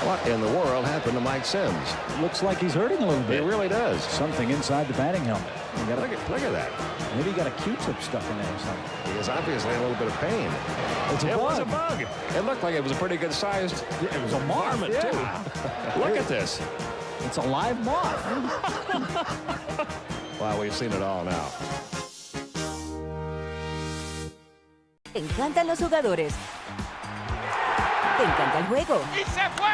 What in the world happened to Mike Sims? Looks like he's hurting a little bit. He really does. Something inside the batting helmet. Look at that. Maybe he got a Q-tip stuck in there or something. He is obviously in a little bit of pain. It was a bug. It looked like it was a pretty good sized it was a varmint, yeah. too. Look at this. It's a live moth. Wow, we've seen it all now. Te encantan los jugadores. Te encanta el juego. ¡Y se fue!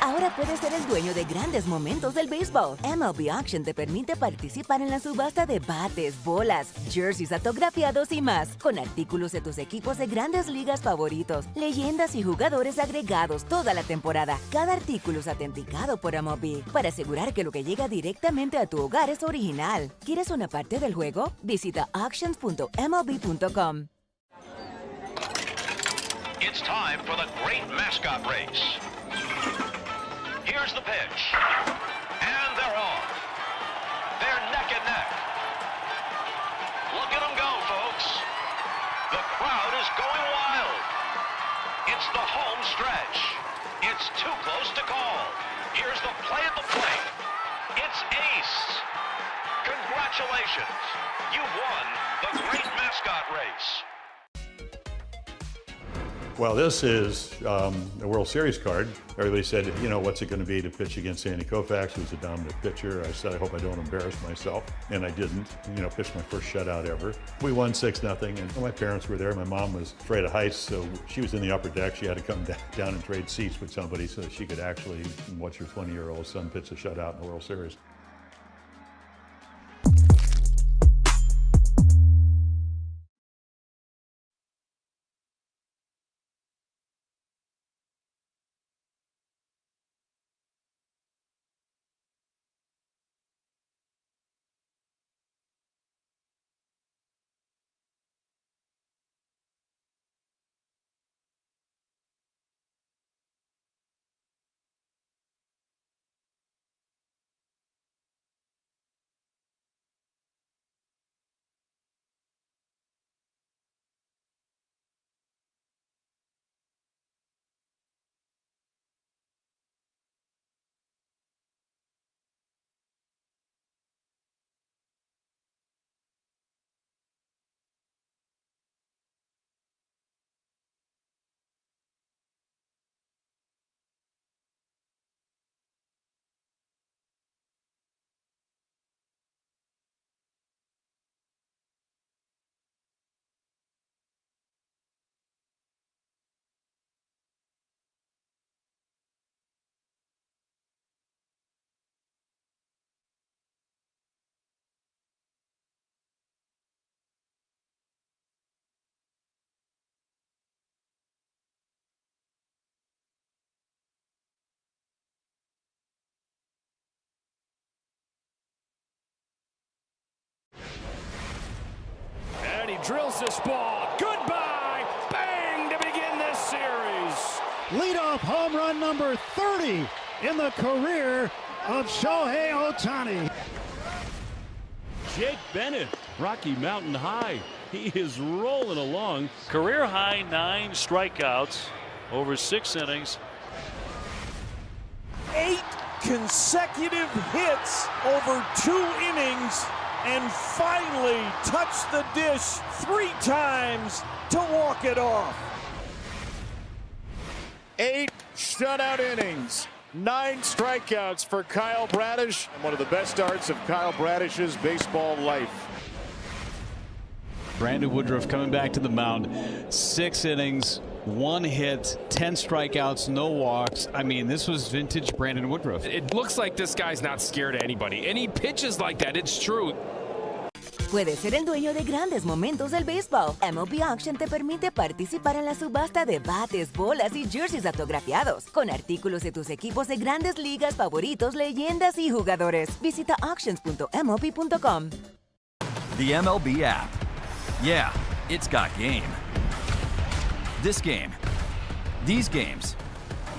Ahora puedes ser el dueño de grandes momentos del béisbol. MLB Auction te permite participar en la subasta de bates, bolas, jerseys autografiados y más, con artículos de tus equipos de grandes ligas favoritos, leyendas y jugadores agregados toda la temporada. Cada artículo es autenticado por MLB para asegurar que lo que llega directamente a tu hogar es original. ¿Quieres una parte del juego? Visita auctions.mlb.com. It's time for the great mascot race. Here's the pitch. And they're off. They're neck and neck. Look at them go, folks. The crowd is going wild. It's the home stretch. It's too close to call. Here's the play at the plate. It's ace. Congratulations. You won the great mascot race. Well, this is a World Series card. Everybody said, you know, what's it going to be to pitch against Sandy Koufax, who's a dominant pitcher. I said, I hope I don't embarrass myself. And I didn't. You know, pitched my first shutout ever. We won 6-0, and my parents were there. My mom was afraid of heights, so she was in the upper deck. She had to come down and trade seats with somebody so that she could actually watch her 20-year-old son pitch a shutout in the World Series. And he drills this ball. Goodbye. Bang to begin this series. Leadoff home run number 30 in the career of Shohei Ohtani. Jake Bennett, Rocky Mountain High. He is rolling along. Career high 9 strikeouts over 6 innings. 8 consecutive hits over 2 innings, and finally touched the dish 3 times to walk it off. 8 shutout innings, 9 strikeouts for Kyle Bradish, and one of the best starts of Kyle Bradish's baseball life. Brandon Woodruff coming back to the mound. 6 innings, 1 hit, 10 strikeouts, no walks. I mean, this was vintage Brandon Woodruff. It looks like this guy's not scared of anybody. And he pitches like that. It's true. Puedes ser el dueño de grandes momentos del béisbol. MLB Auction te permite participar en la subasta de bates, bolas y jerseys autografiados, con artículos de tus equipos de grandes ligas favoritos, leyendas y jugadores. Visita auctions.mlb.com. The MLB app. Yeah, it's got game. This game. These games.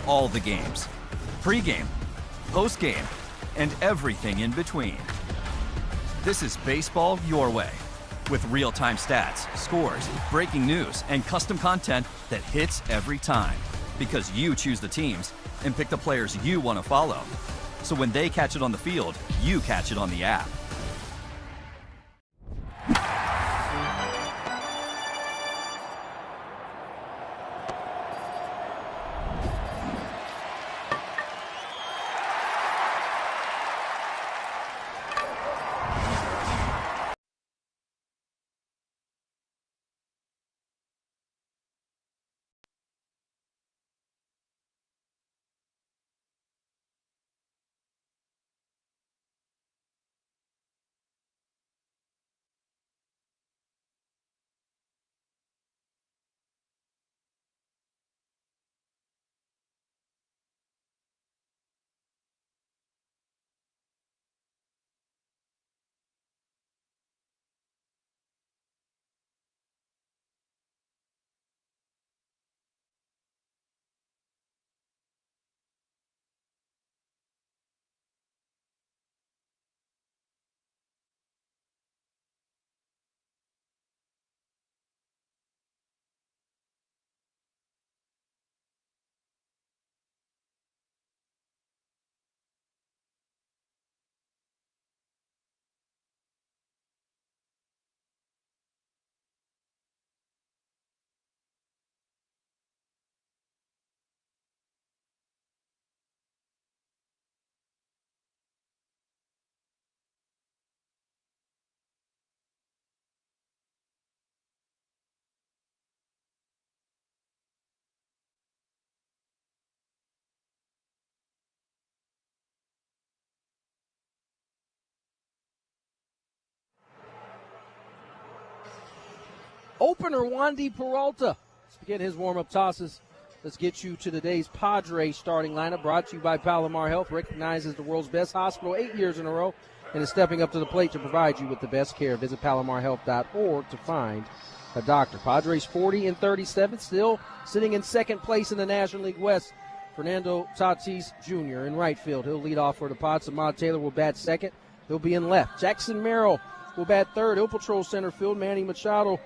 All the games. Pre-game, post-game, and everything in between. This is baseball your way, with real-time stats, scores, breaking news, and custom content that hits every time. Because you choose the teams, and pick the players you want to follow. So when they catch it on the field, you catch it on the app. Opener Wandy Peralta. Let's begin his warm-up tosses. Let's get you to today's Padres starting lineup, brought to you by Palomar Health, recognized as the world's best hospital 8 years in a row, and is stepping up to the plate to provide you with the best care. Visit palomarhealth.org to find a doctor. Padres 40-37, still sitting in second place in the National League West. Fernando Tatis Jr. in right field. He'll lead off for the Pods. Ahmad Taylor will bat second. He'll be in left. Jackson Merrill will bat third. He'll patrol center field. Manny Machado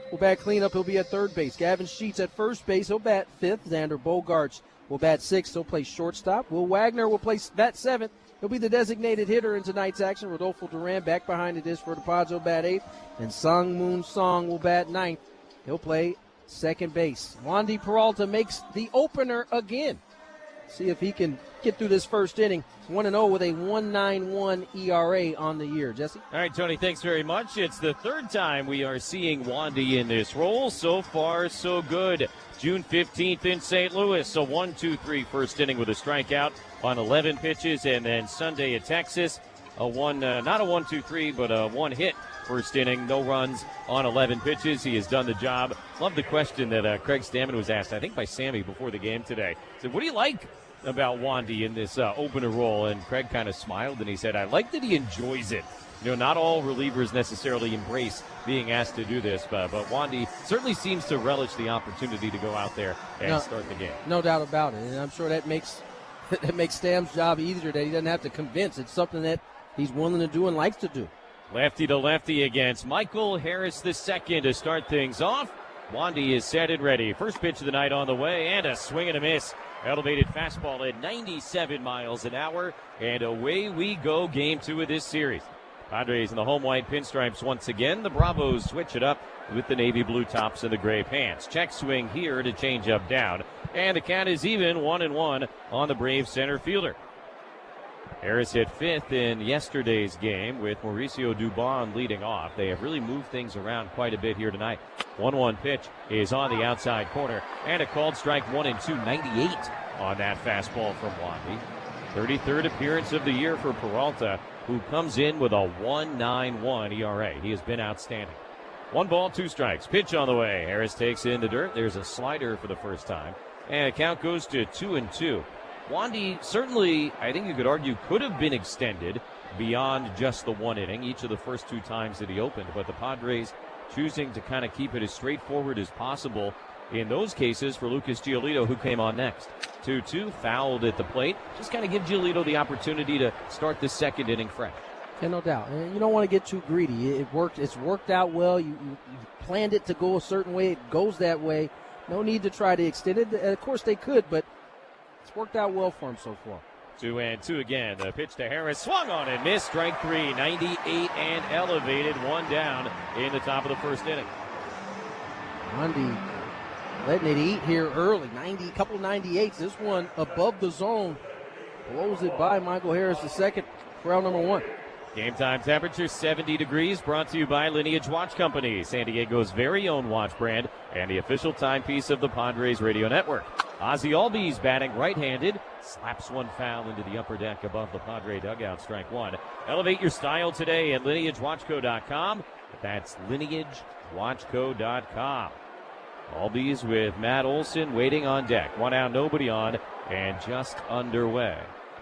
will bat cleanup. He'll be at third base. Gavin Sheets at first base. He'll bat fifth. Xander Bogaerts will bat sixth. He'll play shortstop. Will Wagner will play bat seventh. He'll be the designated hitter in tonight's action. Rodolfo Duran back behind the dish for the Pods. He'll bat eighth. And Sung Moon Song will bat ninth. He'll play second base. Wandy Peralta makes the opener again. See if he can get through this first inning. 1-0 with a 1.91 ERA on the year. Jesse? All right, Tony, thanks very much. It's the third time we are seeing Wandy in this role. So far, so good. June 15th in St. Louis. So 1-2-3 first inning with a strikeout on 11 pitches. And then Sunday at Texas, not a 1-2-3, but a one-hit first inning. No runs on 11 pitches. He has done the job. Love the question that Craig Stammen was asked, I think by Sammy before the game today. He said, what do you like about Wandy in this opener role? And Craig kind of smiled and he said, I like that he enjoys it. You know, not all relievers necessarily embrace being asked to do this, but Wandy certainly seems to relish the opportunity to go out there and start the game. No doubt about it, and I'm sure that makes Stam's job easier, that he doesn't have to convince. It's something that he's willing to do and likes to do. Lefty to lefty against Michael Harris II to start things off. Wandy is set and ready. First pitch of the night on the way, and a swing and a miss. Elevated fastball at 97 miles an hour, and away we go, game 2 of this series. Padres in the home white pinstripes once again. The Bravos switch it up with the navy blue tops and the gray pants. Check swing here to change up down, and the count is even 1-1 on the Braves center fielder. Harris hit fifth in yesterday's game with Mauricio Dubon leading off. They have really moved things around quite a bit here tonight. 1-1 pitch is on the outside corner, and a called strike 1-2, 98 on that fastball from Wandy. 33rd appearance of the year for Peralta, who comes in with a 1.91 ERA. He has been outstanding. 1 ball, 2 strikes. Pitch on the way. Harris takes in the dirt. There's a slider for the first time, and count goes to 2-2. Wandy certainly, I think you could argue, could have been extended beyond just the one inning each of the first 2 times that he opened, but the Padres choosing to kind of keep it as straightforward as possible in those cases for Lucas Giolito, who came on next. 2-2, fouled at the plate. Just kind of give Giolito the opportunity to start the second inning fresh. Yeah, no doubt. And you don't want to get too greedy. It's worked out well. You planned it to go a certain way. It goes that way. No need to try to extend it. Of course they could, but It's worked out well for him so far. 2-2 again. The pitch to Harris. Swung on and missed. Strike three. 98 and elevated. One down in the top of the first inning. Wandy letting it eat here early. Couple 98s. This one above the zone. Blows it by Michael Harris II for out number one. Game time temperature 70 degrees. Brought to you by Lineage Watch Company, San Diego's very own watch brand and the official timepiece of the Padres radio network. Ozzie Albies batting right-handed. Slaps one foul into the upper deck above the Padre dugout. Strike one. Elevate your style today at lineagewatchco.com. That's lineagewatchco.com. Albies with Matt Olson waiting on deck. One out, nobody on, and just underway.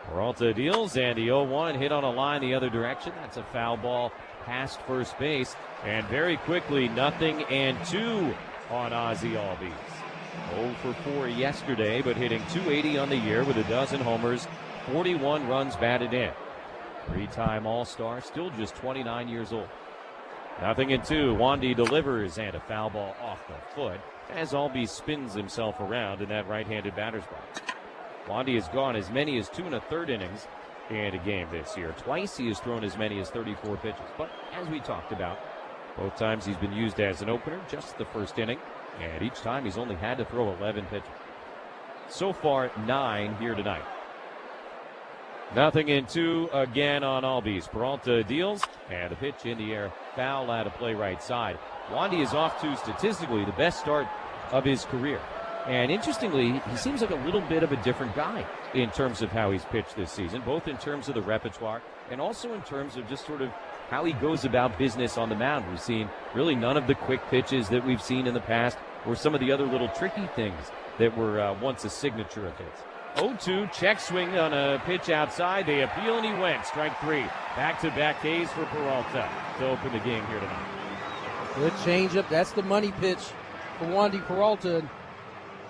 Peralta deals, and the 0-1 hit on a line the other direction. That's a foul ball past first base. And very quickly, 0-2 on Ozzie Albies. 0 for 4 yesterday, but hitting .280 on the year with a dozen homers, 41 runs batted in. Three-time All-Star, still just 29 years old. 0-2. Wandy delivers, and a foul ball off the foot as Albies spins himself around in that right-handed batter's box. Wandy has gone as many as 2 1/3 innings in a game this year. Twice he has thrown as many as 34 pitches. But as we talked about, both times he's been used as an opener, just the first inning. And each time he's only had to throw 11 pitches. So far, 9 here tonight. 0-2 again on Albies. Peralta deals, and the pitch in the air, foul out of play right side. Wandy is off to statistically the best start of his career. And interestingly, he seems like a little bit of a different guy in terms of how he's pitched this season, both in terms of the repertoire and also in terms of just sort of how he goes about business on the mound. We've seen really none of the quick pitches that we've seen in the past or some of the other little tricky things that were once a signature of his. 0-2, check swing on a pitch outside. They appeal, and he went. Strike three. Back-to-back Ks for Peralta to open the game here tonight. Good changeup. That's the money pitch for Wandy Peralta.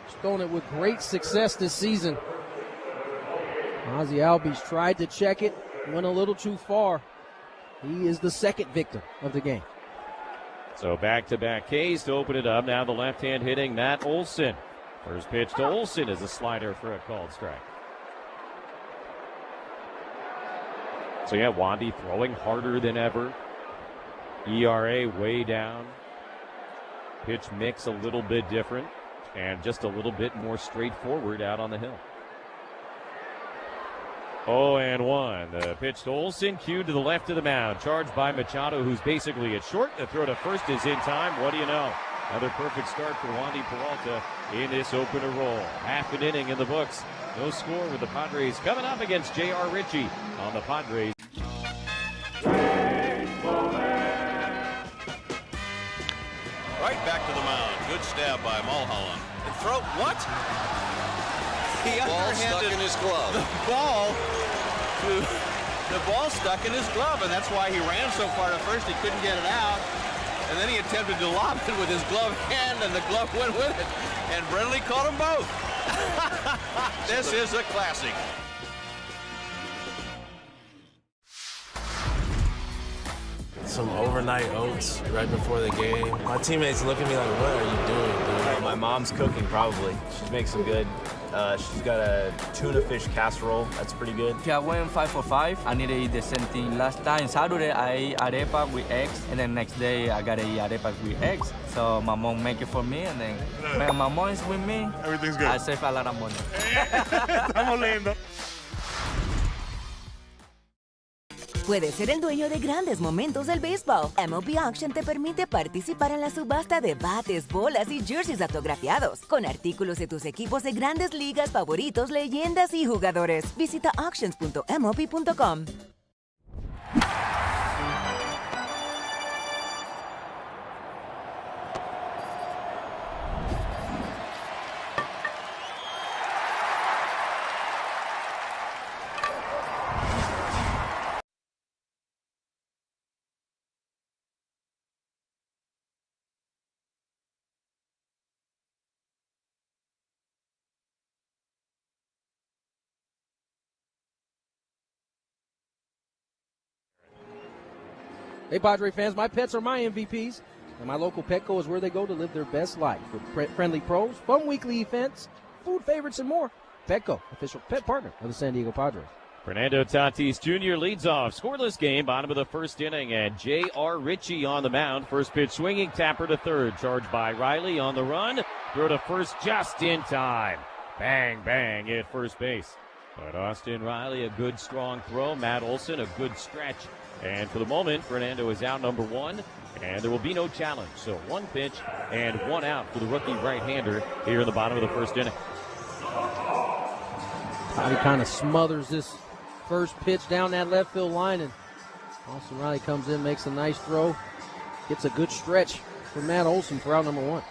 He's thrown it with great success this season. Ozzie Albies tried to check it, went a little too far. He is the second victim of the game. So back-to-back Ks to open it up. Now the left-hand hitting Matt Olson. First pitch to Olson is a slider for a called strike. So yeah, Wandy throwing harder than ever. ERA way down. Pitch mix a little bit different. And just a little bit more straightforward out on the hill. 0-1. The pitch to Olson, cued to the left of the mound. Charged by Machado, who's basically at short. The throw to first is in time. What do you know? Another perfect start for Wandy Peralta in this opener roll. Half an inning in the books. No score with the Padres coming up against J.R. Ritchie on the Padres. Right back to the mound. Good stab by Mulholland. And throw, what? He ball stuck in his glove. The ball stuck in his glove, and that's why he ran so far to first he couldn't get it out. And then he attempted to lob it with his gloved hand, and the glove went with it. And Brindley caught them both. This is a classic. Some overnight oats right before the game. My teammates look at me like, what are you doing, dude? My mom's cooking, probably. She makes some good. She's got a tuna fish casserole. That's pretty good. I went 5 for 5. I need to eat the same thing. Last time, Saturday, I ate arepa with eggs, and then next day, I got to eat arepa with eggs. So my mom make it for me, and then when my mom is with me, everything's good. I save a lot of money. Estamos lindo. Puedes ser el dueño de grandes momentos del béisbol. MLB Auction te permite participar en la subasta de bates, bolas y jerseys autografiados, con artículos de tus equipos de grandes ligas favoritos, leyendas y jugadores. Visita auctions.mlb.com. Hey, Padre fans, my pets are my MVPs, and my local Petco is where they go to live their best life with friendly pros, fun weekly events, food favorites, and more. Petco, official pet partner of the San Diego Padres. Fernando Tatis Jr. leads off. Scoreless game, bottom of the first inning, and J.R. Ritchie on the mound. First pitch swinging, tapper to third. Charged by Riley on the run. Throw to first just in time. Bang, bang at first base. But Austin Riley, a good strong throw. Matt Olson, a good stretch. And for the moment, Fernando is out number one, and there will be no challenge. So one pitch and one out for the rookie right-hander here in the bottom of the first inning. He kind of smothers this first pitch down that left field line, and Austin Riley comes in, makes a nice throw. Gets a good stretch for Matt Olson for out number one.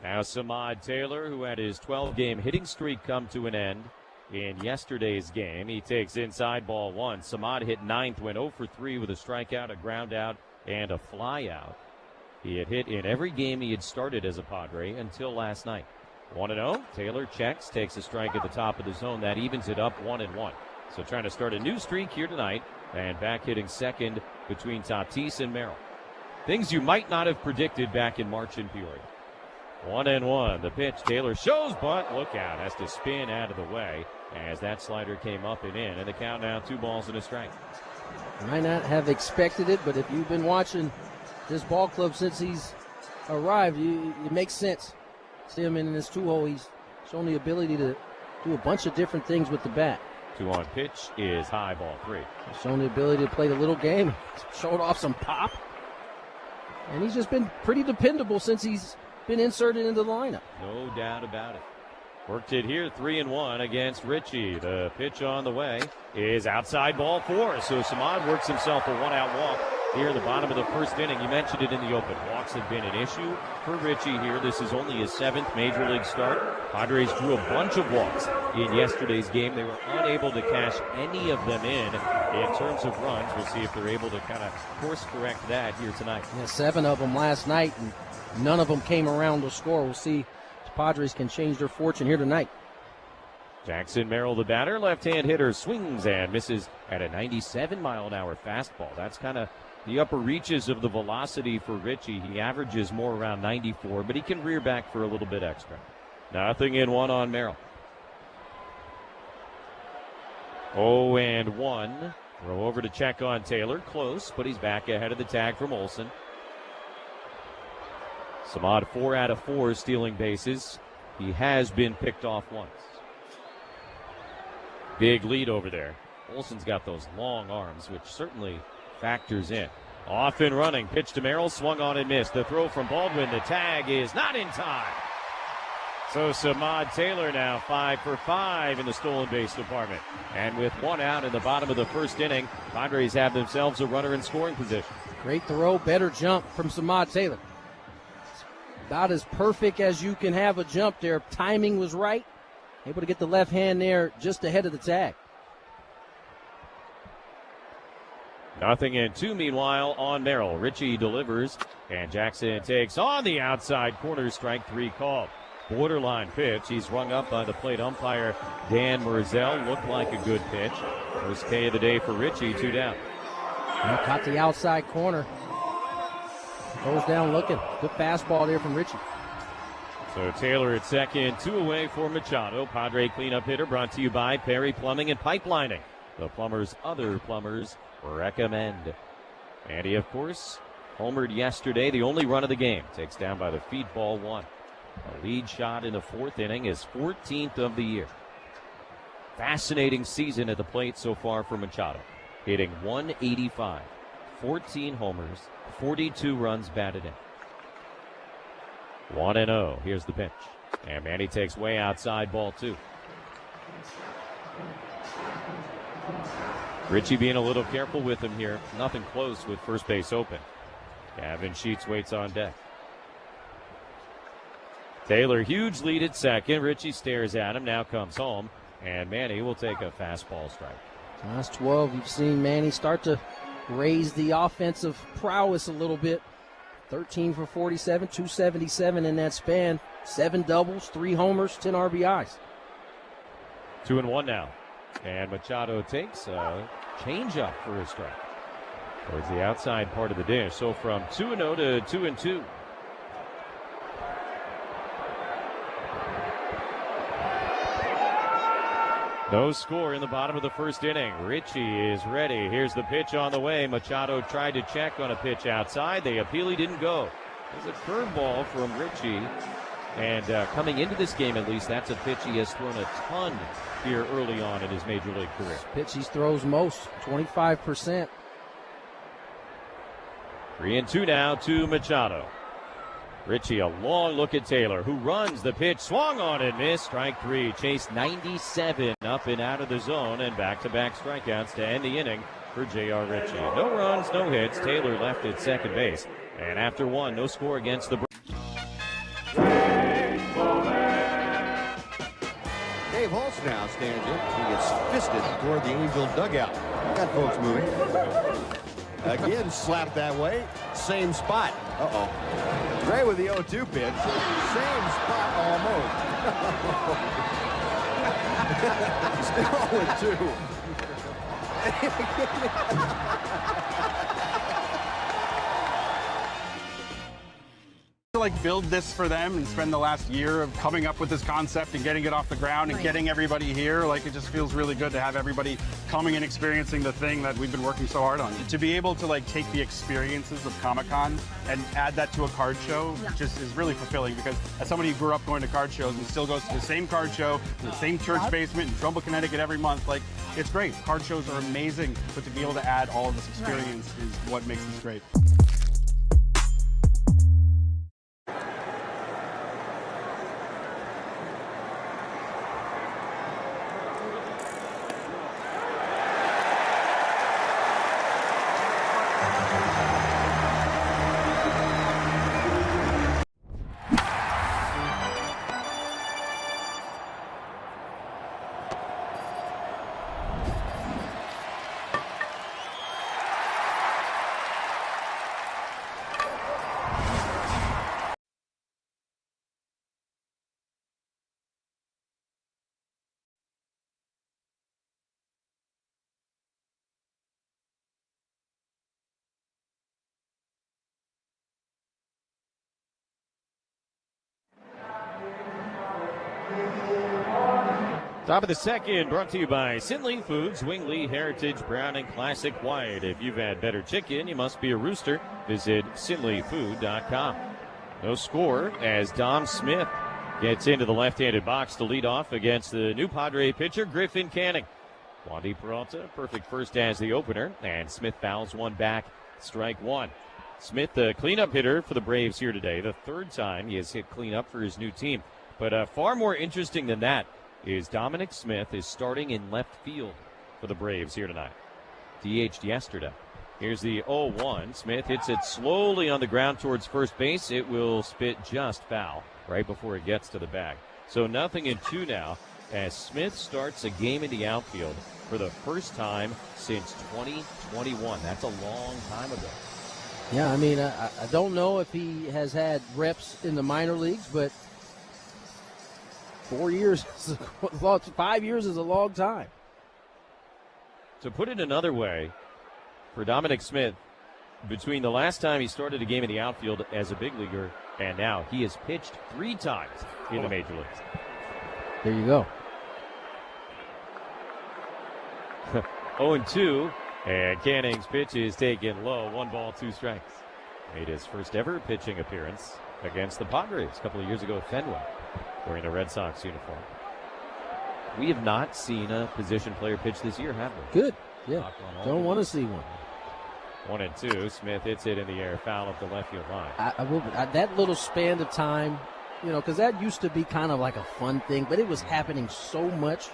Now Samad Taylor, who had his 12-game hitting streak come to an end in yesterday's game. He takes inside ball one. Samad hit ninth, went 0 for 3 with a strikeout, a ground out, and a fly out. He had hit in every game he had started as a Padre until last night. 1-0. Taylor checks, takes a strike at the top of the zone. That evens it up 1-1. So trying to start a new streak here tonight, and back hitting second between Tatis and Merrill. Things you might not have predicted back in March in Peoria. 1-1. The pitch. Taylor shows, but look out. Has to spin out of the way as that slider came up and in. And the count now 2 balls and a strike. You might not have expected it, but if you've been watching this ball club since he's arrived, it makes sense. See him in this 2-hole. He's shown the ability to do a bunch of different things with the bat. 2-1 pitch is high, ball 3. He's shown the ability to play the little game. Showed off some pop. And he's just been pretty dependable since he's been inserted into the lineup. No doubt about it. Worked it here, 3-1 against Ritchie. The pitch on the way is outside ball 4. So Samad works himself a 1-out walk here in the bottom of the first inning. You mentioned it in the open. Walks have been an issue for Ritchie here. This is only his 7th major league start. Padres drew a bunch of walks in yesterday's game. They were unable to cash any of them in terms of runs. We'll see if they're able to kind of course correct that here tonight. Yeah, 7 of them last night, and none of them came around to score. We'll see if the Padres can change their fortune here tonight. Jackson Merrill, the batter, left-hand hitter, swings and misses at a 97-mile-an-hour fastball. That's kind of the upper reaches of the velocity for Ritchie. He averages more around 94, but he can rear back for a little bit extra. 0-1 on Merrill. 0-1. Throw over to check on Taylor. Close, but he's back ahead of the tag from Olson. Samad 4 out of 4 stealing bases. He has been picked off once. Big lead over there. Olson's got those long arms, which certainly factors in. Off and running. Pitch to Merrill. Swung on and missed. The throw from Baldwin. The tag is not in time. So Samad Taylor now 5 for 5 in the stolen base department. And with 1 out in the bottom of the first inning, Padres have themselves a runner in scoring position. Great throw. Better jump from Samad Taylor. About as perfect as you can have a jump there. Timing was right. Able to get the left hand there just ahead of the tag. 0-2 meanwhile on Merrill. Ritchie delivers, and Jackson takes on the outside corner. Strike 3 called. Borderline pitch. He's rung up by the plate umpire Dan Merzel. Looked like a good pitch. First K of the day for Ritchie. 2 down. Caught the outside corner. Goes down looking. Good fastball there from Ritchie. So Taylor at second, 2 away for Machado. Padre cleanup hitter brought to you by Perry Plumbing and Pipelining. The plumbers other plumbers recommend. And he, of course, homered yesterday, the only run of the game. Takes down by the feed ball 1. A lead shot in the 4th inning, is 14th of the year. Fascinating season at the plate so far for Machado. Hitting .185, 14 homers, 42 runs batted in. 1-0. Here's the pitch. And Manny takes way outside ball 2. Ritchie being a little careful with him here. Nothing close with first base open. Gavin Sheets waits on deck. Taylor, huge lead at second. Ritchie stares at him, now comes home. And Manny will take a fastball strike. Last 12, you've seen Manny start to raise the offensive prowess a little bit. 13 for 47, 277 in that span. 7 doubles, 3 homers, 10 RBIs. 2-1 now. And Machado takes a changeup for a strike towards the outside part of the dish. So from 2-0 to 2-2. No score in the bottom of the first inning. Ritchie is ready. Here's the pitch on the way. Machado tried to check on a pitch outside. They appeal. He didn't go. There's a curveball from Ritchie. And coming into this game, at least, that's a pitch he has thrown a ton here early on in his major league career. Pitch he throws most, 25%. 3-2 now to Machado. Ritchie, a long look at Taylor, who runs the pitch, swung on and missed. Strike three, chased 97 up and out of the zone, and back-to-back strikeouts to end the inning for J.R. Ritchie. No runs, no hits. Taylor left at second base. And after one, no score against the Dave Holtz now stands in. He gets fisted toward the Angel dugout. Got folks moving. Again, slapped that way. Same spot. Uh-oh. Gray with the 0-2 pitch. Same spot almost. Still 0-2. Like build this for them and spend the last year of coming up with this concept and getting it off the ground and getting everybody here. Like, it just feels really good to have everybody coming and experiencing the thing that we've been working so hard on. To be able to like take the experiences of Comic-Con and add that to a card show just is really fulfilling, because as somebody who grew up going to card shows and still goes to the same card show in the same church basement in Trumbull, Connecticut every month, like, it's great. Card shows are amazing, but to be able to add all of this experience is what makes this great. Top of the second, brought to you by Sinley Foods, Wingley, Heritage, Brown, and Classic White. If you've had better chicken, you must be a rooster. Visit SinleyFood.com. No score as Dom Smith gets into the left-handed box to lead off against the new Padre pitcher, Griffin Canning. Wandy Peralta, perfect first as the opener, and Smith fouls one back, strike one. Smith, the cleanup hitter for the Braves here today, the third time he has hit cleanup for his new team. But far more interesting than that is Dominic Smith is starting in left field for the Braves here tonight. DH'd yesterday. Here's the 0-1. Smith hits it slowly on the ground towards first base. It will spit just foul right before it gets to the bag. So 0-2 now as Smith starts a game in the outfield for the first time since 2021. That's a long time ago. Yeah, I mean, I don't know if he has had reps in the minor leagues, but 4 years, 5 years is a long time. To put it another way, for Dominic Smith, between the last time he started a game in the outfield as a big leaguer and now, he has pitched 3 times in the major leagues. There you go. 0-2, and Canning's pitch is taken low. 1 ball, 2 strikes. Made his first ever pitching appearance against the Padres a couple of years ago at Fenway, wearing a Red Sox uniform. We have not seen a position player pitch this year, have we? Good. Yeah. Don't want to see one. 1-2. Smith hits it in the air, foul up the left field line. That little span of time, because that used to be kind of like a fun thing, but it was happening so much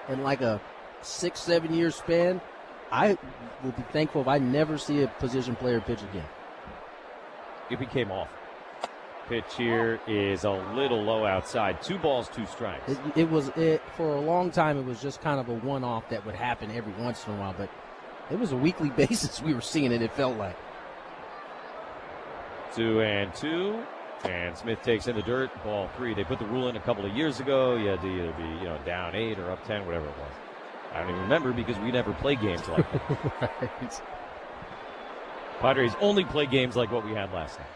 in like a 6-7 year span. I will be thankful if I never see a position player pitch again. It became awful. Pitch here is a little low outside. 2 balls, 2 strikes. It was for a long time. It was just kind of a one-off that would happen every once in a while, but it was a weekly basis we were seeing it. It felt like 2-2, and Smith takes in the dirt. Ball 3. They put the rule in a couple of years ago. You had to either be down 8 or up 10, whatever it was. I don't even remember because we never play games like that. Right. Padres only play games like what we had last night.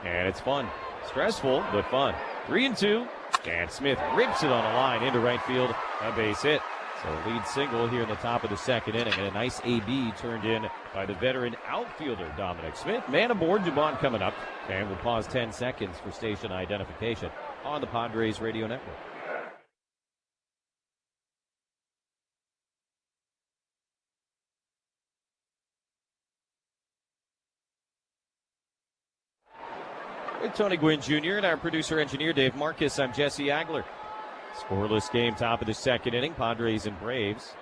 And it's fun. Stressful, but fun. 3-2. And Smith rips it on a line into right field. A base hit. So lead single here in the top of the second inning. And a nice AB turned in by the veteran outfielder Dominic Smith. Man aboard, Dubon coming up. And we'll pause 10 seconds for station identification on the Padres Radio Network. With Tony Gwynn Jr. and our producer-engineer Dave Marcus, I'm Jesse Agler. Scoreless game, top of the second inning, Padres and Braves.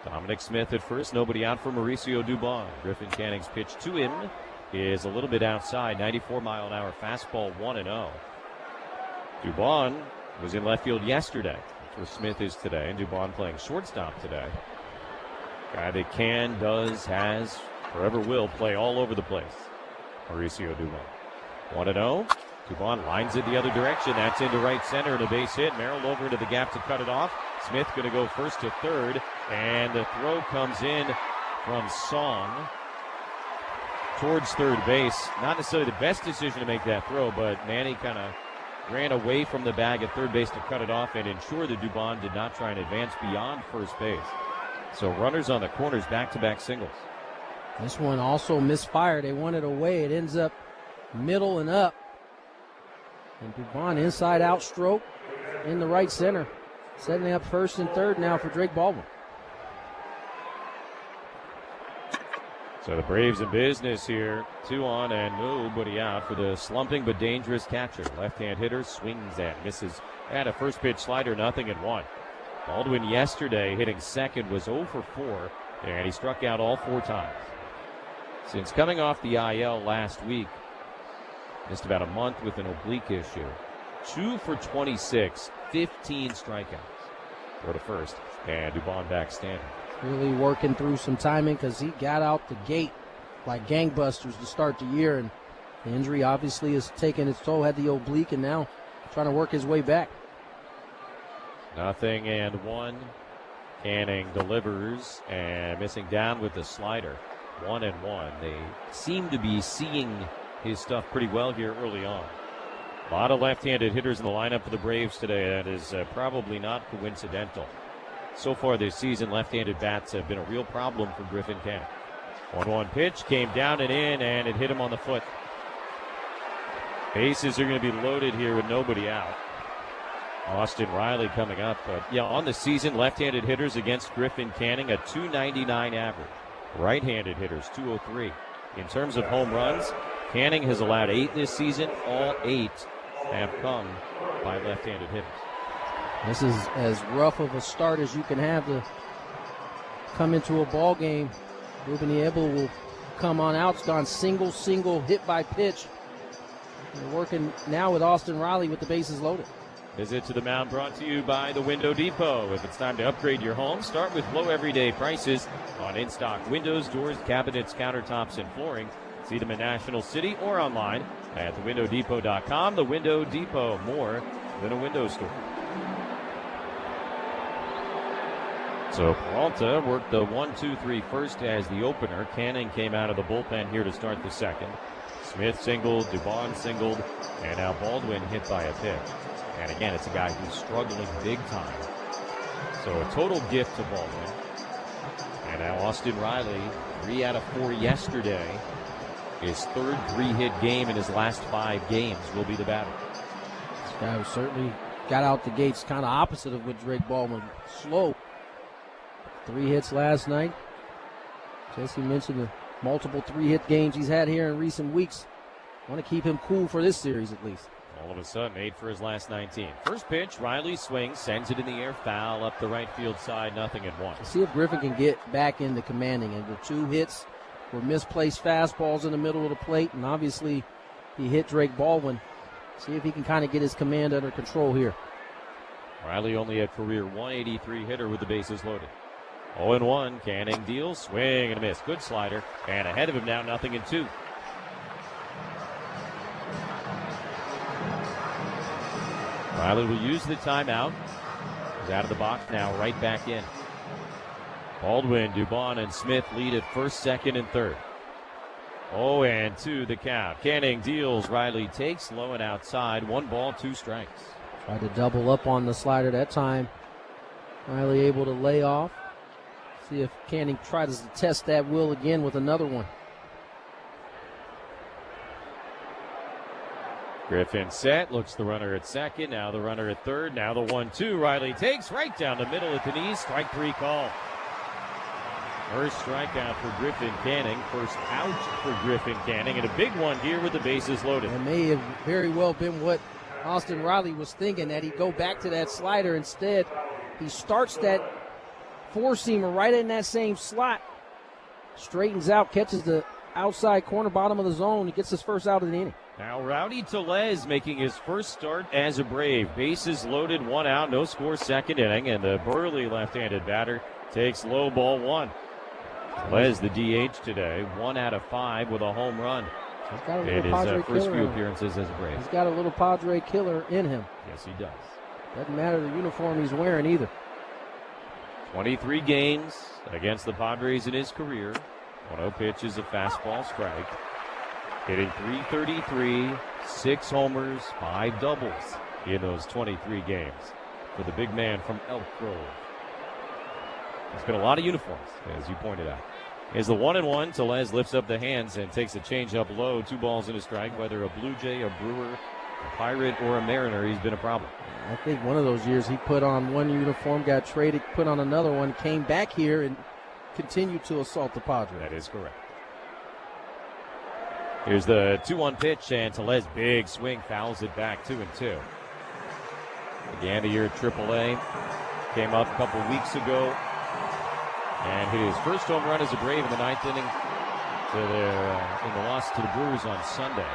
Dominic Smith at first, nobody out for Mauricio Dubon. Griffin Canning's pitch to him is a little bit outside, 94-mile-an-hour fastball, 1-0. Dubon was in left field yesterday. That's where Smith is today, and Dubon playing shortstop today. Guy that can, does, has, forever will play all over the place. Mauricio Dubon. 1-0. Dubon lines it the other direction. That's into right center and a base hit. Merrill over into the gap to cut it off. Smith going to go first to third. And the throw comes in from Song towards third base. Not necessarily the best decision to make that throw, but Manny kind of ran away from the bag at third base to cut it off and ensure that Dubon did not try and advance beyond first base. So runners on the corners, back-to-back singles. This one also misfired. They wanted away. It ends up middle and up. And Dubon inside-out stroke in the right center. Setting up first and third now for Drake Baldwin. So the Braves in business here. 2 on and nobody out for the slumping but dangerous catcher. Left-hand hitter swings and misses. At a first pitch slider, 0-1. Baldwin yesterday hitting second was 0 for 4, and he struck out all 4 times. Since coming off the IL last week, missed about a month with an oblique issue. 2 for 26, 15 strikeouts. Go to first, and Dubon back standing. Really working through some timing because he got out the gate like gangbusters to start the year, and the injury obviously has taken its toll, had the oblique, and now trying to work his way back. 0-1. Canning delivers and missing down with the slider. 1-1. They seem to be seeing his stuff pretty well here early on. A lot of left-handed hitters in the lineup for the Braves today. That is probably not coincidental. So far this season, left-handed bats have been a real problem for Griffin Canning. 1-1 pitch came down and in, and it hit him on the foot. Bases are going to be loaded here with nobody out. Austin Riley coming up. But yeah, on the season, left-handed hitters against Griffin Canning, a .299 average. Right-handed hitters, .203. In terms of home runs, Canning has allowed 8 this season. All 8 have come by left-handed hitters. This is as rough of a start as you can have to come into a ball game. Ruben Niebla will come on out. It's gone single, hit by pitch. They're working now with Austin Riley with the bases loaded. Visit to the mound brought to you by the Window Depot. If it's time to upgrade your home, start with low everyday prices on in-stock windows, doors, cabinets, countertops, and flooring. See them in National City or online at thewindowdepot.com. The Window Depot, more than a window store. So Peralta worked the 1-2-3 first as the opener. Canning came out of the bullpen here to start the second. Smith singled, Dubon singled, and now Baldwin hit by a pitch. And again, it's a guy who's struggling big time. So a total gift to Baldwin. And now Austin Riley, 3 out of 4 yesterday. His third 3-hit game in his last 5 games will be the batter. This guy who certainly got out the gates kind of opposite of what Drake Baldwin. Slow. 3 hits last night. Jesse mentioned the multiple 3-hit games he's had here in recent weeks. Want to keep him cool for this series at least. All of a sudden, 8 for his last 19. First pitch, Riley swings, sends it in the air, foul up the right field side, 0-1. See if Griffin can get back into commanding. And the 2 hits were misplaced fastballs in the middle of the plate, and obviously he hit Drake Baldwin. See if he can kind of get his command under control here. Riley only a career 183 hitter with the bases loaded. 0-1, Canning deals, swing and a miss. Good slider, and ahead of him now, 0-2. Riley will use the timeout. He's out of the box now, right back in. Baldwin, Dubon, and Smith lead at first, second, and third. 0-2 the count. Canning deals, Riley takes, low and outside. 1 ball, 2 strikes. Tried to double up on the slider that time. Riley able to lay off. See if Canning tries to test that will again with another one. Griffin set, looks the runner at second, now the runner at third, now the 1-2. Riley takes right down the middle at the knees, strike three call. First strikeout for Griffin Canning, first out for Griffin Canning, and a big one here with the bases loaded. It may have very well been what Austin Riley was thinking, that he'd go back to that slider. Instead, he starts that four-seamer right in that same slot, straightens out, catches the outside corner, bottom of the zone. He gets his first out of the inning. Now Rowdy Tellez making his first start as a Brave. Bases loaded, one out, no score, second inning, and the burly left-handed batter takes low, ball one. Tellez, the DH today, 1 out of 5 with a home run. He's got a in little his first killer few in him. appearances as a Brave. He's got a little Padre killer in him. Yes, he does. Doesn't matter the uniform he's wearing either. 23 games against the Padres in his career. 1-0 pitch is a fastball strike. Hitting .333, 6 homers, 5 doubles in those 23 games for the big man from Elk Grove. It's been a lot of uniforms, as you pointed out. Is the 1-1. Tellez lifts up the hands and takes a changeup low. 2 balls and a strike. Whether a Blue Jay, a Brewer, a Pirate, or a Mariner, he's been a problem. I think one of those years he put on one uniform, got traded, put on another one, came back here and continued to assault the Padres. That is correct. Here's the 2-1 pitch, and Tellez, big swing, fouls it back, 2-2. Began the year at AAA. Came up a couple weeks ago and hit his first home run as a Brave in the 9th inning in the loss to the Brewers on Sunday.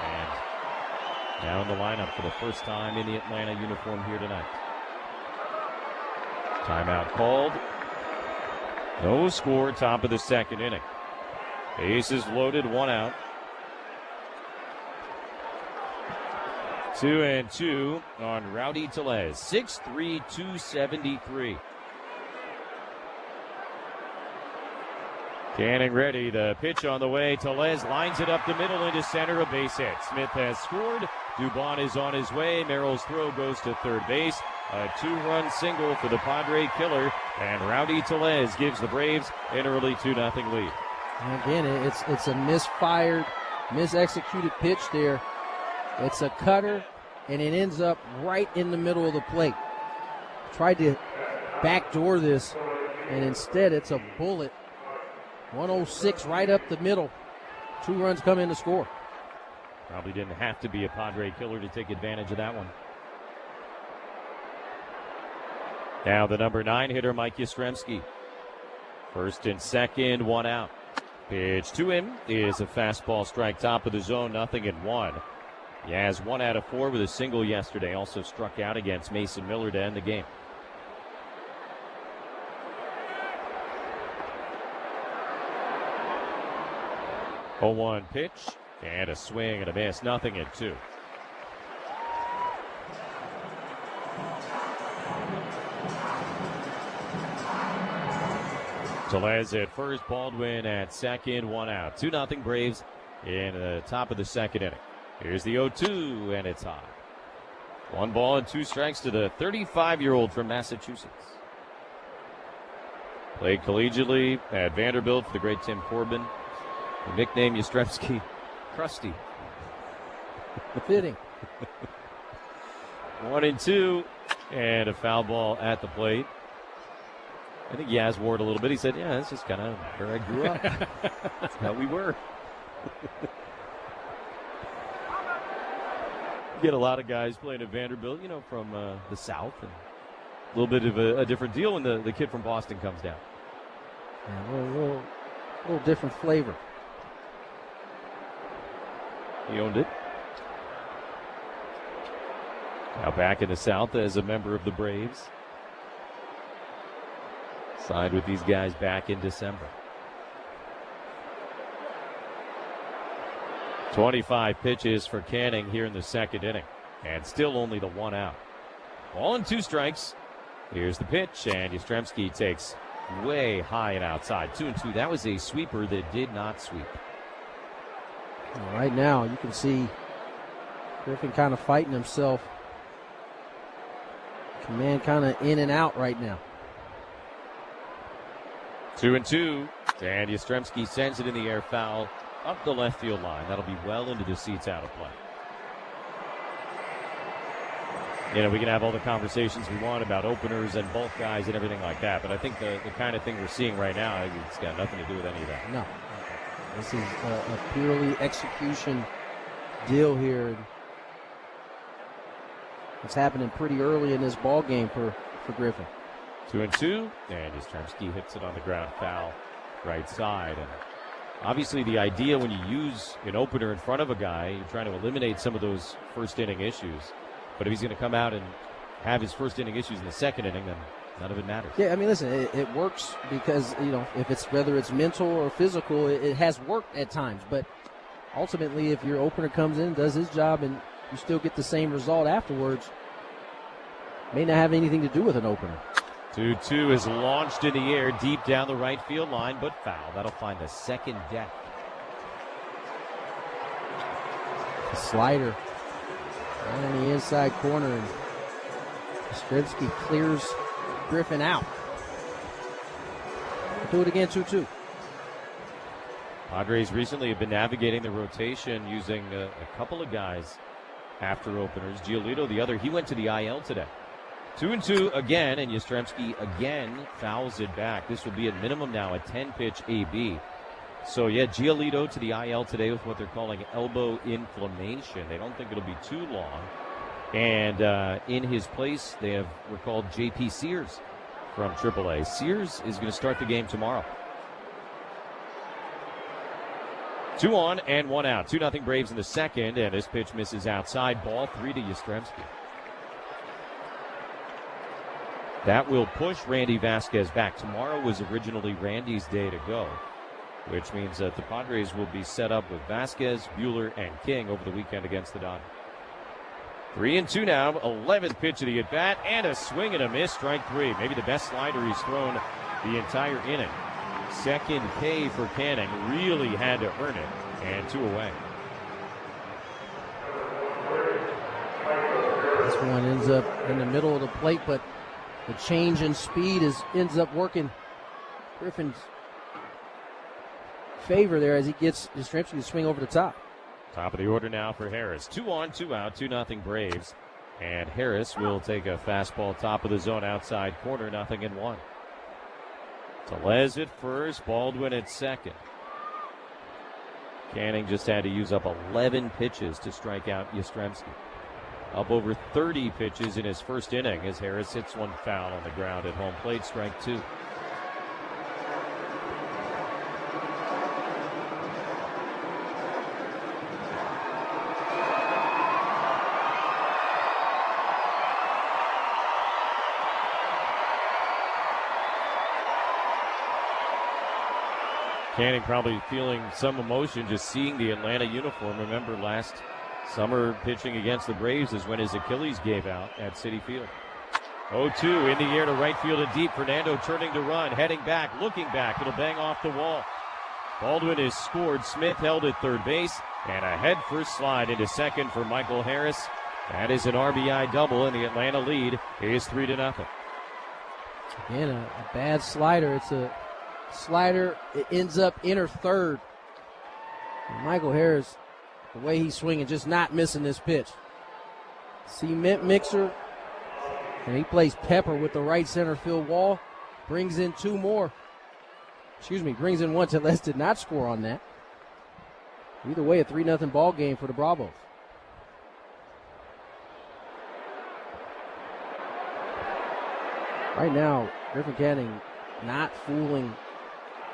And now in the lineup for the first time in the Atlanta uniform here tonight. Timeout called. No score, top of the second inning. Bases loaded, 1 out. 2-2 on Rowdy Tellez. 6'3", 273. Canning ready, the pitch on the way. Tellez lines it up the middle into center, a base hit. Smith has scored. Dubon is on his way. Merrill's throw goes to third base. A 2-run single for the Padre killer, and Rowdy Tellez gives the Braves an early 2-0 lead. And again, it's a misfired, misexecuted pitch there. It's a cutter, and it ends up right in the middle of the plate. Tried to backdoor this, and instead it's a bullet. 106 right up the middle. 2 runs come in to score. Probably didn't have to be a Padre killer to take advantage of that one. Now the number 9 hitter, Mike Yastrzemski. First and second, 1 out. Pitch to him is a fastball strike, top of the zone, 0-1. Yaz 1 out of 4 with a single yesterday. Also struck out against Mason Miller to end the game. A 1 pitch and a swing and a miss, 0-2. Tellez at first, Baldwin at second, 1 out. 2-0 Braves in the top of the second inning. Here's the 0-2, and it's high. 1 ball and 2 strikes to the 35-year-old from Massachusetts. Played collegiately at Vanderbilt for the great Tim Corbin. The nickname Yastrzemski, Krusty. Fitting. 1-2, and a foul ball at the plate. I think Yaz wore it a little bit. He said, yeah, this is kind of where I grew up. That's how we were. Get a lot of guys playing at Vanderbilt, from the South. And a little bit of a different deal when the kid from Boston comes down. Yeah, a little different flavor. He owned it. Now back in the South as a member of the Braves. Signed with these guys back in December. 25 pitches for Canning here in the second inning. And still only the 1 out. Ball and 2 strikes. Here's the pitch, and Yastrzemski takes way high and outside. 2-2. That was a sweeper that did not sweep. Right now, you can see Griffin kind of fighting himself Man kind of in and out right now. 2-2. And Yastrzemski sends it in the air, foul up the left field line. That'll be well into the seats, out of play. You know, we can have all the conversations we want about openers and bulk guys and everything like that, but I think the kind of thing we're seeing right now, it's got nothing to do with any of that. No. This is a purely execution deal here. It's happening pretty early in this ball game for Griffin. 2-2, and Yastrzemski hits it on the ground, foul right side. And obviously the idea when you use an opener in front of a guy, you're trying to eliminate some of those first inning issues. But if he's going to come out and have his first inning issues in the second inning, then none of it matters. Yeah, I mean, listen, it works because, you know, if it's whether it's mental or physical, it has worked at times. But ultimately, if your opener comes in, does his job, and you still get the same result afterwards, may not have anything to do with an opener. 2-2 is launched in the air deep down the right field line, but foul. That'll find the second deck. The slider right in the inside corner, and Yastrzemski clears Griffin out. Do it again, 2-2. Padres recently have been navigating the rotation using a couple of guys after openers. Giolito, the other, he went to the IL today. 2-2 again, and Yastrzemski again fouls it back. This will be at minimum now a 10-pitch AB. So, yeah, Giolito to the IL today with what they're calling elbow inflammation. They don't think it'll be too long. And in his place, they have recalled J.P. Sears from AAA. Sears is going to start the game tomorrow. 2 on and 1 out. 2-0 Braves in the second, and this pitch misses outside. Ball 3 to Yastrzemski. That will push Randy Vasquez back. Tomorrow was originally Randy's day to go, which means that the Padres will be set up with Vasquez, Buehler, and King over the weekend against the Dodgers. 3-2 now. 11th pitch of the at-bat, and a swing and a miss. Strike 3. Maybe the best slider he's thrown the entire inning. Second K for Canning. Really had to earn it, and 2 away. This one ends up in the middle of the plate, but the change in speed ends up working Griffin's favor there as he gets Yastrzemski to swing over the top. Top of the order now for Harris. 2 on, 2 out, 2-0 Braves. And Harris will take a fastball top of the zone outside corner, 0-1. Tellez at first, Baldwin at second. Canning just had to use up 11 pitches to strike out Yastrzemski. Up over 30 pitches in his first inning as Harris hits one foul on the ground at home plate, strike 2. Canning probably feeling some emotion just seeing the Atlanta uniform. Remember last summer pitching against the Braves is when his Achilles gave out at Citi Field. 0-2 in the air to right field and deep. Fernando turning to run, heading back, looking back. It'll bang off the wall. Baldwin is scored. Smith held at third base, and a head-first slide into second for Michael Harris. That is an RBI double, and the Atlanta lead is 3-0. Again, a bad slider. It's a slider. It ends up inner third. And Michael Harris, the way he's swinging, just not missing this pitch. Cement mixer, and he plays pepper with the right center field wall. Brings in 2 more. Brings in 1. Tellez did not score on that. Either way, a 3-0 ball game for the Bravos. Right now, Griffin Canning not fooling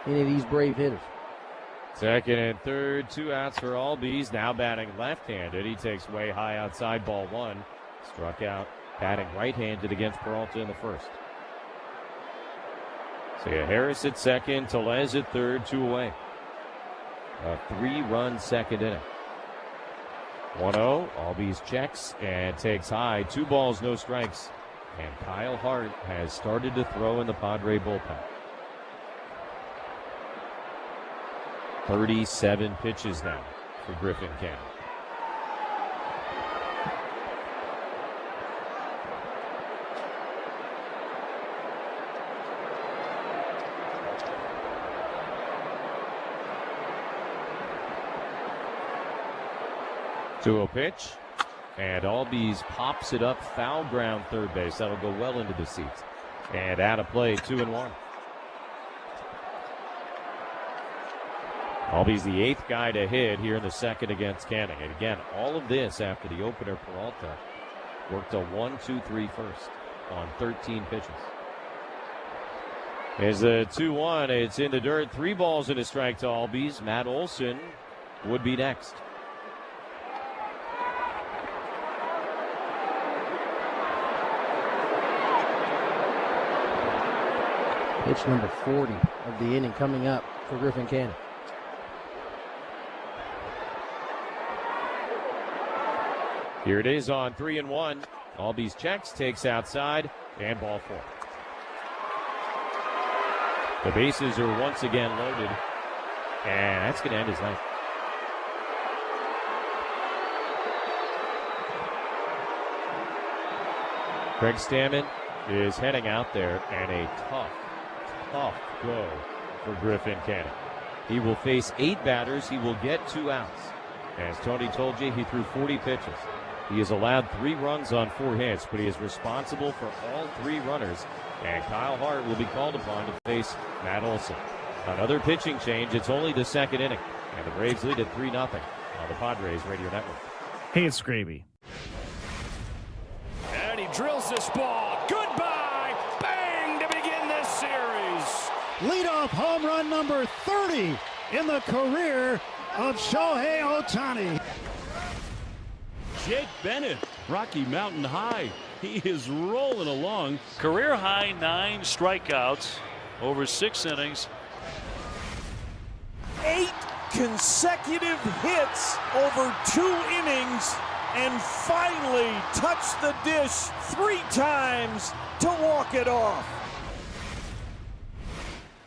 any of these Brave hitters. Second and third, 2 outs for Albies. Now batting left-handed. He takes way high outside, ball 1. Struck out, batting right-handed against Peralta in the first. So yeah, Harris at second, Tellez at third, 2 away. A 3-run second inning. 1-0, Albies checks and takes high. 2 balls, no strikes. And Kyle Hart has started to throw in the Padre bullpen. 37 pitches now for Griffin Canning. 2-0 pitch. And Albies pops it up, foul ground third base. That'll go well into the seats. And out of play, 2-1. Albies the 8th guy to hit here in the second against Canning. And again, all of this after the opener, Peralta worked a 1-2-3 first on 13 pitches. As the 2-1, it's in the dirt. 3 balls and a strike to Albies. Matt Olson would be next. Pitch number 40 of the inning coming up for Griffin Canning. Here it is on 3-1. Albies checks, takes outside, and ball 4. The bases are once again loaded, and that's going to end his night. Craig Stammen is heading out there, and a tough go for Griffin Canning. He will face 8 batters. He will get 2 outs. As Tony told you, he threw 40 pitches. He has allowed 3 runs on 4 hits, but he is responsible for all 3 runners. And Kyle Hart will be called upon to face Matt Olson. Another pitching change. It's only the second inning. And the Braves lead at 3-0 on the Padres Radio Network. Hey, it's Gravy. And he drills this ball. Goodbye. Bang to begin this series. Leadoff home run number 30 in the career of Shohei Ohtani. Jake Bennett, Rocky Mountain High. He is rolling along. Career high 9 strikeouts over 6 innings. 8 consecutive hits over 2 innings and finally touched the dish 3 times to walk it off.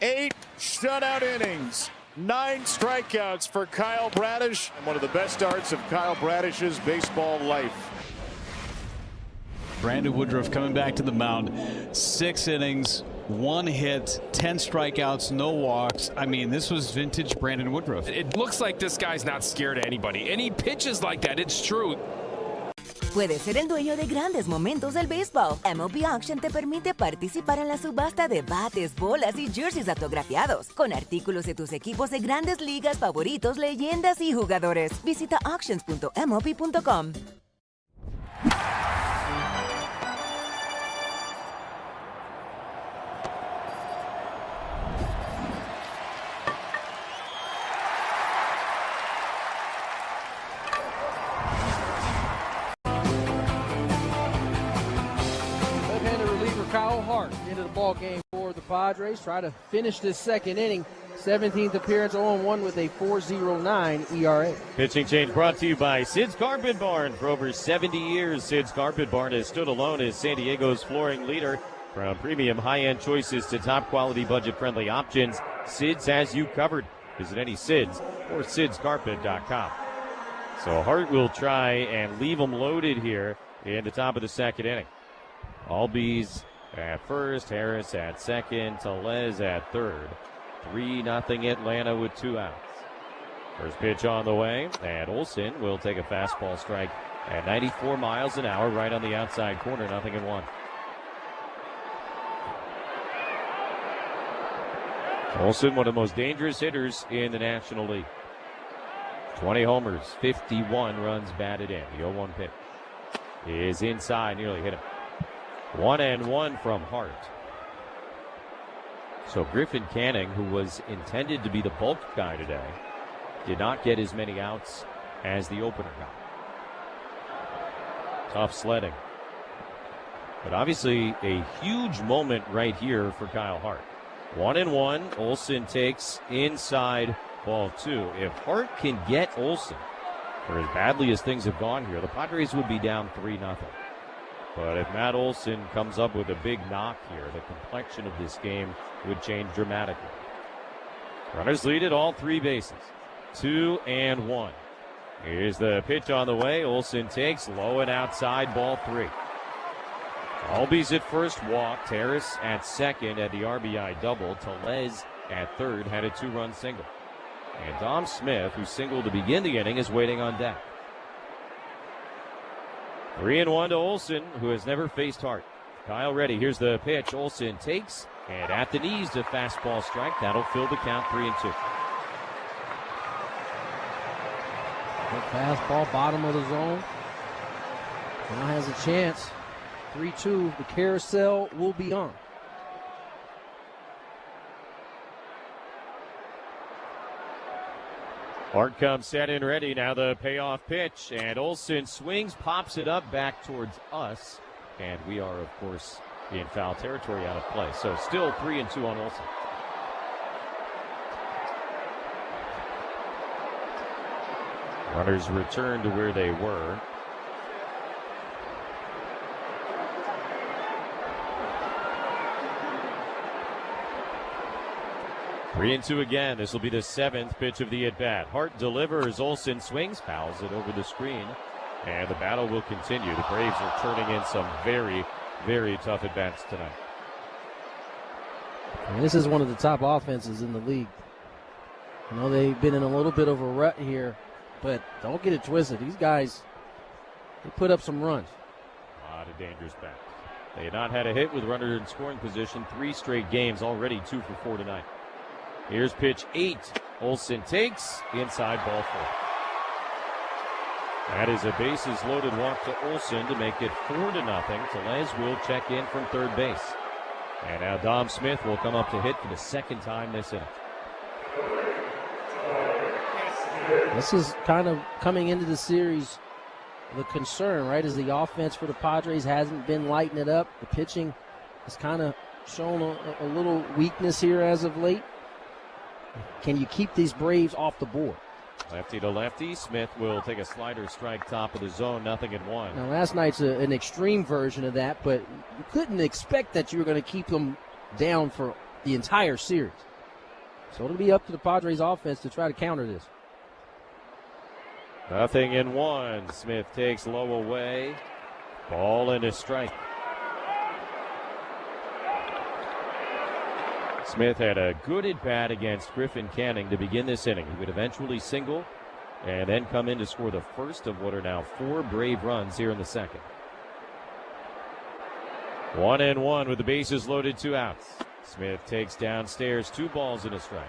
8 shutout innings. 9 strikeouts for Kyle Bradish. And one of the best starts of Kyle Bradish's baseball life. Brandon Woodruff coming back to the mound. 6 innings, 1 hit, 10 strikeouts, no walks. I mean, this was vintage Brandon Woodruff. It looks like this guy's not scared of anybody. And he pitches like that. It's true. Puedes ser el dueño de grandes momentos del béisbol. MLB Auction te permite participar en la subasta de bates, bolas y jerseys autografiados, con artículos de tus equipos de grandes ligas favoritos, leyendas y jugadores. Visita auctions.mlb.com. Kyle Hart into the ball game for the Padres. Try to finish this second inning. 17th appearance, 0-1 with a 4.09 ERA. Pitching change brought to you by Sid's Carpet Barn. For over 70 years, Sid's Carpet Barn has stood alone as San Diego's flooring leader. From premium high-end choices to top-quality budget-friendly options, Sid's has you covered. Visit any Sid's or sidscarpet.com. So Hart will try and leave them loaded here in the top of the second inning. Albies at first, Harris at second, Tellez at third. 3-0 Atlanta with 2 outs. First pitch on the way, and Olson will take a fastball strike at 94 miles an hour right on the outside corner, 0-1. Olson, one of the most dangerous hitters in the National League. 20 homers, 51 runs batted in. The 0-1 pitch is inside, nearly hit him. 1-1 from Hart. So Griffin Canning, who was intended to be the bulk guy today, did not get as many outs as the opener got. Tough sledding. But obviously a huge moment right here for Kyle Hart. 1-1, Olson takes inside ball 2. If Hart can get Olson, for as badly as things have gone here, the Padres would be down 3-0. But if Matt Olson comes up with a big knock here, the complexion of this game would change dramatically. Runners lead at all 3 bases. 2-1. Here's the pitch on the way. Olson takes low and outside, ball 3. Albies at first walked. Harris at second had the RBI double. Tellez at third had a 2-run single. And Dom Smith, who singled to begin the inning, is waiting on deck. 3-1 to Olsen, who has never faced Hart. Kyle ready. Here's the pitch. Olsen takes, and at the knees, a fastball strike. That'll fill the count 3-2. Good fastball, bottom of the zone. Now has a chance. 3-2. The carousel will be on. Hart comes set and ready. Now the payoff pitch, and Olsen swings, pops it up back towards us, and we are, of course, in foul territory out of play. So still 3-2 on Olsen. Runners return to where they were. 3-2 again. This will be the seventh pitch of the at-bat. Hart delivers. Olsen swings, fouls it over the screen, and the battle will continue. The Braves are turning in some very, very tough at-bats tonight. And this is one of the top offenses in the league. I know they've been in a little bit of a rut here, but don't get it twisted. These guys, they put up some runs. A lot of dangerous bats. They had not had a hit with runner in scoring position 3 straight games, already 2 for 4 tonight. Here's pitch 8. Olsen takes, inside, ball 4. That is a bases loaded walk to Olsen to make it 4-0. Tellez will check in from third base. And now Dom Smith will come up to hit for the second time this inning. This is kind of coming into the series, the concern, right, is the offense for the Padres hasn't been lighting it up. The pitching has kind of shown a little weakness here as of late. Can you keep these Braves off the board? Lefty to lefty. Smith will take a slider strike, top of the zone, 0-1. Now, last night's an extreme version of that, but you couldn't expect that you were going to keep them down for the entire series. So it'll be up to the Padres offense to try to counter this. 0-1. Smith takes low away. Ball and a strike. Smith had a good at-bat against Griffin Canning to begin this inning. He would eventually single and then come in to score the first of what are now 4 Brave runs here in the second. 1-1 with the bases loaded, 2 outs. Smith takes downstairs, 2 balls and a strike.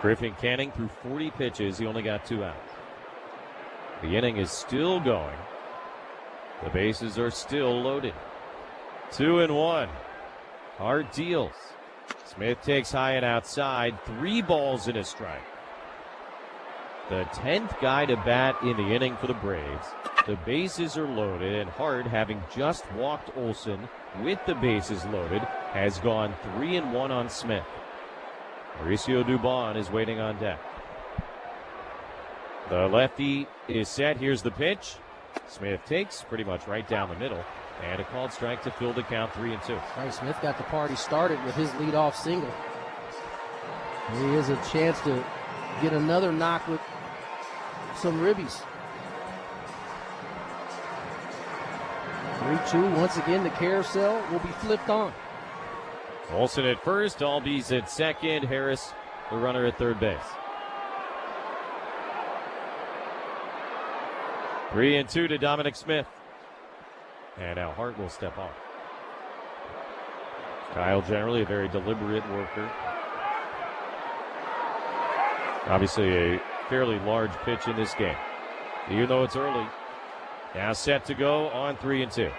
Griffin Canning threw 40 pitches. He only got 2 outs. The inning is still going. The bases are still loaded. 2-1. Hart deals. Smith takes high and outside. 3 balls and a strike. The 10th guy to bat in the inning for the Braves. The bases are loaded, and Hart, having just walked Olsen with the bases loaded, has gone 3-1 on Smith. Mauricio Dubon is waiting on deck. The lefty is set. Here's the pitch. Smith takes pretty much right down the middle. And a called strike to fill the count, 3-2. Right, Smith got the party started with his leadoff single. Here he has a chance to get another knock with some ribbies. 3-2. Once again, the carousel will be flipped on. Olsen at first, Albies at second, Harris, the runner at third base. 3-2 to Dominic Smith. And now Hart will step on. Kyle generally a very deliberate worker. Obviously a fairly large pitch in this game, even though it's early. Now set to go on 3-2.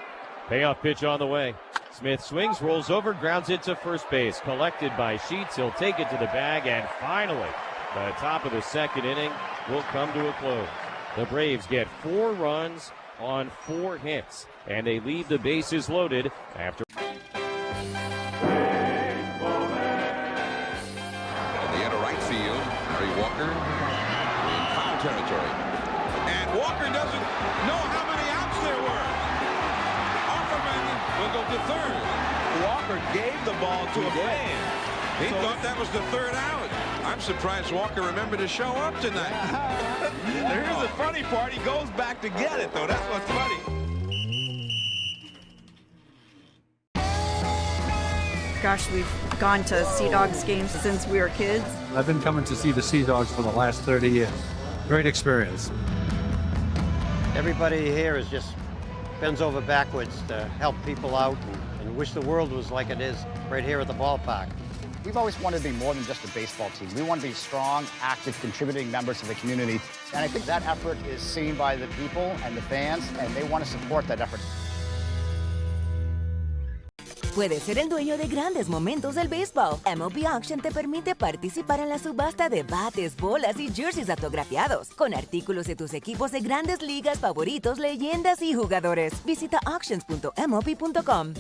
Payoff pitch on the way. Smith swings, rolls over, grounds it to first base. Collected by Sheets. He'll take it to the bag, and finally, the top of the second inning will come to a close. The Braves get 4 runs on 4 hits, and they leave the bases loaded after. In the inner right field, Harry Walker in foul territory. And Walker doesn't know how many outs there were. Offerman will go to third. Walker gave the ball to a fan. He thought that was the 3rd out. I'm surprised Walker remembered to show up tonight. Here's the funny part. He goes back to get it, though. That's what's funny. Gosh, we've gone to Sea Dogs games since we were kids. I've been coming to see the Sea Dogs for the last 30 years. Great experience. Everybody here is just bends over backwards to help people out and wish the world was like it is right here at the ballpark. We've always wanted to be more than just a baseball team. We want to be strong, active, contributing members of the community. And I think that effort is seen by the people and the fans, and they want to support that effort. Puedes ser el dueño de grandes momentos del béisbol. MLB Auction te permite participar en la subasta de bates, bolas y jerseys autografiados, con artículos de tus equipos de grandes ligas favoritos, leyendas y jugadores. Visita auctions.mlb.com.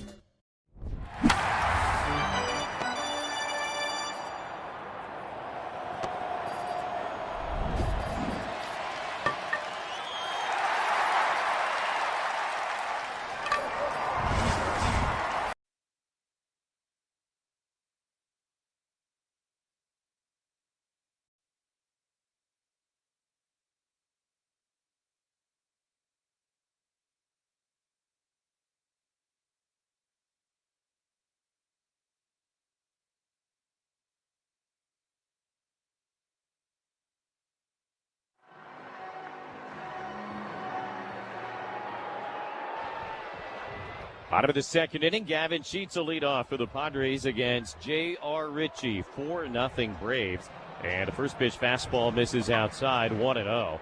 Bottom of the second inning, Gavin Sheets will lead off for the Padres against J.R. Ritchie. 4-0 Braves. And the first pitch fastball misses outside, 1-0.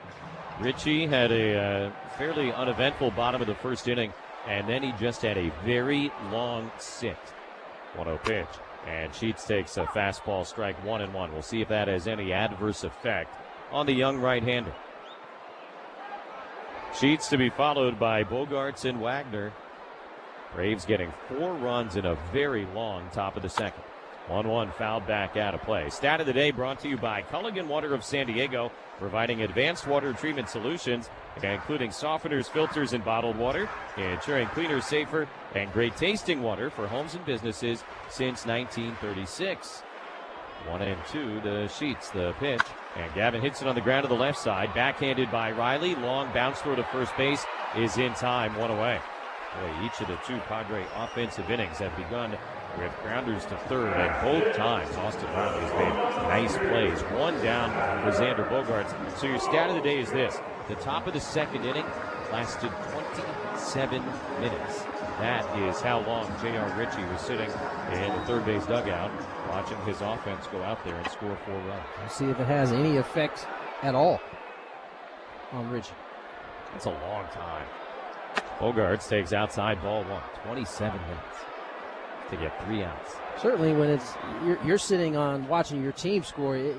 Ritchie had a fairly uneventful bottom of the first inning, and then he just had a very long sit. 1-0 pitch. And Sheets takes a fastball strike, 1-1. We'll see if that has any adverse effect on the young right-hander. Sheets to be followed by Bogaerts and Wagner. Braves getting 4 runs in a very long top of the second. 1-1 fouled back out of play. Stat of the day brought to you by Culligan Water of San Diego, providing advanced water treatment solutions, including softeners, filters, and bottled water, ensuring cleaner, safer, and great tasting water for homes and businesses since 1936. 1-2 to Sheets, the pitch. And Gavin hits it on the ground to the left side. Backhanded by Riley. Long bounce throw to first base is in time, 1 away. Boy, each of the 2 Padre offensive innings have begun with grounders to third, and both times Austin Riley has made nice plays. 1 down for Xander Bogaerts. So your stat of the day is this. The top of the second inning lasted 27 minutes. That is how long J.R. Ritchie was sitting in the third base dugout, watching his offense go out there and score 4 runs. We'll see if it has any effect at all on Ritchie. That's a long time. Bogaerts takes outside ball 1. 27 minutes to get 3 outs. Certainly when it's you're sitting on watching your team score, it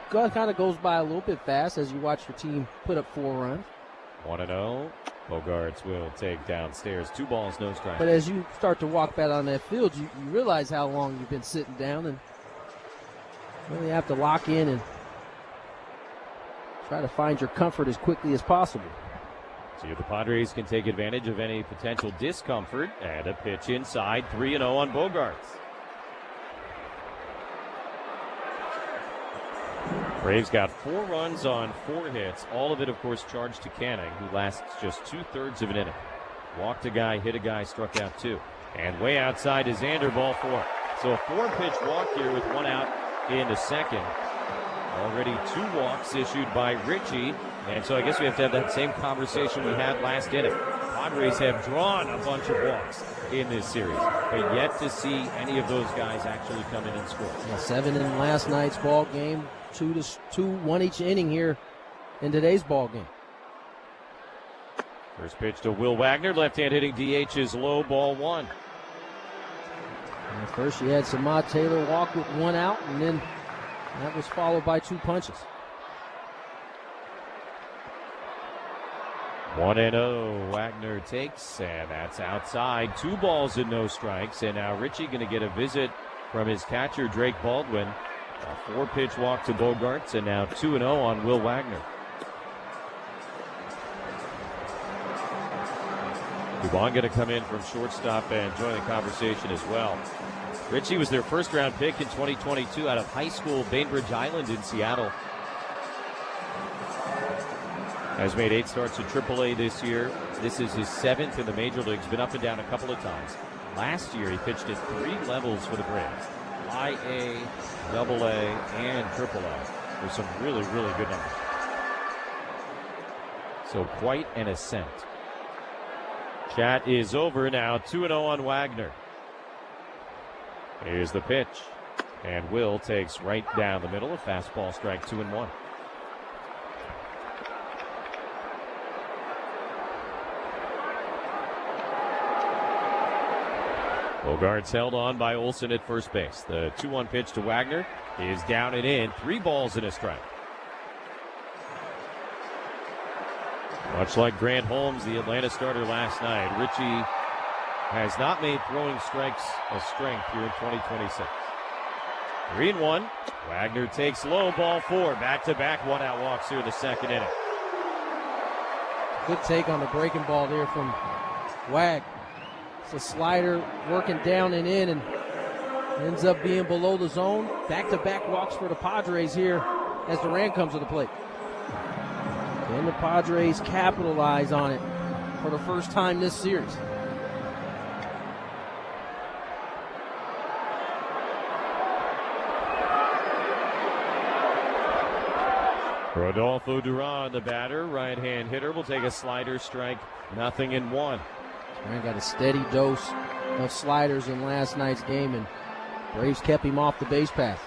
kind of goes by a little bit fast as you watch your team put up 4 runs. 1-0. Bogaerts will take downstairs. 2 balls, no strikes. But as you start to walk back on that field, you realize how long you've been sitting down and really have to lock in and try to find your comfort as quickly as possible. See if the Padres can take advantage of any potential discomfort. And a pitch inside, 3-0 on Bogaerts. Braves got 4 runs on 4 hits. All of it, of course, charged to Canning, who lasts just 2/3 of an inning. Walked a guy, hit a guy, struck out 2. And way outside is Xander, ball 4. So a 4-pitch walk here with 1 out in the second. Already 2 walks issued by Ritchie. And so I guess we have to have that same conversation we had last inning. Padres have drawn a bunch of walks in this series, but yet to see any of those guys actually come in and score. 7 in last night's ball game, 1 each inning here in today's ball game. First pitch to Will Wagner, left-hand hitting DH is low, ball 1. And first you had Samad Taylor walk with 1 out, and then that was followed by 2 punches. 1-0, Wagner takes, and that's outside. 2 balls and no strikes, and now Ritchie going to get a visit from his catcher, Drake Baldwin. A 4-pitch walk to Bogaerts, and now 2-0 on Will Wagner. Dubon going to come in from shortstop and join the conversation as well. Ritchie was their first-round pick in 2022 out of high school Bainbridge Island in Seattle. Has made 8 starts at AAA this year. This is his 7th in the major leagues. Been up and down a couple of times. Last year, he pitched at 3 levels for the Braves. High A, Double A, and Triple A. There's some really, really good numbers. So quite an ascent. Chat is over now. 2-0 on Wagner. Here's the pitch. And Will takes right down the middle. A fastball strike, 2-1. Bogarts held on by Olsen at first base. The 2-1 pitch to Wagner is down and in. 3 balls and a strike. Much like Grant Holmes, the Atlanta starter last night, Ritchie has not made throwing strikes a strength here in 2026. 3-1. Wagner takes low, ball 4. Back-to-back one-out walks here in the second inning. Good take on the breaking ball there from Wag. It's a slider working down and in and ends up being below the zone. Back-to-back walks for the Padres here as Duran comes to the plate. And the Padres capitalize on it for the first time this series. Rodolfo Duran, the batter, right-hand hitter, will take a slider strike, 0-1. Duran got a steady dose of sliders in last night's game, and Braves kept him off the base path.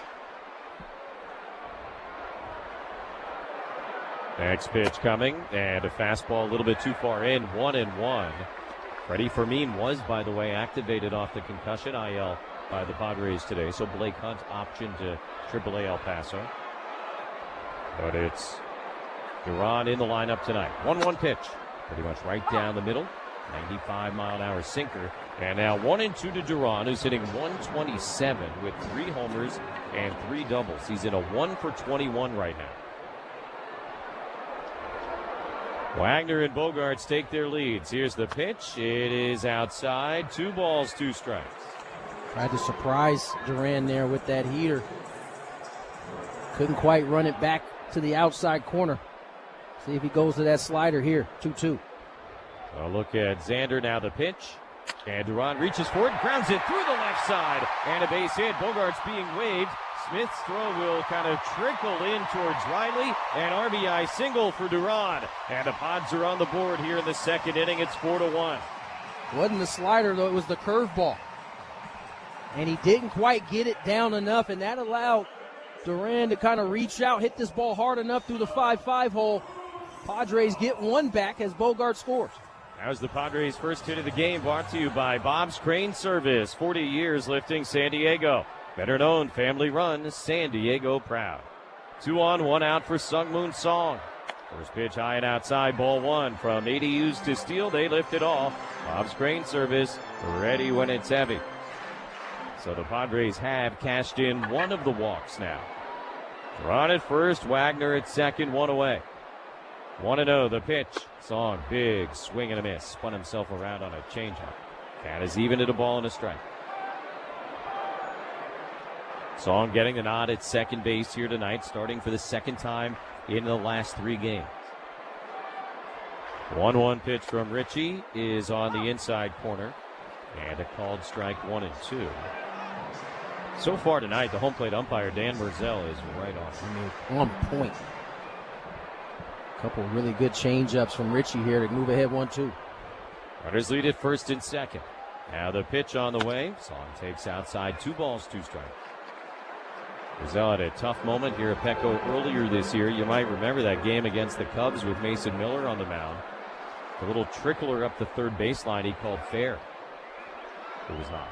Next pitch coming, and a fastball a little bit too far in, 1-1. Freddie Fermin was, by the way, activated off the concussion IL by the Padres today, so Blake Hunt optioned to AAA El Paso. But it's Duran in the lineup tonight. 1-1 pitch, pretty much right down the middle, 95-mile-an-hour sinker. And now 1-2 to Duran, who's hitting 127 with 3 homers and 3 doubles. He's in a 1-for-21 right now. Wagner and Bogarts take their leads. Here's the pitch. It is outside. 2 balls, 2 strikes. Tried to surprise Duran there with that heater. Couldn't quite run it back to the outside corner. See if he goes to that slider here. 2-2. A look at Xander now, the pitch. And Duran reaches for it, grounds it through the left side. And a base hit. Bogarts being waved. Smith's throw will kind of trickle in towards Riley. An RBI single for Duran. And the Pods are on the board here in the second inning. It's 4-1. It wasn't the slider, though. It was the curveball. And he didn't quite get it down enough, and that allowed Duran to kind of reach out, hit this ball hard enough through the 5-5 hole. Padres get 1 back as Bogart scores. That was the Padres' first hit of the game, brought to you by Bob's Crane Service. 40 years lifting San Diego. Better known, family run, San Diego proud. 2 on, 1 out for Sung Moon Song. First pitch high and outside, ball 1. From ADUs to steal, they lift it off. Bob's Crane Service, ready when it's heavy. So the Padres have cashed in 1 of the walks now. Duran at first, Wagner at second, 1 away. 1-0, the pitch. Song, big swing and a miss. Spun himself around on a changeup. That is even at a ball and a strike. Song getting the nod at second base here tonight, starting for the second time in the last 3 games. 1-1 pitch from Ritchie is on the inside corner. And a called strike, 1-2. So far tonight, the home plate umpire, Dan Merzel, is right on. On point. A couple really good changeups from Ritchie here to move ahead 1-2. Runners lead at first and second. Now the pitch on the way. Song takes outside, 2 balls, 2 strikes. Merzel had a tough moment here at Petco earlier this year. You might remember that game against the Cubs with Mason Miller on the mound. The little trickler up the third baseline he called fair. It was not.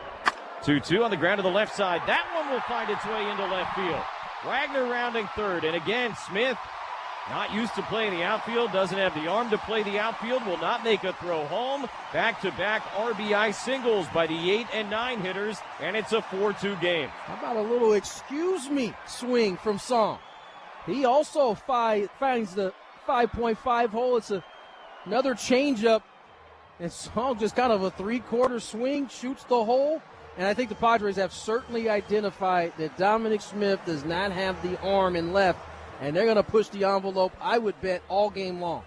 2-2 on the ground to the left side. That one will find its way into left field. Wagner rounding third. And again, Smith, not used to playing the outfield, doesn't have the arm to play the outfield, will not make a throw home. Back-to-back RBI singles by the 8 and 9 hitters, and it's a 4-2 game. How about a little excuse me swing from Song? He also finds the 5.5 hole. It's another changeup, and Song just kind of a 3/4 swing, shoots the hole. And I think the Padres have certainly identified that Dominic Smith does not have the arm in left, and they're going to push the envelope, I would bet, all game long.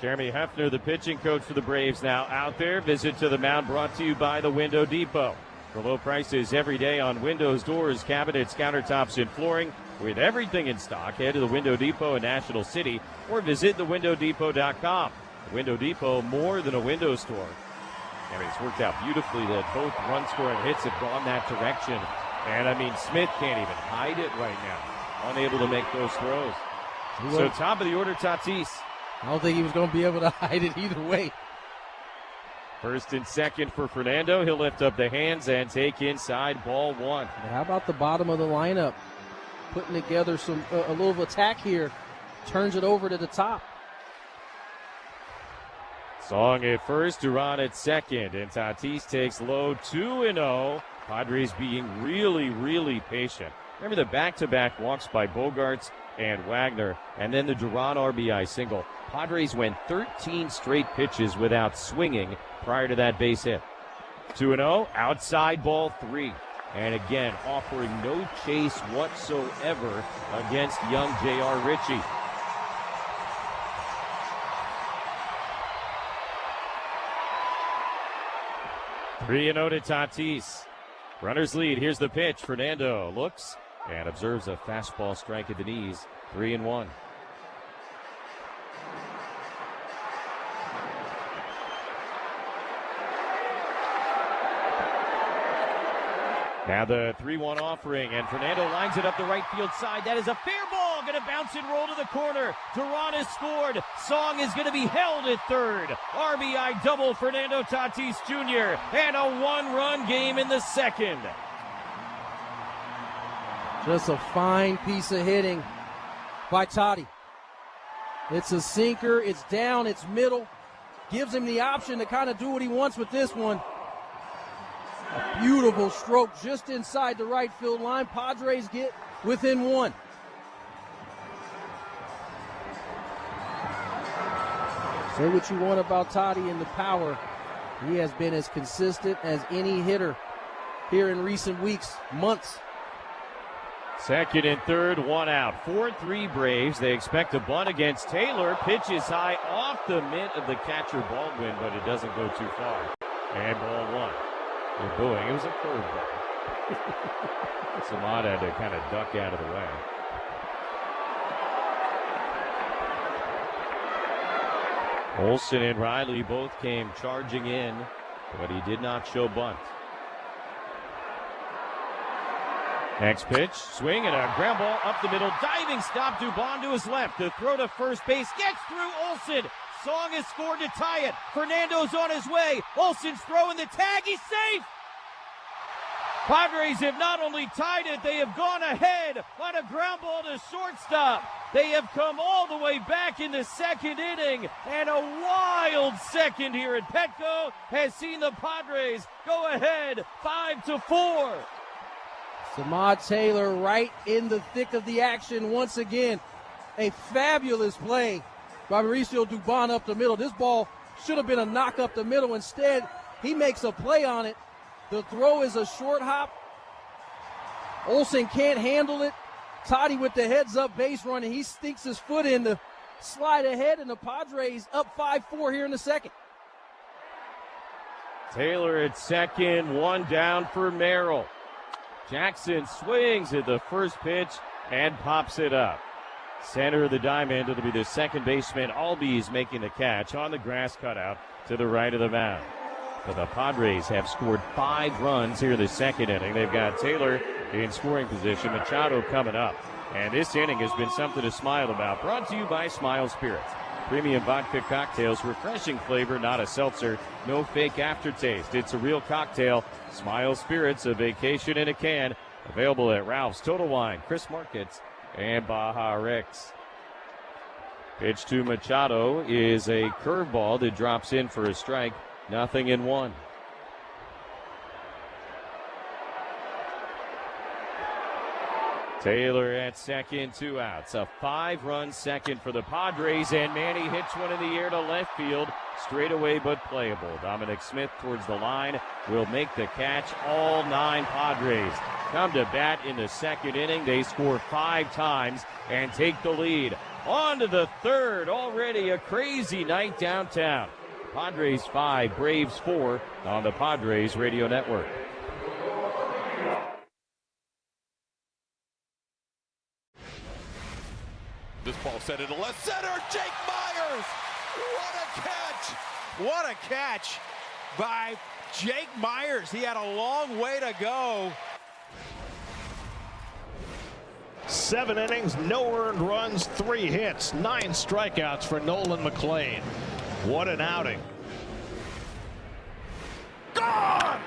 Jeremy Hefner, the pitching coach for the Braves, now out there. Visit to the mound brought to you by the Window Depot. For low prices every day on windows, doors, cabinets, countertops, and flooring. With everything in stock, head to the Window Depot in National City or visit thewindowdepot.com. The Window Depot, more than a window store. I mean, it's worked out beautifully that both run-scoring hits have gone that direction. And, I mean, Smith can't even hide it right now. Unable to make those throws. So top of the order, Tatis. I don't think he was going to be able to hide it either way. First and second for Fernando. He'll lift up the hands and take inside, ball one. How about the bottom of the lineup? Putting together a little attack here. Turns it over to the top. Song at first, Duran at second, and Tatis takes low 2-0. Padres being really, really patient. Remember the back-to-back walks by Bogarts and Wagner, and then the Duran RBI single. Padres went 13 straight pitches without swinging prior to that base hit. 2-0, outside ball 3. And again, offering no chase whatsoever against young J.R. Ritchie. Three and 0 to Tatis. Runners lead. Here's the pitch. Fernando looks and observes a fastball strike at the knees. 3-1. Now the 3-1 offering, and Fernando lines it up the right field side. That is a fair ball. Going to bounce and roll to the corner. Duran has scored. Song is going to be held at third. RBI double Fernando Tatis Jr. And a one-run game in the second. Just a fine piece of hitting by Toddy. It's a sinker. It's down. It's middle. Gives him the option to kind of do what he wants with this one. A beautiful stroke just inside the right field line. Padres get within one. Say what you want about Toddy and the power. He has been as consistent as any hitter here in recent weeks, months. Second and third, one out. 4-3 Braves. They expect a bunt against Taylor. Pitch is high off the mitt of the catcher Baldwin, but it doesn't go too far. And ball one. They're booing. It was a curveball. Samad had to kind of duck out of the way. Olsen and Riley both came charging in, but he did not show bunt. Next pitch, swing and a ground ball up the middle. Diving stop, Dubon to his left. The throw to first base gets through Olsen. Song has scored to tie it. Fernando's on his way. Olsen's throwing the tag. He's safe. Padres have not only tied it, they have gone ahead on a ground ball to shortstop. They have come all the way back in the second inning, and a wild second here at Petco has seen the Padres go ahead 5-4. Samad Taylor right in the thick of the action once again. A fabulous play by Mauricio Dubon up the middle. This ball should have been a knock up the middle. Instead, he makes a play on it. The throw is a short hop. Olsen can't handle it. Toddy with the heads-up base run, and he stinks his foot in to slide ahead, and the Padres up 5-4 here in the second. Taylor at second, one down for Merrill. Jackson swings at the first pitch and pops it up. Center of the diamond, it'll be the second baseman, Albies, making the catch on the grass cutout to the right of the mound. But the Padres have scored 5 runs here in the second inning. They've got Taylor in scoring position, Machado coming up. And this inning has been something to smile about. Brought to you by Smile Spirits. Premium vodka cocktails, refreshing flavor, not a seltzer. No fake aftertaste. It's a real cocktail. Smile Spirits, a vacation in a can. Available at Ralph's, Total Wine, Chris Markets, and Baja Rex. Pitch to Machado is a curveball that drops in for a strike. 0-1. Taylor at second, 2 outs. A 5-run second for the Padres, and Manny hits one in the air to left field. Straight away but playable. Dominic Smith towards the line will make the catch. All 9 Padres come to bat in the second inning. They score 5 times and take the lead On to the third. Already a crazy night downtown. Padres 5, Braves 4 on the Padres Radio Network. This ball set into left center. Jake Myers. What a catch. What a catch by Jake Myers. He had a long way to go. 7 innings, no earned runs, 3 hits, 9 strikeouts for Nolan McLean. What an outing. Gone!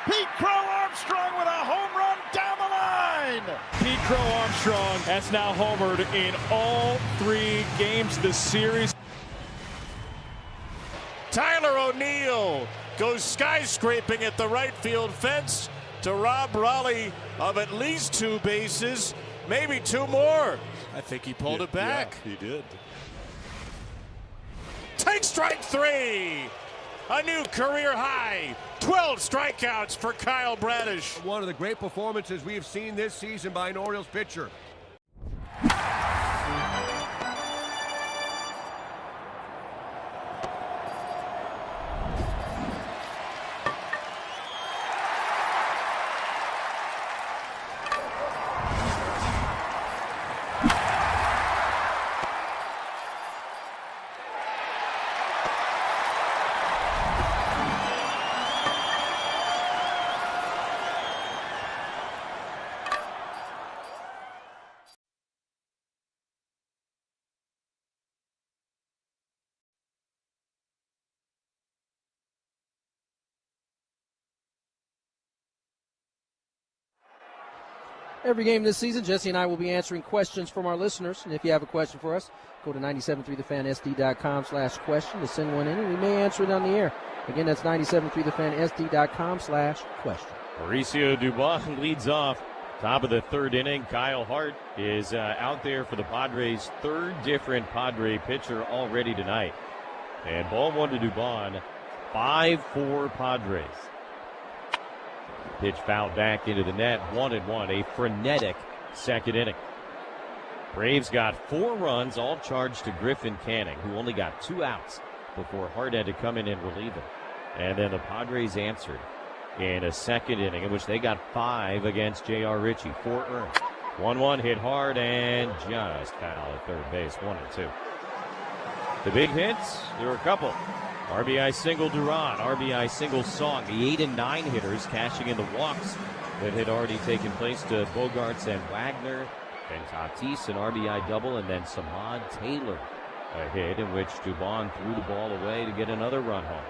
Pete Crow Armstrong with a home run down the line. Pete Crow Armstrong has now homered in all 3 games this series. Tyler O'Neill goes skyscraping at the right field fence to rob Raleigh of at least 2 bases, maybe 2 more. I think he pulled it back. Yeah, he did. Take strike 3. A new career high. 12 strikeouts for Kyle Bradish. One of the great performances we have seen this season by an Orioles pitcher. Every game this season, Jesse and I will be answering questions from our listeners. And if you have a question for us, go to 973thefansd.com/question to send one in, and we may answer it on the air. Again, that's 973thefansd.com/question. Mauricio Dubon leads off. Top of the 3rd inning. Kyle Hart is out there for the Padres' 3rd different Padre pitcher already tonight. And ball 1 to Dubon. 5-4 Padres. Pitch fouled back into the net. 1-1. A frenetic 2nd inning. Braves got 4 runs, all charged to Griffin Canning, who only got 2 outs before Hart had to come in and relieve him. And then the Padres answered in a 2nd inning, in which they got 5 against J.R. Ritchie. 4 earned. 1-1 hit hard and just foul at third base. 1-2. The big hits, there were a couple. RBI single Duran, RBI single Song. The 8 and 9 hitters cashing in the walks that had already taken place to Bogarts and Wagner. And Tatis, an RBI double, and then Samad Taylor, a hit in which Dubon threw the ball away to get another run home.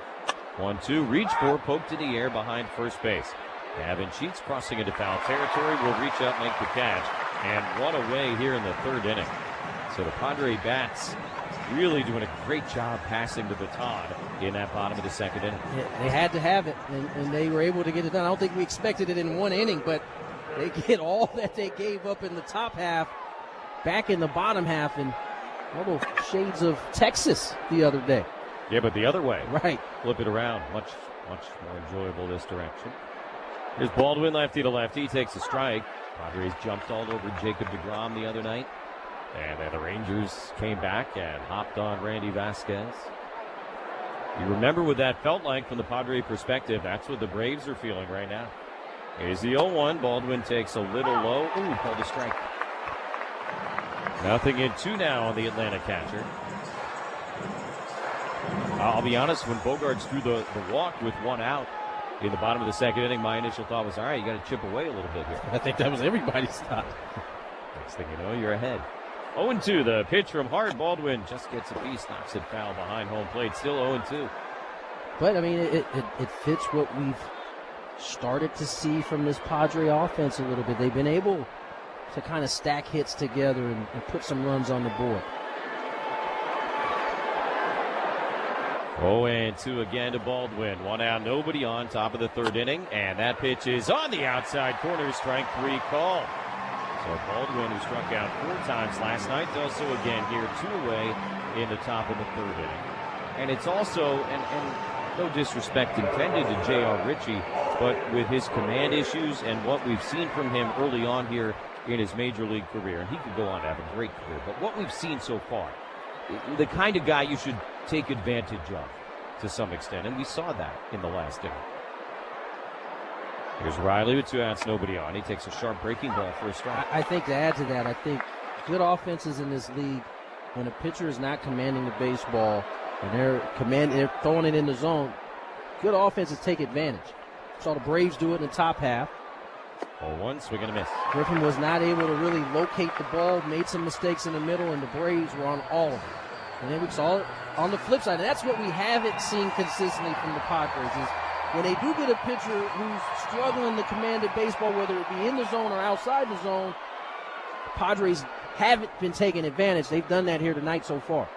1-2, reach for, poked in the air behind first base. Gavin Sheets crossing into foul territory will reach up, make the catch, and one away here in the 3rd inning. So the Padre bats really doing a great job passing the baton in that bottom of the 2nd inning. Yeah, they had to have it, and they were able to get it done. I don't think we expected it in 1 inning, but they get all that they gave up in the top half back in the bottom half, and little shades of Texas the other day. Yeah, but the other way. Right. Flip it around. Much more enjoyable this direction. Here's Baldwin, lefty to lefty, takes a strike. Padres jumped all over Jacob deGrom the other night. And then the Rangers came back and hopped on Randy Vasquez. You remember what that felt like from the Padre perspective. That's what the Braves are feeling right now. Here's the 0-1. Baldwin takes a little low. Ooh, called a strike. Nothing in 2 now on the Atlanta catcher. I'll be honest, when Bogarts threw the walk with 1 out in the bottom of the 2nd inning, my initial thought was, all right, you got to chip away a little bit here. I think that was everybody's thought. Next thing you know, you're ahead. 0-2, the pitch from Hart. Baldwin just gets a piece, knocks it foul behind home plate. Still 0-2. But, I mean, it fits what we've started to see from this Padre offense a little bit. They've been able to kind of stack hits together and put some runs on the board. 0-2 again to Baldwin. 1 out, nobody on, top of the 3rd inning. And that pitch is on the outside corner. Strike 3 called. So Baldwin, who struck out 4 times last night, does so again here, 2 away in the top of the 3rd inning. And it's also, and no disrespect intended to J.R. Ritchie, but with his command issues and what we've seen from him early on here in his major league career, and he could go on to have a great career. But what we've seen so far, the kind of guy you should take advantage of to some extent, and we saw that in the last inning. Here's Riley with 2 outs, nobody on. He takes a sharp breaking ball for a strike. I think to add to that, I think good offenses in this league, when a pitcher is not commanding the baseball and they're throwing it in the zone, good offenses take advantage. Saw the Braves do it in the top half. 0-1, swing and a miss. Griffin was not able to really locate the ball, made some mistakes in the middle, and the Braves were on all of it. And then we saw it on the flip side, and that's what we haven't seen consistently from the Padres is when they do get a pitcher who's struggling to command the baseball, whether it be in the zone or outside the zone, the Padres haven't been taking advantage. They've done that here tonight so far.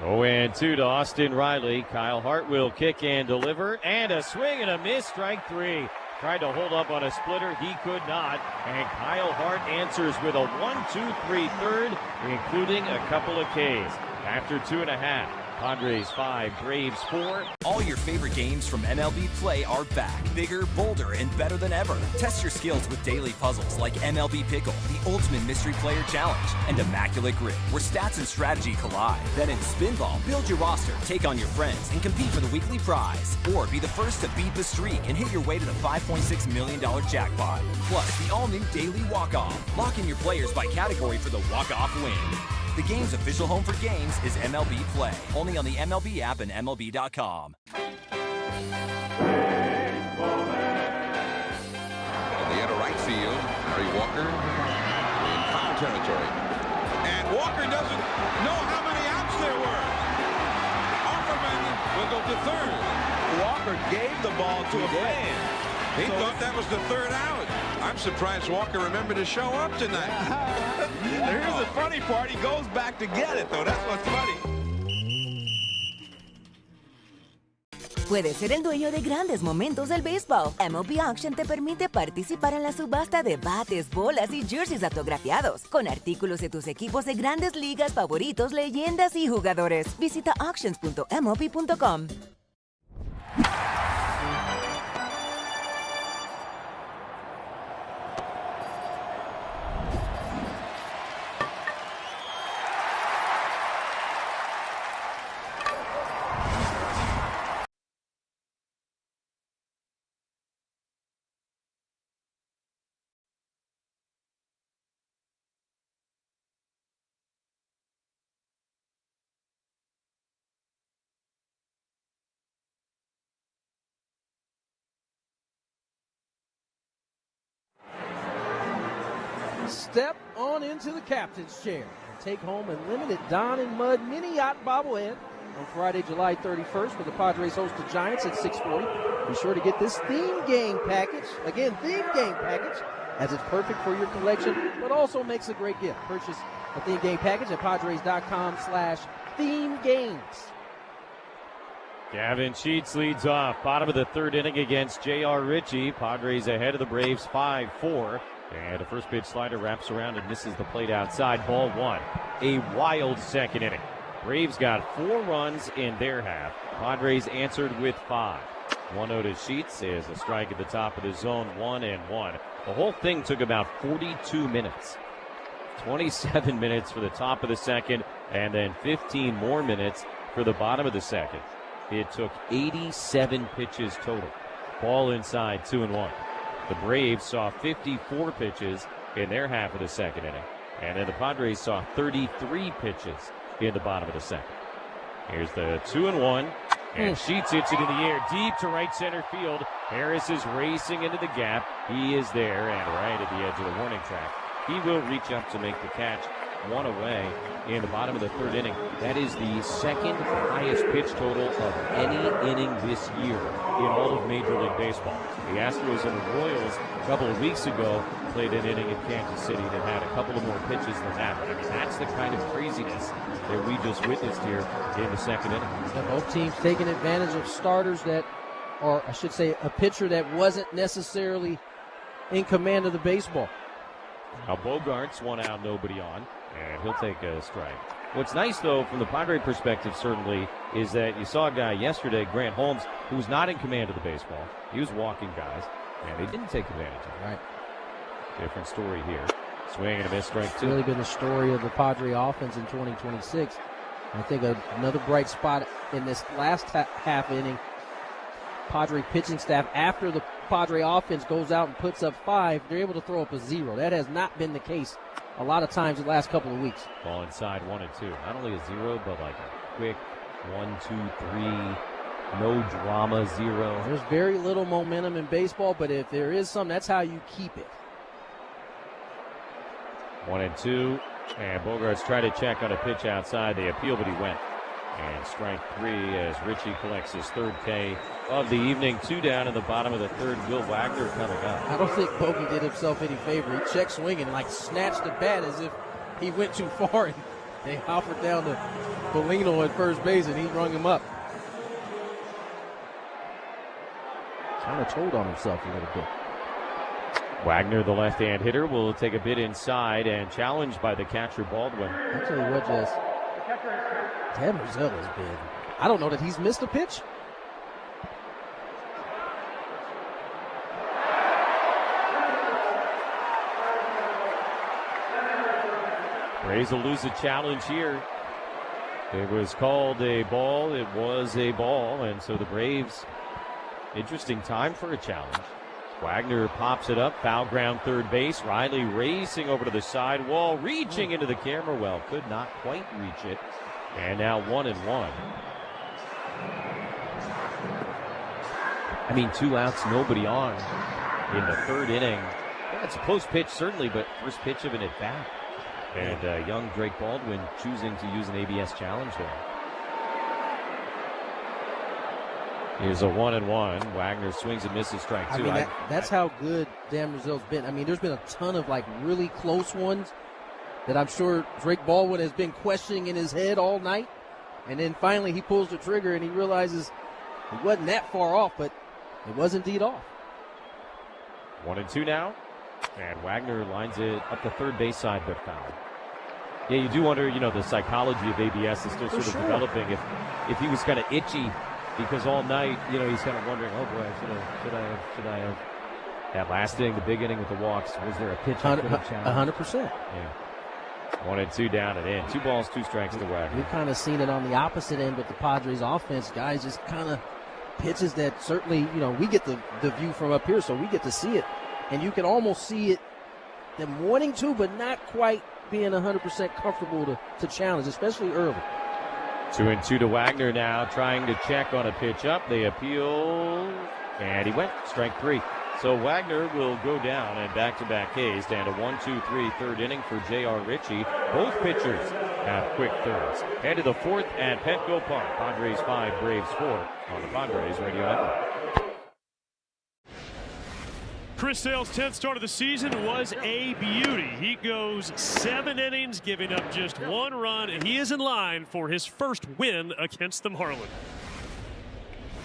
0-2 to Austin Riley. Kyle Hart will kick and deliver, and a swing and a miss, strike 3. Tried to hold up on a splitter, he could not, and Kyle Hart answers with a 1-2-3 third, including a couple of Ks. After 2.5, Padres 5, Braves 4. All your favorite games from MLB Play are back, bigger, bolder, and better than ever. Test your skills with daily puzzles like MLB Pickle, the Ultimate Mystery Player Challenge, and Immaculate Grip, where stats and strategy collide. Then in Spinball, build your roster, take on your friends, and compete for the weekly prize. Or be the first to beat the streak and hit your way to the $5.6 million jackpot. Plus, the all-new Daily Walk-Off. Lock in your players by category for the walk-off win. The game's official home for games is MLB Play. Only on the MLB app and MLB.com. In the inner right field, Harry Walker in foul territory. And Walker doesn't know how many outs there were. Offerman will go to third. Walker gave the ball to a fan. He thought that was the third out. I'm surprised Walker remembered to show up tonight. Here's the funny part. He goes back to get it, though. That's what's funny. Puedes ser el dueño de grandes momentos del béisbol. MLB Auction te permite participar en la subasta de bates, bolas y jerseys autografiados, con artículos de tus equipos de grandes ligas favoritos, leyendas y jugadores. Visita auctions.mlb.com. Step on into the captain's chair and take home a limited Don and Mud mini yacht bobblehead on Friday, July 31st, when the Padres host the Giants at 6:40. Be sure to get this theme game package. Again, theme game package, as it's perfect for your collection, but also makes a great gift. Purchase a theme game package at Padres.com/themegames. Gavin Sheets leads off. Bottom of the third inning against J.R. Ritchie. Padres ahead of the Braves 5-4. And a first pitch slider wraps around and misses the plate outside. Ball 1. A wild second inning. Braves got 4 runs in their half. Padres answered with 5. 1-0 to Sheets is a strike at the top of the zone. 1-1. The whole thing took about 42 minutes. 27 minutes for the top of the second, and then 15 more minutes for the bottom of the second. It took 87 pitches total. Ball inside, 2-1. The Braves saw 54 pitches in their half of the second inning. And then the Padres saw 33 pitches in the bottom of the second. Here's the 2-1. And Sheets hits it in the air deep to right center field. Harris is racing into the gap. He is there and right at the edge of the warning track. He will reach up to make the catch. 1 away in the bottom of the third inning. That is the second highest pitch total of any inning this year in all of Major League Baseball. The Astros and the Royals a couple of weeks ago played an inning in Kansas City that had a couple of more pitches than that. I mean, that's the kind of craziness that we just witnessed here in the second inning. So both teams taking advantage of starters that, or I should say a pitcher that wasn't necessarily in command of the baseball. Now Bogart's 1 out, nobody on, and he'll take a strike. What's nice, though, from the Padre perspective, certainly, is that you saw a guy yesterday, Grant Holmes, who was not in command of the baseball. He was walking guys, and they didn't take advantage of it. Right. Different story here. Swing and a miss, strike It's two. really been the story of the Padre offense in 2026. I think another bright spot in this last half inning, Padre pitching staff, after the Padre offense goes out and puts up 5, they're able to throw up a 0. That has not been the case a lot of times the last couple of weeks. Ball inside 1-2. Not only a 0, but like a quick 1, 2, 3, no drama 0. There's very little momentum in baseball, but if there is some, that's how you keep it. 1-2. And Bogarts tried to check on a pitch outside. They appeal, but he went. And strike 3 as Richie collects his 3rd K of the evening. 2 down in the bottom of the 3rd. Will Wagner coming up. I don't think Bogey did himself any favor. He checked swinging, like snatched the bat as if he went too far. And they offered down to Bellino at first base, and he rung him up. Kind of told on himself a little bit. Wagner, the left-hand hitter, will take a bit inside and challenged by the catcher Baldwin. I'll tell you what, Jess. Dan Brazil has been. I don't know that he's missed a pitch. Braves will lose a challenge here. It was called a ball. It was a ball, and so the Braves, interesting time for a challenge. Wagner pops it up, foul ground 3rd base. Riley racing over to the sidewall, reaching into the camera well, could not quite reach it. And now 1-1. I mean, 2 outs, nobody on in the 3rd inning. That's a close pitch, certainly, but first pitch of an at-bat. And young Drake Baldwin choosing to use an ABS challenge there. Here's a 1-1. Wagner swings and misses, strike 2. I mean, that's how good Dan Brazil's been. I mean, there's been a ton of like really close ones that I'm sure Drake Baldwin has been questioning in his head all night. And then finally he pulls the trigger and he realizes it wasn't that far off, but it was indeed off. 1-2 now. And Wagner lines it up the 3rd base side, but foul. Yeah, you do wonder, the psychology of ABS is still sort of developing. If he was kind of itchy, because all night, he's kind of wondering, oh boy, should I have that last inning, the big inning with the walks? Was there a pitch I could have challenged? 100%. Yeah. 1-2 down and in. 2 balls, 2 strikes to Wagner. We've kind of seen it on the opposite end with the Padres offense. Guys just kind of pitches that certainly, we get the view from up here, so we get to see it. And you can almost see it, them wanting to, but not quite being 100% comfortable to challenge, especially early. 2-2 to Wagner now, trying to check on a pitch up. They appeal, and he went. Strike 3. So Wagner will go down, and back-to-back Ks down to 1-2-3 3rd inning for J.R. Ritchie. Both pitchers have quick thirds. Head to the 4th at Petco Park. Padres 5, Braves 4 on the Padres Radio Network. Chris Sale's 10th start of the season was a beauty. He goes 7 innings, giving up just 1 run, and he is in line for his first win against the Marlins.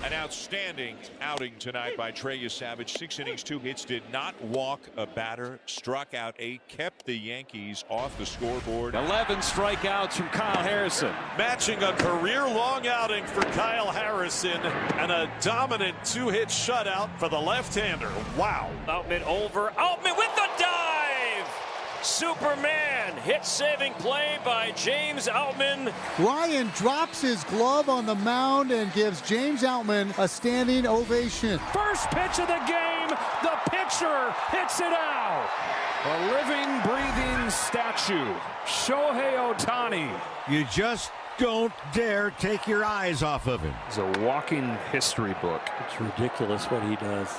An outstanding outing tonight by Trey Savage. 6 innings, 2 hits, did not walk a batter, struck out 8, kept the Yankees off the scoreboard. 11 strikeouts from Kyle Harrison. Matching a career-long outing for Kyle Harrison and a dominant 2-hit shutout for the left-hander. Wow. Outman over. Outman with the dive! Superman hit-saving play by James Outman. Ryan drops his glove on the mound and gives James Outman a standing ovation. First pitch of the game, the pitcher hits it out. A living, breathing statue, Shohei Ohtani. You just don't dare take your eyes off of him. He's a walking history book. It's ridiculous what he does.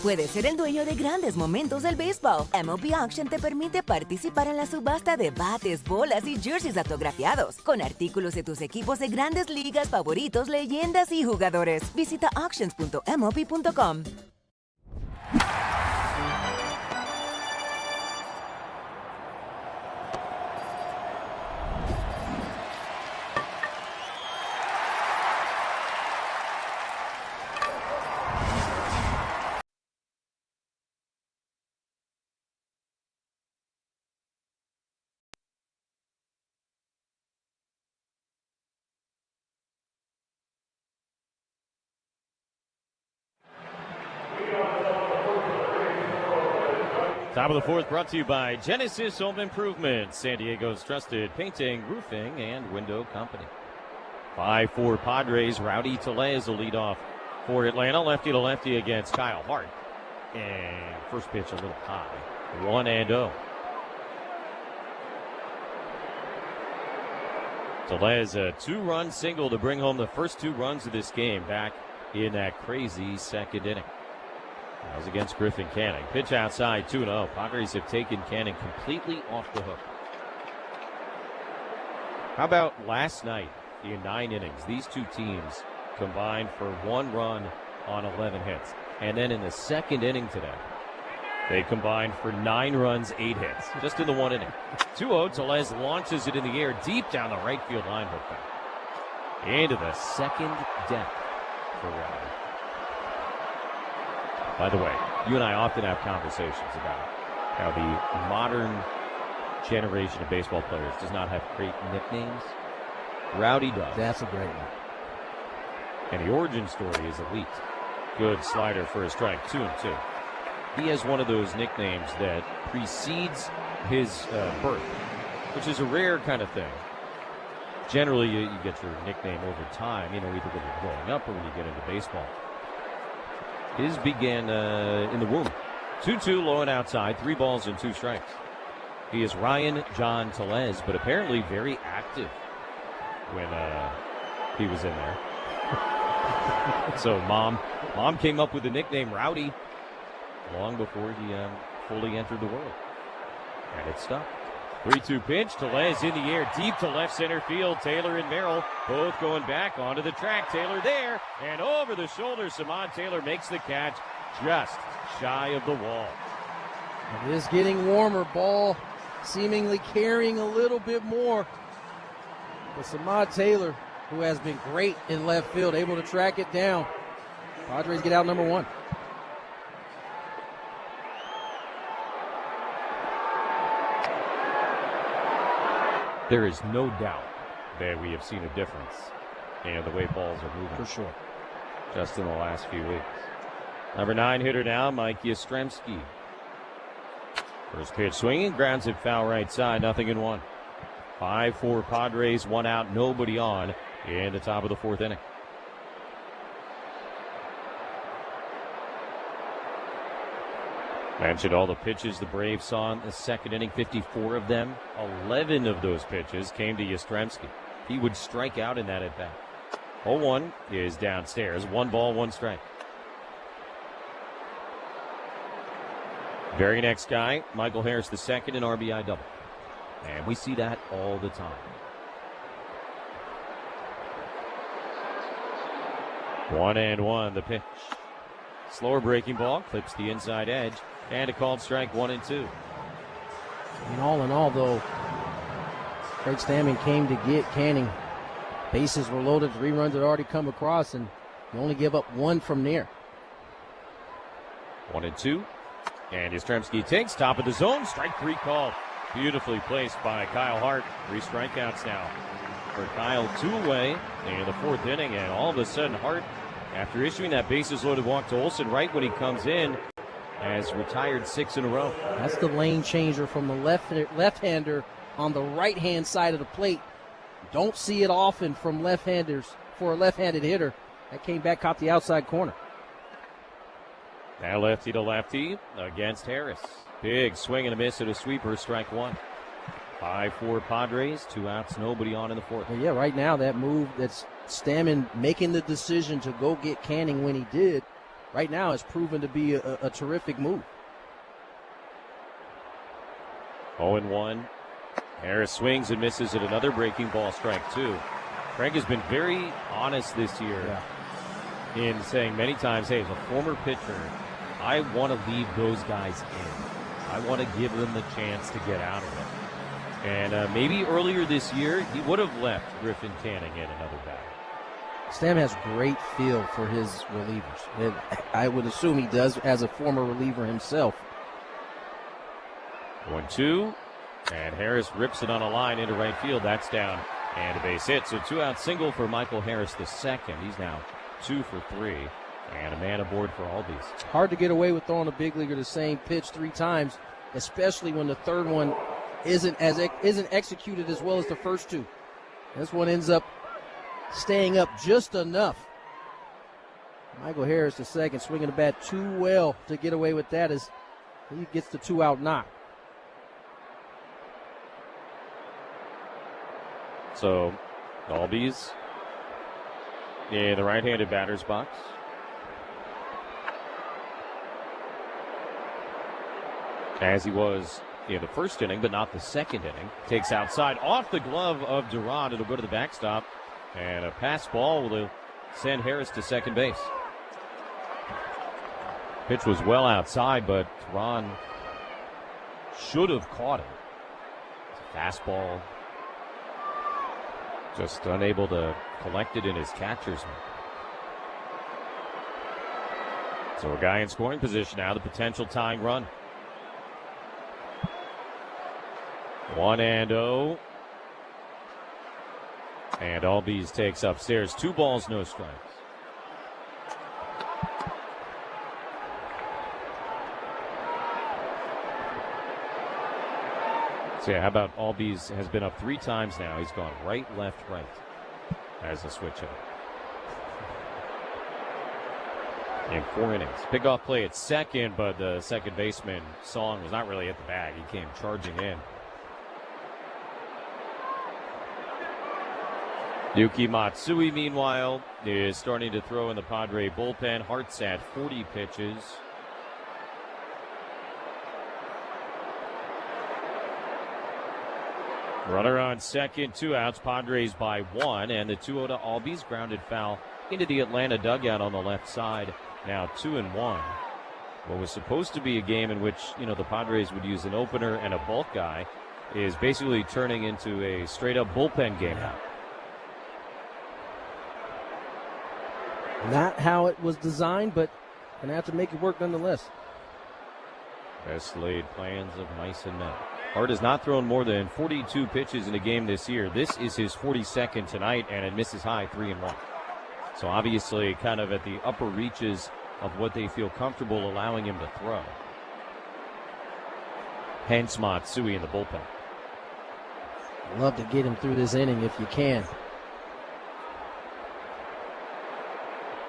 Puedes ser el dueño de grandes momentos del béisbol. MLB Auction te permite participar en la subasta de bates, bolas y jerseys autografiados, con artículos de tus equipos de grandes ligas favoritos, leyendas y jugadores. Visita auctions.mlb.com. Top of the fourth brought to you by Genesis Home Improvement, San Diego's trusted painting, roofing, and window company. 5-4 Padres. Rowdy Tellez will lead off for Atlanta. Lefty to lefty against Kyle Hart. And first pitch a little high. 1-0. Tellez a 2-run single to bring home the first 2 runs of this game back in that crazy second inning. That was against Griffin Canning. Pitch outside, 2-0. Padres have taken Canning completely off the hook. How about last night in 9 innings? These 2 teams combined for 1 run on 11 hits. And then in the second inning today, they combined for 9 runs, 8 hits, just in the 1 inning. 2-0, Tellez launches it in the air deep down the right field line hook back. Into the second deck for Rowdy. By the way, you and I often have conversations about how the modern generation of baseball players does not have great nicknames. Rowdy does. That's a great one. And the origin story is elite. Good slider for a strike, 2-2. He has one of those nicknames that precedes his birth, which is a rare kind of thing. Generally, you get your nickname over time, either when you're growing up or when you get into baseball. His began in the womb. 2-2, low and outside, 3 balls and 2 strikes. He is Ryan John Tellez, but apparently very active when he was in there. So mom came up with the nickname Rowdy long before he fully entered the world. And it stuck. 3-2 pitch. Tellez in the air, deep to left center field. Taylor and Merrill both going back onto the track. Taylor there, and over the shoulder, Samad Taylor makes the catch just shy of the wall. It is getting warmer. Ball seemingly carrying a little bit more. But Samad Taylor, who has been great in left field, able to track it down. Padres get out number 1. There is no doubt that we have seen a difference in the way balls are moving. For sure. Just in the last few weeks. Number 9 hitter now, Mike Yastrzemski. First pitch swinging, grounds it foul right side, 0-1. 5-4 Padres, 1 out, nobody on in the top of the 4th inning. Mentioned all the pitches the Braves saw in the second inning, 54 of them. 11 of those pitches came to Yastrzemski. He would strike out in that at-bat. 0-1 is downstairs. 1 ball, 1 strike. Very next guy, Michael Harris II in RBI double. And we see that all the time. 1-1, the pitch. Slower breaking ball, clips the inside edge, and a called strike, 1-2. And all in all, though, Craig Stammen came to get Canning. Bases were loaded, 3 runs had already come across, and you only give up 1 from there. 1-2. And Yastrzemski takes top of the zone, strike 3 called. Beautifully placed by Kyle Hart. 3 strikeouts now for Kyle, 2 away in the 4th inning, and all of a sudden Hart, after issuing that bases loaded walk to Olsen right when he comes in, has retired 6 in a row. That's the lane changer from the left-hander on the right-hand side of the plate. Don't see it often from left-handers for a left-handed hitter. That came back, caught the outside corner. Now lefty to lefty against Harris. Big swing and a miss at a sweeper, strike 1. 5-4 Padres, 2 outs, nobody on in the 4th. Well, yeah, right now that move, that's Stammen making the decision to go get Canning when he did, right now has proven to be a terrific move. 0-1. Harris swings and misses at another breaking ball, strike 2. Craig has been very honest this year in saying many times, hey, as a former pitcher, I want to leave those guys in. I want to give them the chance to get out of it. And maybe earlier this year, he would have left Griffin Canning in another bat. Stam has great feel for his relievers. And I would assume he does as a former reliever himself. 1-2, and Harris rips it on a line into right field. That's down, and a base hit. So 2-out single for Michael Harris II. He's now 2 for 3, and a man aboard for Albies. Hard to get away with throwing a big leaguer the same pitch 3 times. especially when the third one isn't executed as well as the first two. This one ends up staying up just enough. Michael Harris, the second, swinging the bat too well to get away with that as he gets the 2-out knock. So, Albies in the right-handed batter's box. As he was in the first inning, but not the second inning. Takes outside off the glove of Duran. It'll go to the backstop. And a pass ball will send Harris to second base. Pitch was well outside, but Duran should have caught it. It's a fastball. Just unable to collect it in his catcher's mitt. So a guy in scoring position now, the potential tying run. 1-0. And Albies takes upstairs. 2 balls, no strikes. So yeah, how about Albies has been up 3 times now. He's gone right, left, right as a switch hitter. In 4 innings. Pickoff play at second, but the second baseman, Song, was not really at the bag. He came charging in. Yuki Matsui, meanwhile, is starting to throw in the Padre bullpen. Hart's at 40 pitches. Runner on second, 2 outs. Padres by 1, and the 2-0 to Albies. Grounded foul into the Atlanta dugout on the left side. Now 2-1. What was supposed to be a game in which, the Padres would use an opener and a bulk guy is basically turning into a straight-up bullpen game now. Not how it was designed, but gonna have to make it work nonetheless. Best laid plans of mice and men. Hart has not thrown more than 42 pitches in a game this year. This is his 42nd tonight, and it misses high, 3-1. So obviously kind of at the upper reaches of what they feel comfortable allowing him to throw. Hence Matsui in the bullpen. Love to get him through this inning if you can.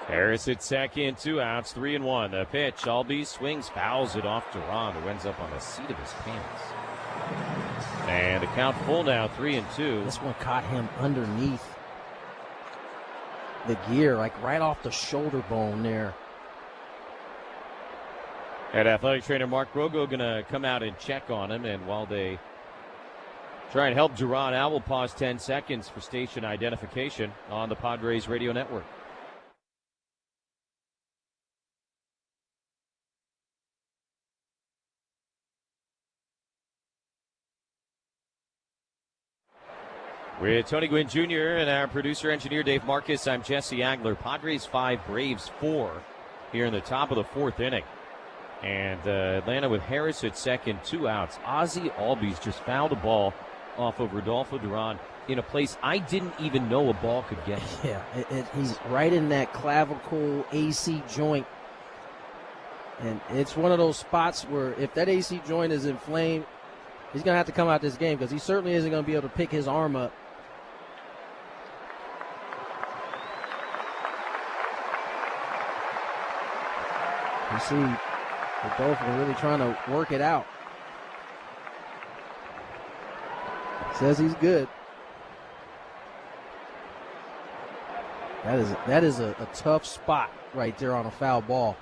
Harris at second, 2 outs, 3-1. The pitch, Albies swings, fouls it off Duran, who ends up on the seat of his pants. And the count full now, 3-2. This one caught him underneath the gear, like right off the shoulder bone there. And athletic trainer Mark Rogo going to come out and check on him. And while they try and help Duran out, we'll pause 10 seconds for station identification on the Padres radio network. With Tony Gwynn Jr. and our producer-engineer Dave Marcus, I'm Jesse Agler. Padres 5, Braves 4 here in the top of the 4th inning. And Atlanta with Harris at second, 2 outs. Ozzie Albies just fouled a ball off of Rodolfo Duran in a place I didn't even know a ball could get. Yeah, he's right in that clavicle AC joint. And it's one of those spots where if that AC joint is inflamed, he's going to have to come out this game because he certainly isn't going to be able to pick his arm up. You see, they're both really trying to work it out. Says he's good. That is a tough spot right there on a foul ball.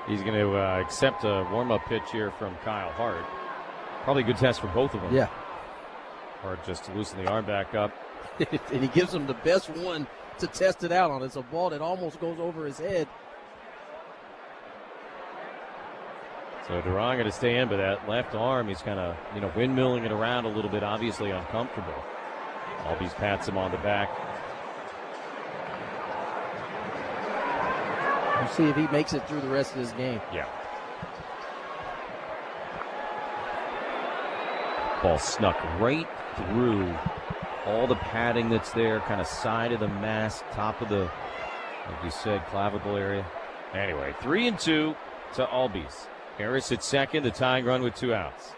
He's going to accept a warm-up pitch here from Kyle Hart. Probably a good test for both of them. Yeah. Hart just to loosen the arm back up. And he gives him the best one to test it out on. It's a ball that almost goes over his head. So Duran going to stay in, but that left arm, he's kind of, windmilling it around a little bit, obviously uncomfortable. Albies pats him on the back. We'll see if he makes it through the rest of this game. Yeah. Ball snuck right through all the padding that's there, kind of side of the mask, top of the, like you said, clavicle area. Anyway, 3-2 to Albies. Harris at second, the tying run with 2 outs.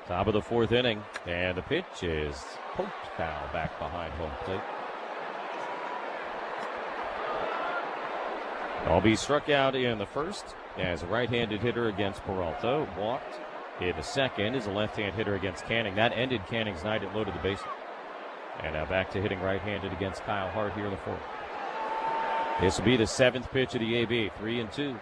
Top of the 4th inning, and the pitch is poked foul back behind home plate. Albee struck out in the first as a right-handed hitter against Peralta. Walked in the second as a left-hand hitter against Canning. That ended Canning's night at loaded the bases. And now back to hitting right-handed against Kyle Hart here in the 4th. This will be the 7th pitch of the AB, 3-2.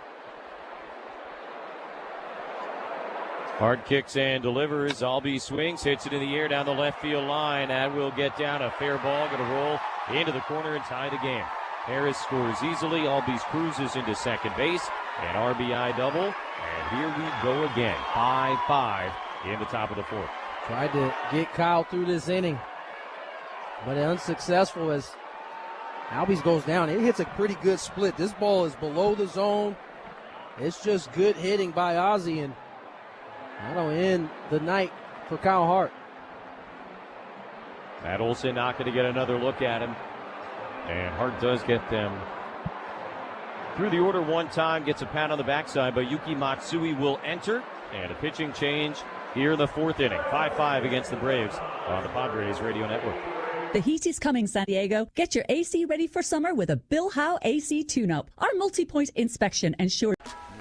Hart kicks and delivers. Albee swings, hits it in the air down the left field line. That will get down a fair ball, going to roll into the corner and tie the game. Harris scores easily. Albies cruises into second base. An RBI double. And here we go again. 5-5 in the top of the 4th. Tried to get Kyle through this inning, but unsuccessful as Albies goes down. It hits a pretty good split. This ball is below the zone. It's just good hitting by Ozzie, and that'll end the night for Kyle Hart. Matt Olson not going to get another look at him. And Hart does get them through the order one time, gets a pat on the backside, but Yuki Matsui will enter. And a pitching change here in the 4th inning. 5-5 against the Braves on the Padres Radio Network. The heat is coming, San Diego. Get your AC ready for summer with a Bill Howe AC tune-up. Our multi-point inspection ensures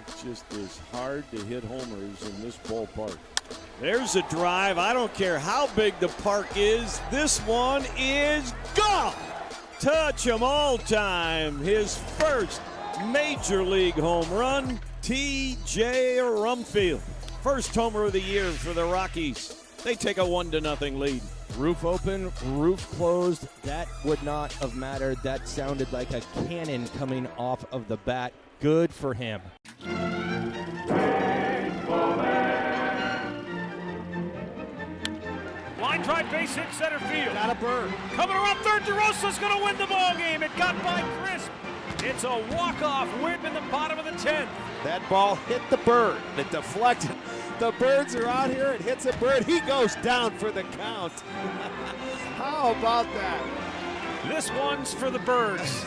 It's just as hard to hit homers in this ballpark. There's a drive. I don't care how big the park is. This one is gone. Touch 'em all time. His first major league home run, T.J. Rumfield. First homer of the year for the Rockies. They take a 1-0 lead. Roof open, roof closed. That would not have mattered. That sounded like a cannon coming off of the bat. Good for him. Line drive, base hit, center field. Got a bird. Coming around third, DeRosa's going to win the ball game. It got by Crisp. It's a walk-off whip in the bottom of the 10th. That ball hit the bird. It deflected. The birds are out here. It hits a bird. He goes down for the count. How about that? This one's for the birds.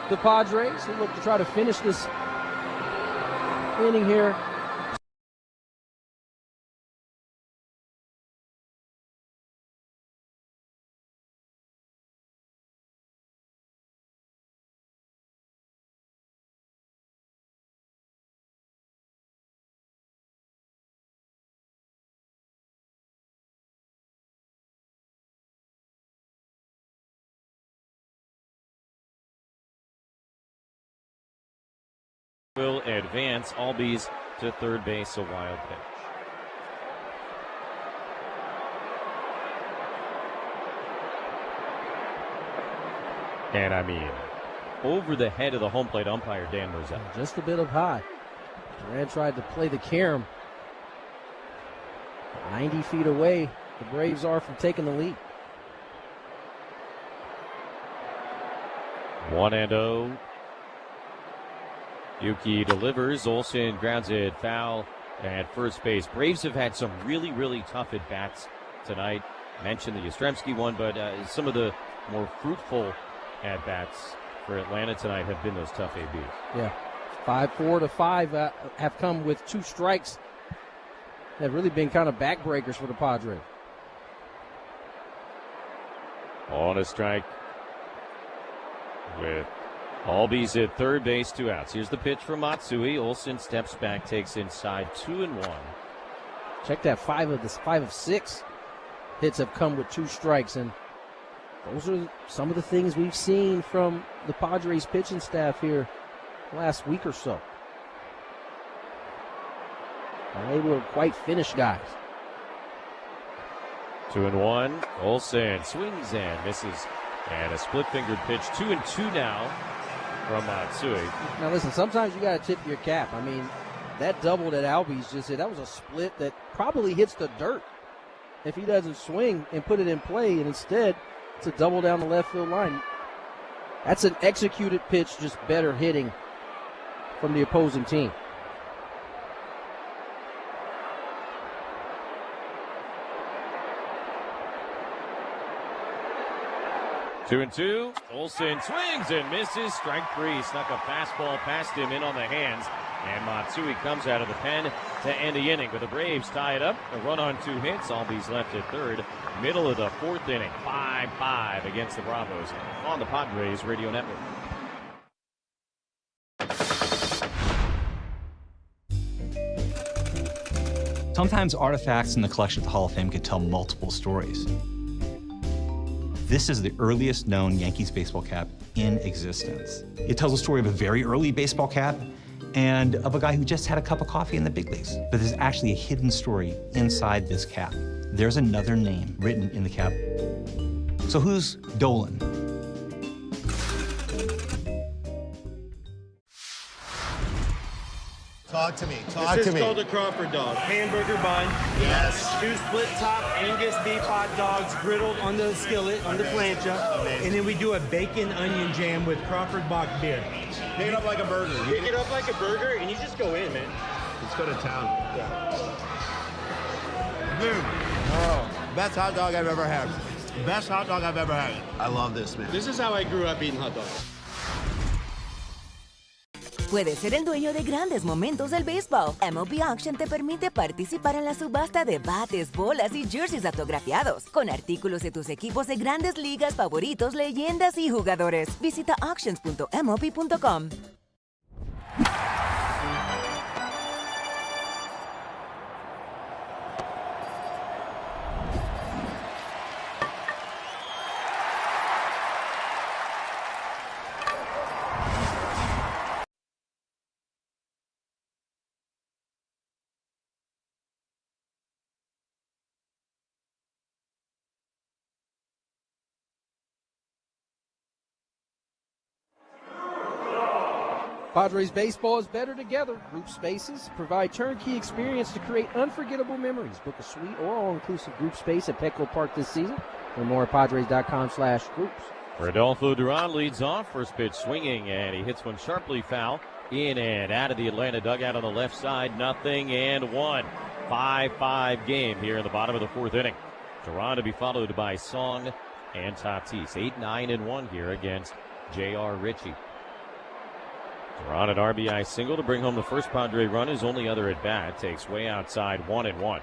The Padres, who look to try to finish this inning here. Will advance Albies to third base, a wild pitch. And I mean, over the head of the home plate umpire, Dan Mozell. Just a bit up high. Durant tried to play the carom. 90 feet away, the Braves are from taking the lead. 1-0. Yuki delivers. Olsen grounds it foul at first base. Braves have had some really, really tough at-bats tonight. Mentioned the Yastrzemski one, but some of the more fruitful at-bats for Atlanta tonight have been those tough ABs. Yeah, 5-4 to 5 have come with 2 strikes. They've really been kind of backbreakers for the Padres. On a strike with Albies at third base, 2 outs. Here's the pitch from Matsui. Olsen steps back, takes inside, 2-1. Check that, 5 of 6 hits have come with 2 strikes, and those are some of the things we've seen from the Padres pitching staff here last week or so. They were quite finished guys. 2-1. Olsen swings and misses. And a split-fingered pitch, 2-2 now. from Matsui. Now listen, sometimes you got to tip your cap. I mean, that double that Albies just hit, that was a split that probably hits the dirt if he doesn't swing and put it in play, and instead it's a double down the left field line. That's an executed pitch, just better hitting from the opposing team. Two and two. Olsen swings and misses. Strike three. Snuck a fastball past him in on the hands. And Matsui comes out of the pen to end the inning. But the Braves tie it up. A run on 2 hits. Albies left at third. Middle of the 4th inning. 5-5 against the Bravos on the Padres Radio Network. Sometimes artifacts in the collection at the Hall of Fame could tell multiple stories. This is the earliest known Yankees baseball cap in existence. It tells a story of a very early baseball cap and of a guy who just had a cup of coffee in the big leagues. But there's actually a hidden story inside this cap. There's another name written in the cap. So who's Dolan? Talk to me. This is called a Crawford dog. Hamburger bun. Yes. 2 split top Angus beef hot dogs griddled on the skillet, on the plancha. Amazing. And then we do a bacon onion jam with Crawford Bock beer. Pick it up like a burger. Pick it up like a burger and you just go in, man. Let's go to town. Dude. Oh, best hot dog I've ever had. Best hot dog I've ever had. I love this, man. This is how I grew up eating hot dogs. Puedes ser el dueño de grandes momentos del béisbol. MLB Auction te permite participar en la subasta de bates, bolas y jerseys autografiados, con artículos de tus equipos de grandes ligas favoritos, leyendas y jugadores. Visita auctions.mlb.com. Padres baseball is better together. Group spaces provide turnkey experience to create unforgettable memories. Book a suite or all-inclusive group space at Petco Park this season. Learn more at Padres.com/groups. Rodolfo Duran leads off. First pitch swinging, and he hits one sharply foul. In and out of the Atlanta dugout on the left side. 0-1. 5-5 game here in the bottom of the 4th inning. Duran to be followed by Song and Tatis. 8-9-1 here against J.R. Ritchie. Duran an RBI single to bring home the first Padre run. His only other at bat takes way outside 1-1.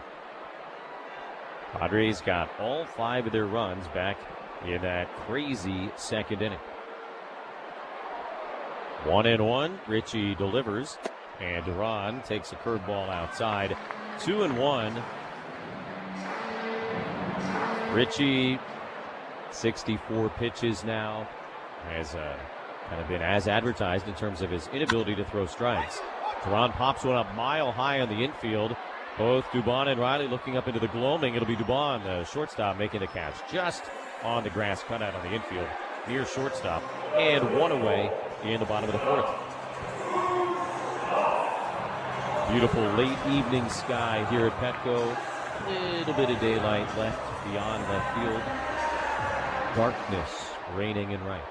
Padres got all 5 of their runs back in that crazy 2nd inning. 1-1. Ritchie delivers, and Duran takes a curveball outside. 2-1. Ritchie, 64 pitches now, has kind of been as advertised in terms of his inability to throw strikes. Duran pops one up mile high on the infield. Both Dubon and Riley looking up into the gloaming. It'll be Dubon, the shortstop, making the catch just on the grass cutout on the infield near shortstop, and 1 away in the bottom of the 4th. Beautiful late evening sky here at Petco. Little bit of daylight left beyond left field. Darkness reigning in right.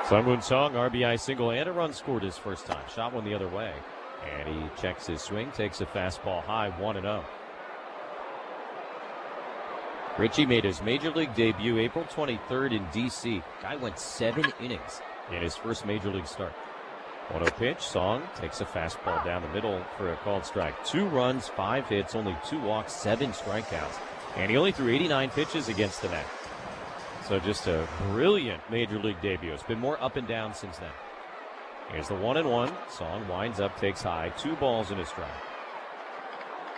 Sung-Moon Song, RBI single and a run scored his first time. Shot one the other way. And he checks his swing, takes a fastball high, 1-0. Ritchie made his major league debut April 23rd in D.C. Guy went 7 innings in his first major league start. 1-0 pitch. Song takes a fastball down the middle for a called strike. 2 runs, 5 hits, only 2 walks, 7 strikeouts. And he only threw 89 pitches against the net. So just a brilliant major league debut. It's been more up and down since then. Here's the 1-1. Song winds up, takes high. 2 balls in a strike.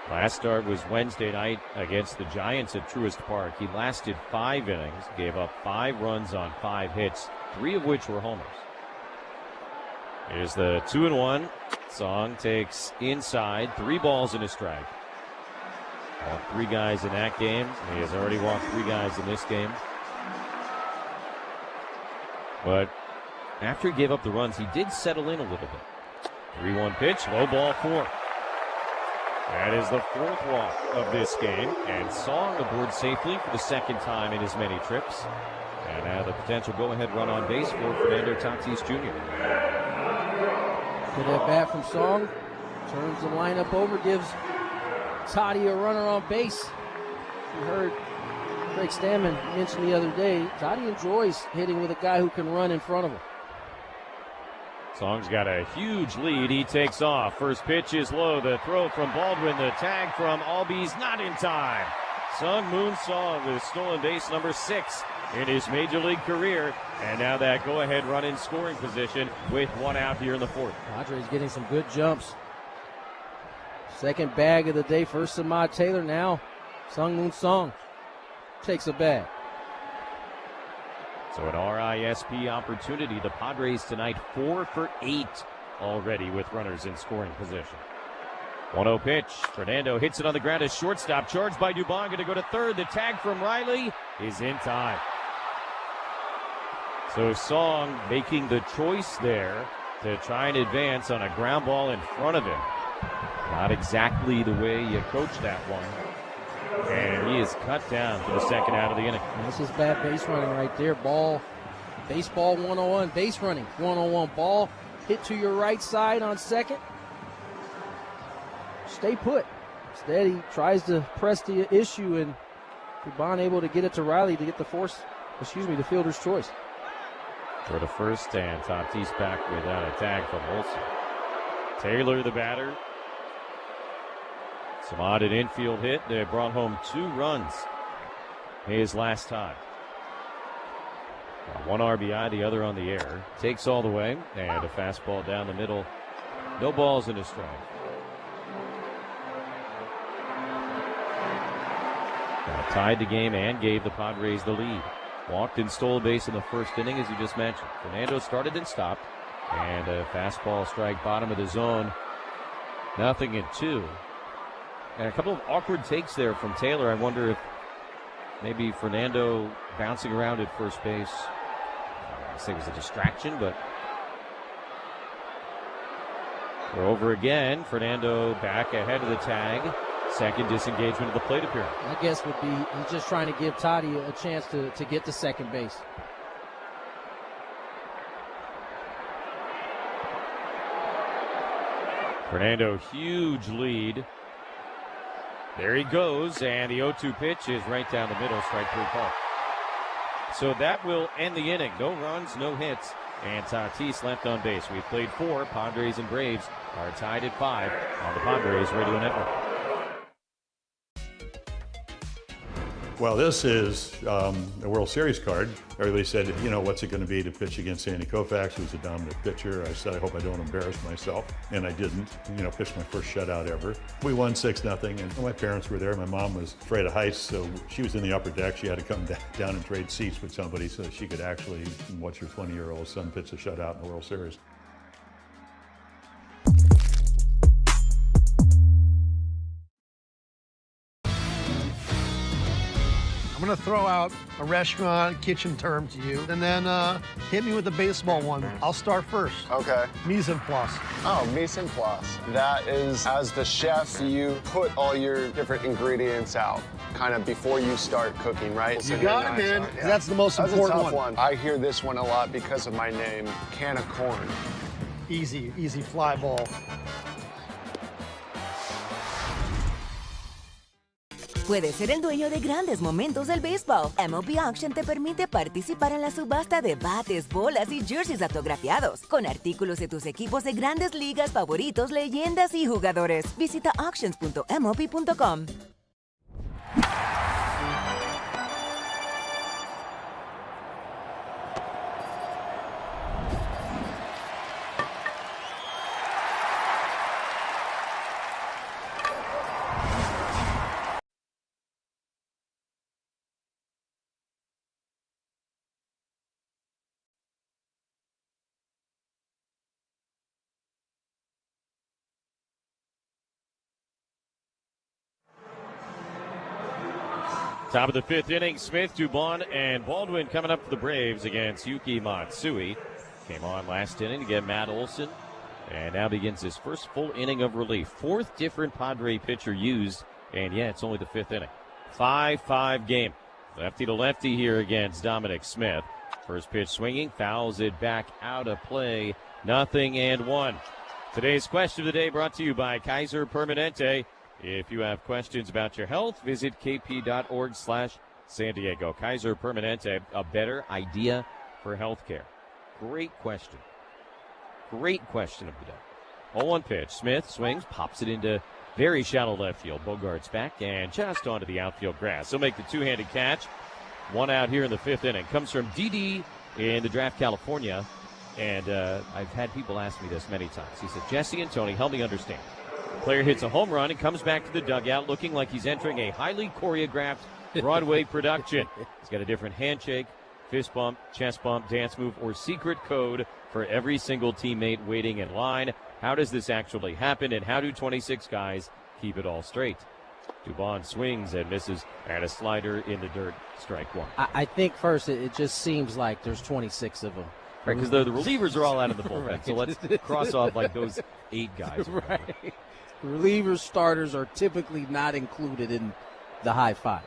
Last start was Wednesday night against the Giants at Truist Park. He lasted 5 innings, gave up 5 runs on 5 hits, 3 of which were homers. Here's the 2-1. Song takes inside, 3 balls in a strike. Walked 3 guys in that game. He has already walked 3 guys in this game. But after he gave up the runs, he did settle in a little bit. 3-1 pitch, low ball 4. That is the 4th walk of this game, and Song aboard safely for the 2nd time in as many trips. And now the potential go-ahead run on base for Fernando Tatis Jr. Good at bat from Song. Turns the lineup over, gives Toddy a runner on base. You heard Craig Stammen mention the other day, Toddy enjoys hitting with a guy who can run in front of him. Song's got a huge lead. He takes off. First pitch is low. The throw from Baldwin. The tag from Albies not in time. Sung Moon Song with stolen base number 6 in his major league career. And now that go-ahead run in scoring position with 1 out here in the 4th. Padres getting some good jumps. Second bag of the day. First Samad Taylor. Now Sung Moon Song takes a bag. So an RISP opportunity. The Padres tonight 4 for 8 already with runners in scoring position. 1-0 pitch. Fernando hits it on the ground as shortstop. Charged by Dubon. Going to go to third. The tag from Riley is in time. So Song making the choice there to try and advance on a ground ball in front of him. Not exactly the way you coach that one. And he is cut down for the 2nd out of the inning. This is bad base running right there. Baseball 101, base running 101. Ball hit to your right side on second. Stay put. Instead, he tries to press the issue, and Dubon able to get it to Riley to get the fielder's choice. For the first, and Tatis back without a tag from Olsen. Taylor, the batter. Samad, an infield hit. They brought home 2 runs his last time. 1 RBI, the other on the air. Takes all the way, and a fastball down the middle. No balls in a strike. Now tied the game and gave the Padres the lead. Walked and stole a base in the 1st inning, as you just mentioned. Fernando started and stopped. And a fastball strike bottom of the zone. 0-2. And a couple of awkward takes there from Taylor. I wonder if maybe Fernando bouncing around at first base, I think it was a distraction, but we're over again. Fernando back ahead of the tag. 2nd disengagement of the plate appearance. I guess would be he's just trying to give Toddy a chance to get to second base. Fernando, huge lead. There he goes, and the 0-2 pitch is right down the middle, strike 3 call. So that will end the inning. No runs, no hits, and Tatis left on base. We've played 4. Padres and Braves are tied at 5 on the Padres Radio Network. Well, this is a World Series card. Everybody said, you know, what's it going to be to pitch against Sandy Koufax, who's a dominant pitcher. I said, I hope I don't embarrass myself. And I didn't. You know, pitched my first shutout ever. We won 6-0, and my parents were there. My mom was afraid of heights, so she was in the upper deck. She had to come down and trade seats with somebody so that she could actually watch her 20-year-old son pitch a shutout in the World Series. I'm going to throw out a restaurant, kitchen term to you, and then hit me with the baseball one. I'll start first. Okay. Mise en place. Oh, mise en place. That is, as the chef, you put all your different ingredients out, kind of before you start cooking, right? You got it, man. Yeah. That's the most important That's a tough one. I hear this one a lot because of my name, can of corn. Easy fly ball. Puedes ser el dueño de grandes momentos del béisbol. MLB Auction te permite participar en la subasta de bates, bolas y jerseys autografiados, con artículos de tus equipos de grandes ligas favoritos, leyendas y jugadores. Visita auctions.mlb.com. Top of the 5th inning, Smith, Dubon, and Baldwin coming up for the Braves against Yuki Matsui. Came on last inning to get Matt Olson, and now begins his first full inning of relief. 4th different Padre pitcher used, and yeah, it's only the 5th inning. 5-5 game. Lefty to lefty here against Dominic Smith. First pitch swinging, fouls it back out of play. 0-1. Today's question of the day brought to you by Kaiser Permanente. If you have questions about your health, visit kp.org/San Diego. Kaiser Permanente, a better idea for healthcare. Great question. Great question of the day. 0-1 pitch. Smith swings, pops it into very shallow left field. Bogart's back and just onto the outfield grass. He'll make the two-handed catch. 1 out here in the 5th inning. Comes from DD in the Draft, California. And I've had people ask me this many times. He said, Jesse and Tony, help me understand. The player hits a home run and comes back to the dugout looking like he's entering a highly choreographed Broadway production. He's got a different handshake, fist bump, chest bump, dance move, or secret code for every single teammate waiting in line. How does this actually happen, and how do 26 guys keep it all straight? Dubon swings and misses, and a slider in the dirt, strike 1. I think first it just seems like there's 26 of them. Right, because the relievers are all out of the bullpen, right. So let's cross off like those 8 guys. Right. Relievers, starters are typically not included in the high fives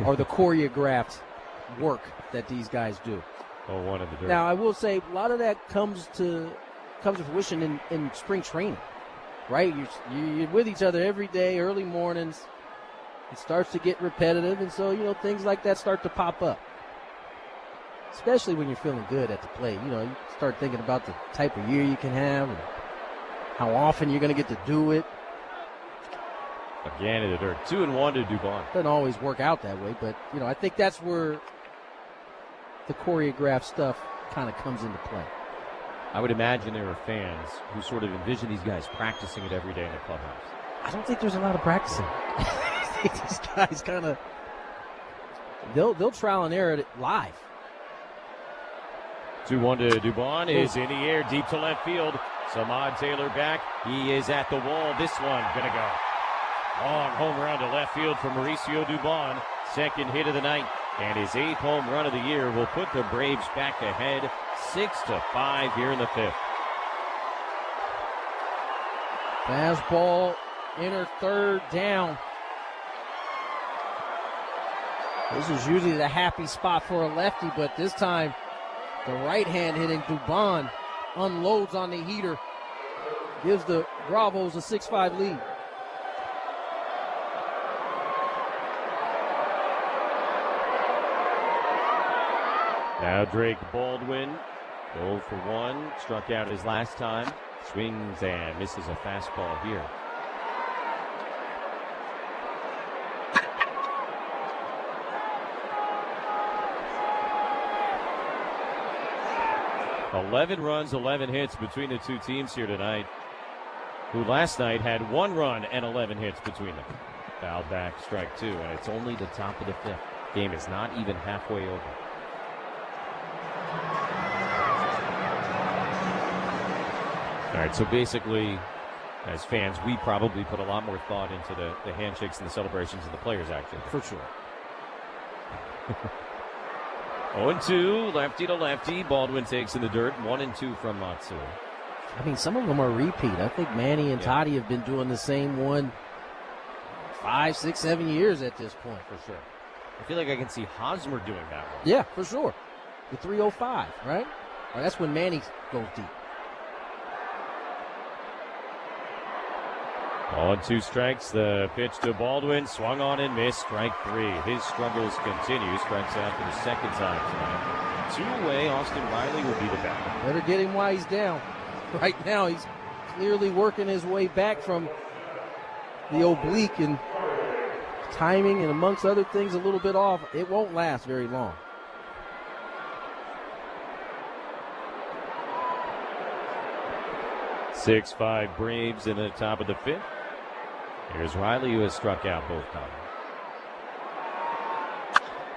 or the choreographed work that these guys do. 0-1 in the dirt. Now, I will say a lot of that comes to fruition in spring training, right? You're with each other every day, early mornings. It starts to get repetitive, and so, things like that start to pop up. Especially when you're feeling good at the plate. You start thinking about the type of year you can have and how often you're going to get to do it. Again in the dirt. 2-1 to Dubon. Doesn't always work out that way, but, I think that's where the choreographed stuff kind of comes into play. I would imagine there are fans who sort of envision these guys practicing it every day in the clubhouse. I don't think there's a lot of practicing. These guys kind of, they'll trial and error it live. 2-1 to Dubon is in the air, deep to left field. Samad Taylor back. He is at the wall. This one gonna go. Long home run to left field for Mauricio Dubon. Second hit of the night, and his 8th home run of the year will put the Braves back ahead 6-5 here in the 5th. Fastball, inner third down. This is usually the happy spot for a lefty, but this time the right hand hitting Dubon unloads on the heater. Gives the Bravos a 6-5 lead. Now Drake Baldwin, 0 for 1, struck out his last time. Swings and misses a fastball here. $11 runs, 11 hits between the two teams here tonight, who last night had 1 run and 11 hits between them. Fouled back, strike 2, and it's only the top of the 5th. Game is not even halfway over. All right, so basically, as fans, we probably put a lot more thought into the handshakes and the celebrations than the players actually. For sure. 0-2, lefty to lefty. Baldwin takes in the dirt. 1-2 from Matsui. I mean, some of them are repeat. I think Manny and Toddy have been doing the same one 5, 6, 7 years at this point. For sure. I feel like I can see Hosmer doing that one. Yeah, for sure. The 305, right? Or that's when Manny goes deep. 0-2 strikes. The pitch to Baldwin. Swung on and missed. Strike 3. His struggles continue. Strikes out for the second time tonight. 2-away. Austin Riley will be the batter. Better get him while he's down. Right now, he's clearly working his way back from the oblique, and timing and amongst other things a little bit off. It won't last very long. Six-5 Braves in the top of the 5th. Here's Riley, who has struck out both times.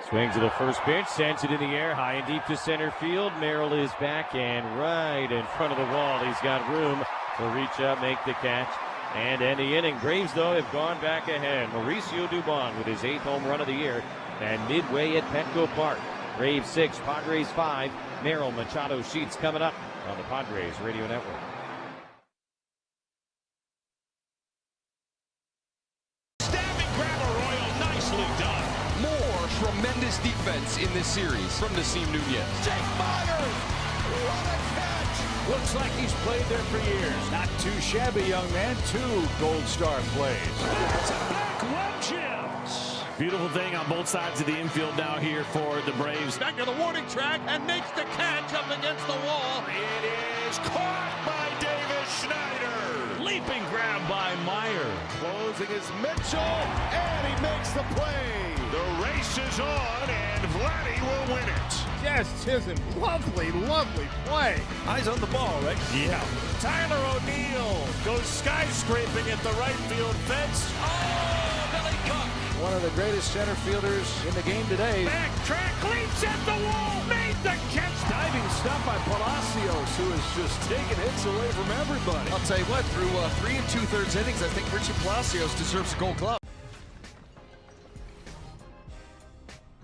Swings to the first pitch, sends it in the air, high and deep to center field. Merrill is back and right in front of the wall. He's got room to reach up, make the catch, and end the inning. Braves, though, have gone back ahead. Mauricio Dubon with his 8th home run of the year, and midway at Petco Park. Braves 6, Padres 5. Merrill, Machado, Sheets coming up on the Padres Radio Network. Stabbing grab Arroyo, nicely done. More tremendous defense in this series from Nasim Nunez. Jake Myers, what a catch! Looks like he's played there for years. Not too shabby, young man. 2 Gold Star plays. Back-to-back web gems. Beautiful thing on both sides of the infield now here for the Braves. Back to the warning track and makes the catch up against the wall. It is caught by Davis Schneider. Leaping grab by Meyer. Closing is Mitchell, and he makes the play. The race is on, and Vladdy will win it. Just Chisholm, lovely, lovely play. Eyes on the ball, right? Yeah. Tyler O'Neill goes skyscraping at the right field fence. Oh, Billy Cook. One of the greatest center fielders in the game today. Backtrack, leaps at the wall, made the catch. Diving stuff by Palacios, who is just taking hits away from everybody. I'll tell you what, through 3 2/3 innings, I think Richie Palacios deserves a Gold Glove.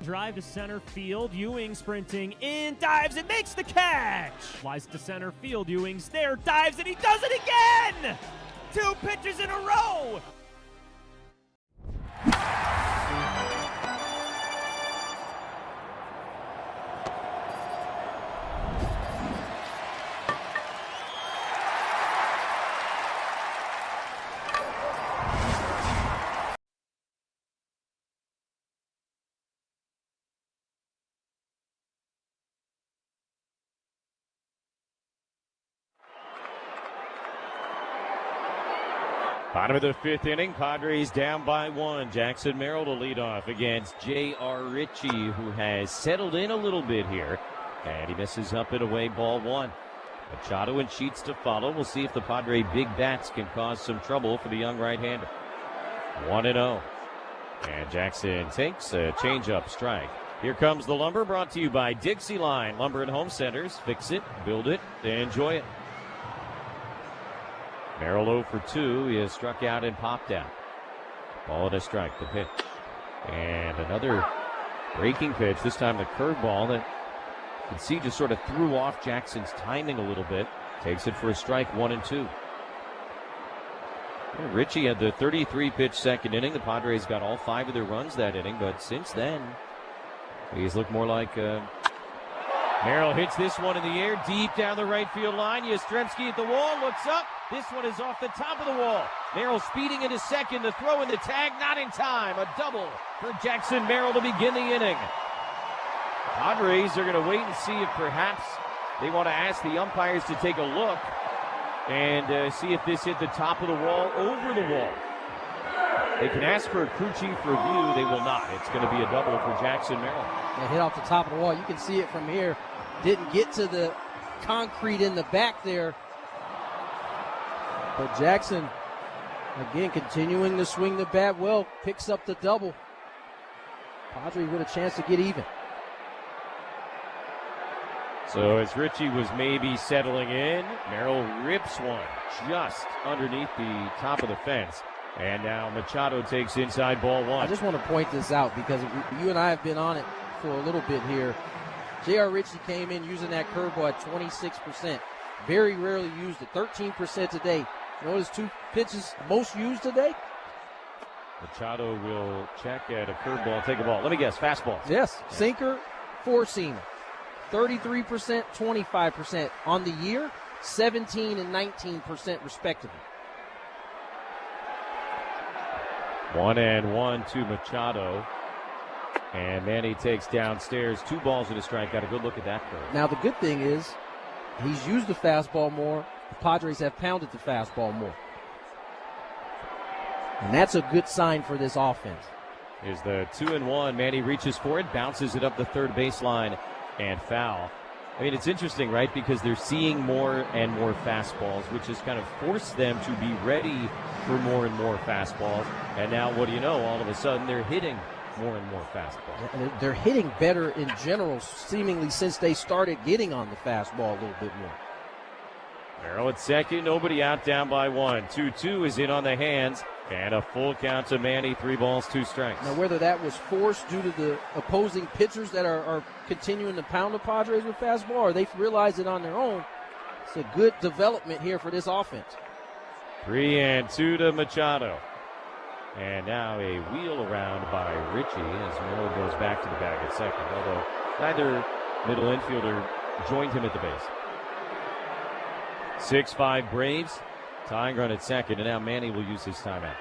Drive to center field. Ewing sprinting in, dives and makes the catch. Flies to center field. Ewing's there, dives, and he does it again. 2 pitches in a row. Bottom of the 5th inning, Padres down by 1. Jackson Merrill to lead off against J.R. Ritchie, who has settled in a little bit here. And he misses up and away, ball 1. Machado and Sheets to follow. We'll see if the Padre big bats can cause some trouble for the young right-hander. 1-0. And Jackson takes a change-up strike. Here comes the lumber, brought to you by Dixie Line Lumber and Home Centers. Fix it, build it, enjoy it. Merrill 0 for 2. He has struck out and popped out. Ball and a strike, the pitch. And another breaking pitch, this time the curveball that you can see just sort of threw off Jackson's timing a little bit. Takes it for a strike, 1-2. Ritchie had the 33-pitch second inning. The Padres got all 5 of their runs that inning, but since then, he's looked more like Merrill hits this one in the air, deep down the right field line. Yastrzemski at the wall, looks up. This one is off the top of the wall. Merrill speeding into second. The throw in the tag, not in time. A double for Jackson Merrill to begin the inning. Padres are going to wait and see if perhaps they want to ask the umpires to take a look and see if this hit the top of the wall, over the wall. They can ask for a crew chief review. They will not. It's going to be a double for Jackson Merrill. They hit off the top of the wall. You can see it from here. Didn't get to the concrete in the back there. But Jackson, again, continuing to swing the bat well, picks up the double. Padres with a chance to get even. So as Ritchie was maybe settling in, Merrill rips one just underneath the top of the fence. And now Machado takes inside, ball 1. I just want to point this out because you and I have been on it for a little bit here. J.R. Ritchie came in using that curveball at 26%. Very rarely used it, 13% today. You know his 2 pitches most used today? Machado will check at a curveball, take a ball. Let me guess, fastball. Yes, sinker, 4-seamer. 33%, 25% on the year, 17 and 19% respectively. 1-1 to Machado. And Manny takes downstairs. 2 balls and a strike. Got a good look at that curve. Now the good thing is he's used the fastball more. The Padres have pounded the fastball more. And that's a good sign for this offense. Here's the 2-1. Manny reaches for it, bounces it up the third baseline, and foul. I mean, it's interesting, right? Because they're seeing more and more fastballs, which has kind of forced them to be ready for more and more fastballs. And now, what do you know? All of a sudden, they're hitting more and more fastballs. They're hitting better in general, seemingly since they started getting on the fastball a little bit more. Merrill at second, nobody out, down by 1. 2-2 is in on the hands, and a full count to Manny. 3 balls, 2 strikes. Now, whether that was forced due to the opposing pitchers that are continuing to pound the Padres with fastball, or they realize it on their own, it's a good development here for this offense. 3-2 to Machado. And now a wheel around by Richie as Merrill goes back to the bag at second, although neither middle infielder joined him at the base. 6-5 Braves. Tying run at second, and now Manny will use his timeout.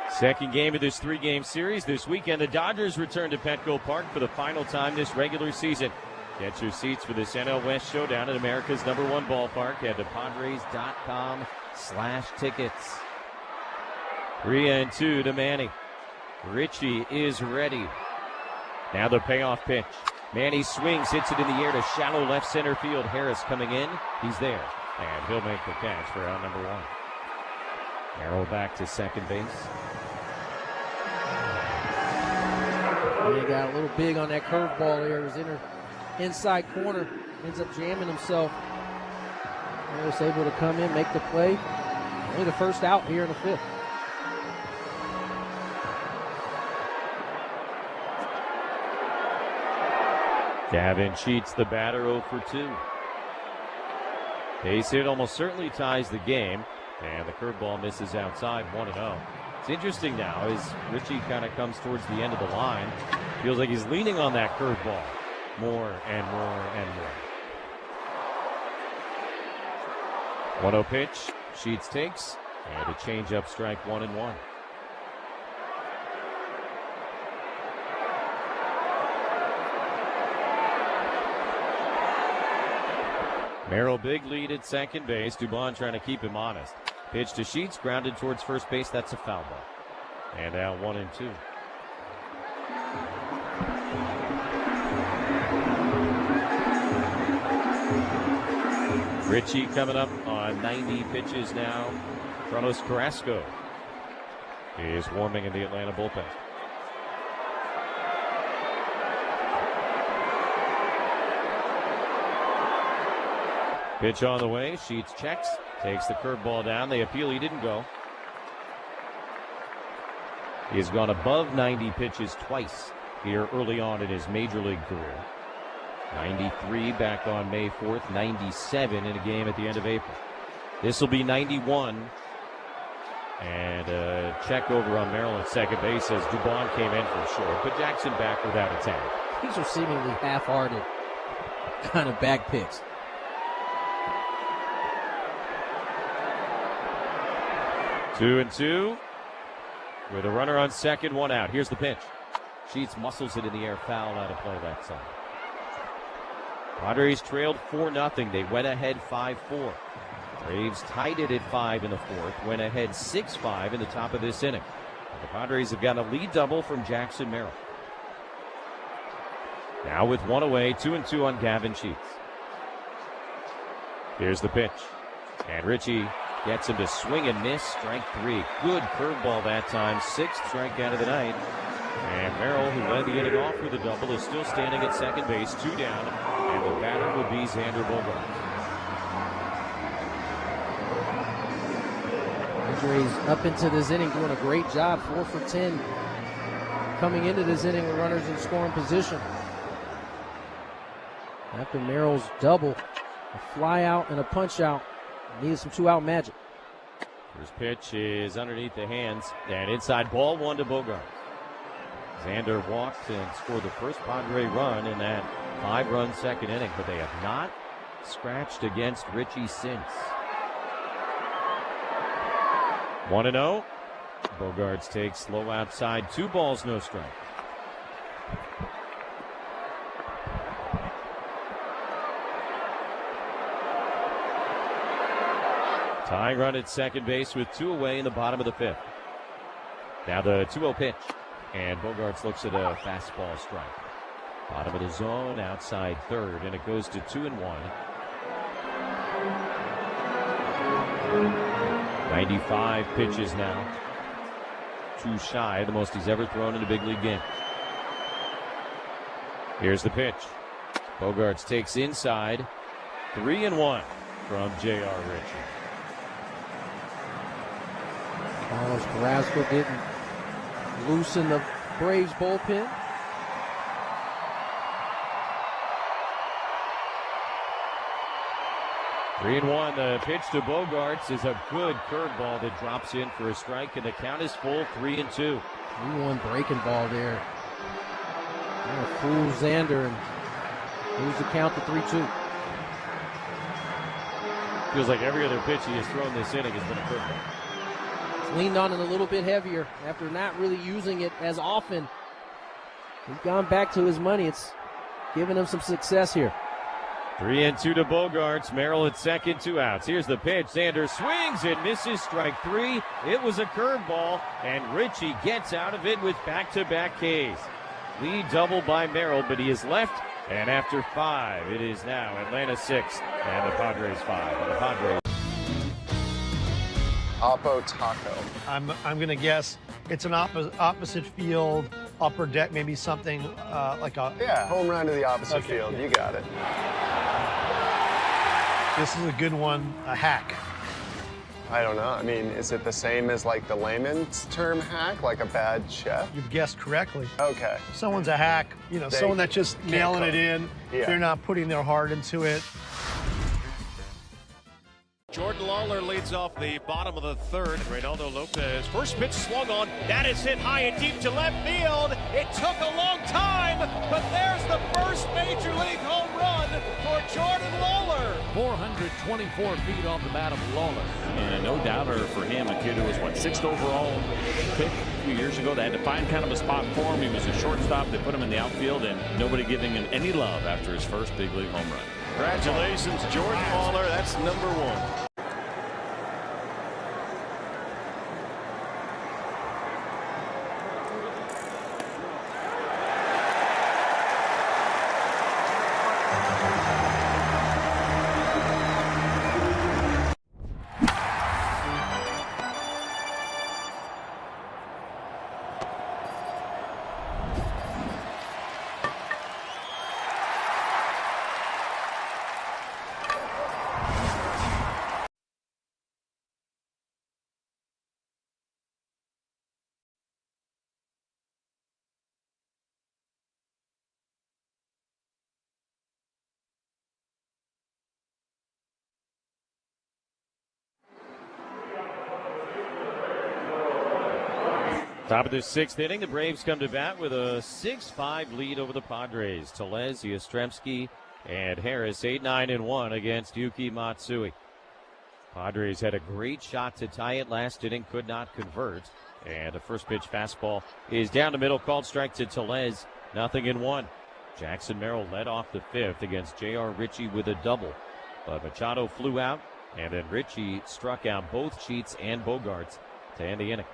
Second game of this 3-game series this weekend. The Dodgers return to Petco Park for the final time this regular season. Get your seats for this NL West showdown at America's #1 ballpark. Head to Padres.com/tickets. 3-2 to Manny. Richie is ready. Now the payoff pitch. Manny swings, hits it in the air to shallow left center field. Harris coming in. He's there. And he'll make the catch for out number 1. Merrill back to second base. He got a little big on that curveball there. His inside corner ends up jamming himself. Harris able to come in, make the play. Only the first out here in the 5th. Gavin Sheets, the batter, 0 for 2. Base hit almost certainly ties the game, and the curveball misses outside, 1-0. It's interesting now as Richie kind of comes towards the end of the line. Feels like he's leaning on that curveball more and more and more. 1-0 pitch, Sheets takes, and a changeup, strike 1-1. Merrill, big lead at second base. Dubon trying to keep him honest. Pitch to Sheets, grounded towards first base. That's a foul ball. And out 1-2. Richie coming up on 90 pitches now. Carlos Carrasco is warming in the Atlanta bullpen. Pitch on the way. Sheets checks. Takes the curveball down. They appeal. He didn't go. He has gone above 90 pitches twice here early on in his major league career. 93 back on May 4th. 97 in a game at the end of April. This will be 91. And a check over on Merrill at second base as Dubon came in for short. But Jackson back without a tag. These are seemingly half-hearted kind of back picks. 2-2 with a runner on second, 1 out. Here's the pitch. Sheets muscles it in the air, foul out of play left side. Padres trailed 4-0. They went ahead 5-4. Braves tied it at 5 in the 4th, went ahead 6-5 in the top of this inning. The Padres have got a lead double from Jackson Merrill. Now with 1 away, 2-2 on Gavin Sheets. Here's the pitch. And Richie gets him to swing and miss. Strike 3. Good curveball that time. 6th strikeout of the night. And Merrill, who led the inning off with a double, is still standing at second base. 2 down. And the batter will be Xander Bogaerts. Padres up into this inning doing a great job. 4 for 10 coming into this inning with runners in scoring position. After Merrill's double, a fly out and a punch out. Needed some 2-out magic. First pitch is underneath the hands. And inside, ball 1 to Bogaerts. Xander walked and scored the first Padre run in that 5-run second inning, but they have not scratched against Richie since. 1-0. Bogaerts takes low outside. 2 balls, no strike. Tying run at second base with 2 away in the bottom of the 5th. Now the 2-0 pitch. And Bogaerts looks at a fastball strike. Bottom of the zone, outside third, and it goes to 2-1. 95 pitches now. 2 shy, the most he's ever thrown in a big league game. Here's the pitch. Bogaerts takes inside. 3-1. from J.R. Ritchie. Carlos Carrasco didn't loosen the Braves bullpen. Three and one. The pitch to Bogarts is a good curveball that drops in for a strike, and the count is full. 3-2. 3-1 breaking ball there. Fool Xander and moves the count to 3-2. Feels like every other pitch he has thrown this inning has been a curveball. He's leaned on it a little bit heavier after not really using it as often. He's gone back to his money. It's given him some success here. 3-2 to Bogarts. Merrill at second, 2 outs. Here's the pitch. Xander swings and misses, strike 3. It was a curveball, and Ritchie gets out of it with back-to-back Ks. Lead double by Merrill, but he is left. And after 5, it is now Atlanta 6 and the Padres 5. And the Padres. Oppo Taco. I'm going to guess it's an opposite field, upper deck, maybe something like a... Yeah, home run to the opposite field. Yeah. You got it. This is a good one, a hack. I don't know. I mean, is it the same as like the layman's term hack, like a bad chef? You've guessed correctly. Okay. Someone's a hack, someone that's just nailing it in. Yeah. They're not putting their heart into it. Jordan Lawler leads off the bottom of the third. Reynaldo Lopez, first pitch swung on. That is hit high and deep to left field. It took a long time, but there's the first major league home run for Jordan Lawler. 424 feet off the bat of Lawler. And no doubter for him, a kid who was, 6th overall pick a few years ago. They had to find kind of a spot for him. He was a shortstop. They put him in the outfield, and nobody giving him any love after his first big league home run. Congratulations, Jordan Lawler. That's number 1. Top of the 6th inning, the Braves come to bat with a 6-5 lead over the Padres. Tellez, Yastrzemski, and Harris 8-9-1 against Yuki Matsui. Padres had a great shot to tie it last inning, could not convert. And a first pitch fastball is down the middle, called strike to Tellez, 0-1. Jackson Merrill led off the 5th against J.R. Ritchie with a double. But Machado flew out, and then Ritchie struck out both Sheets and Bogarts to end the inning.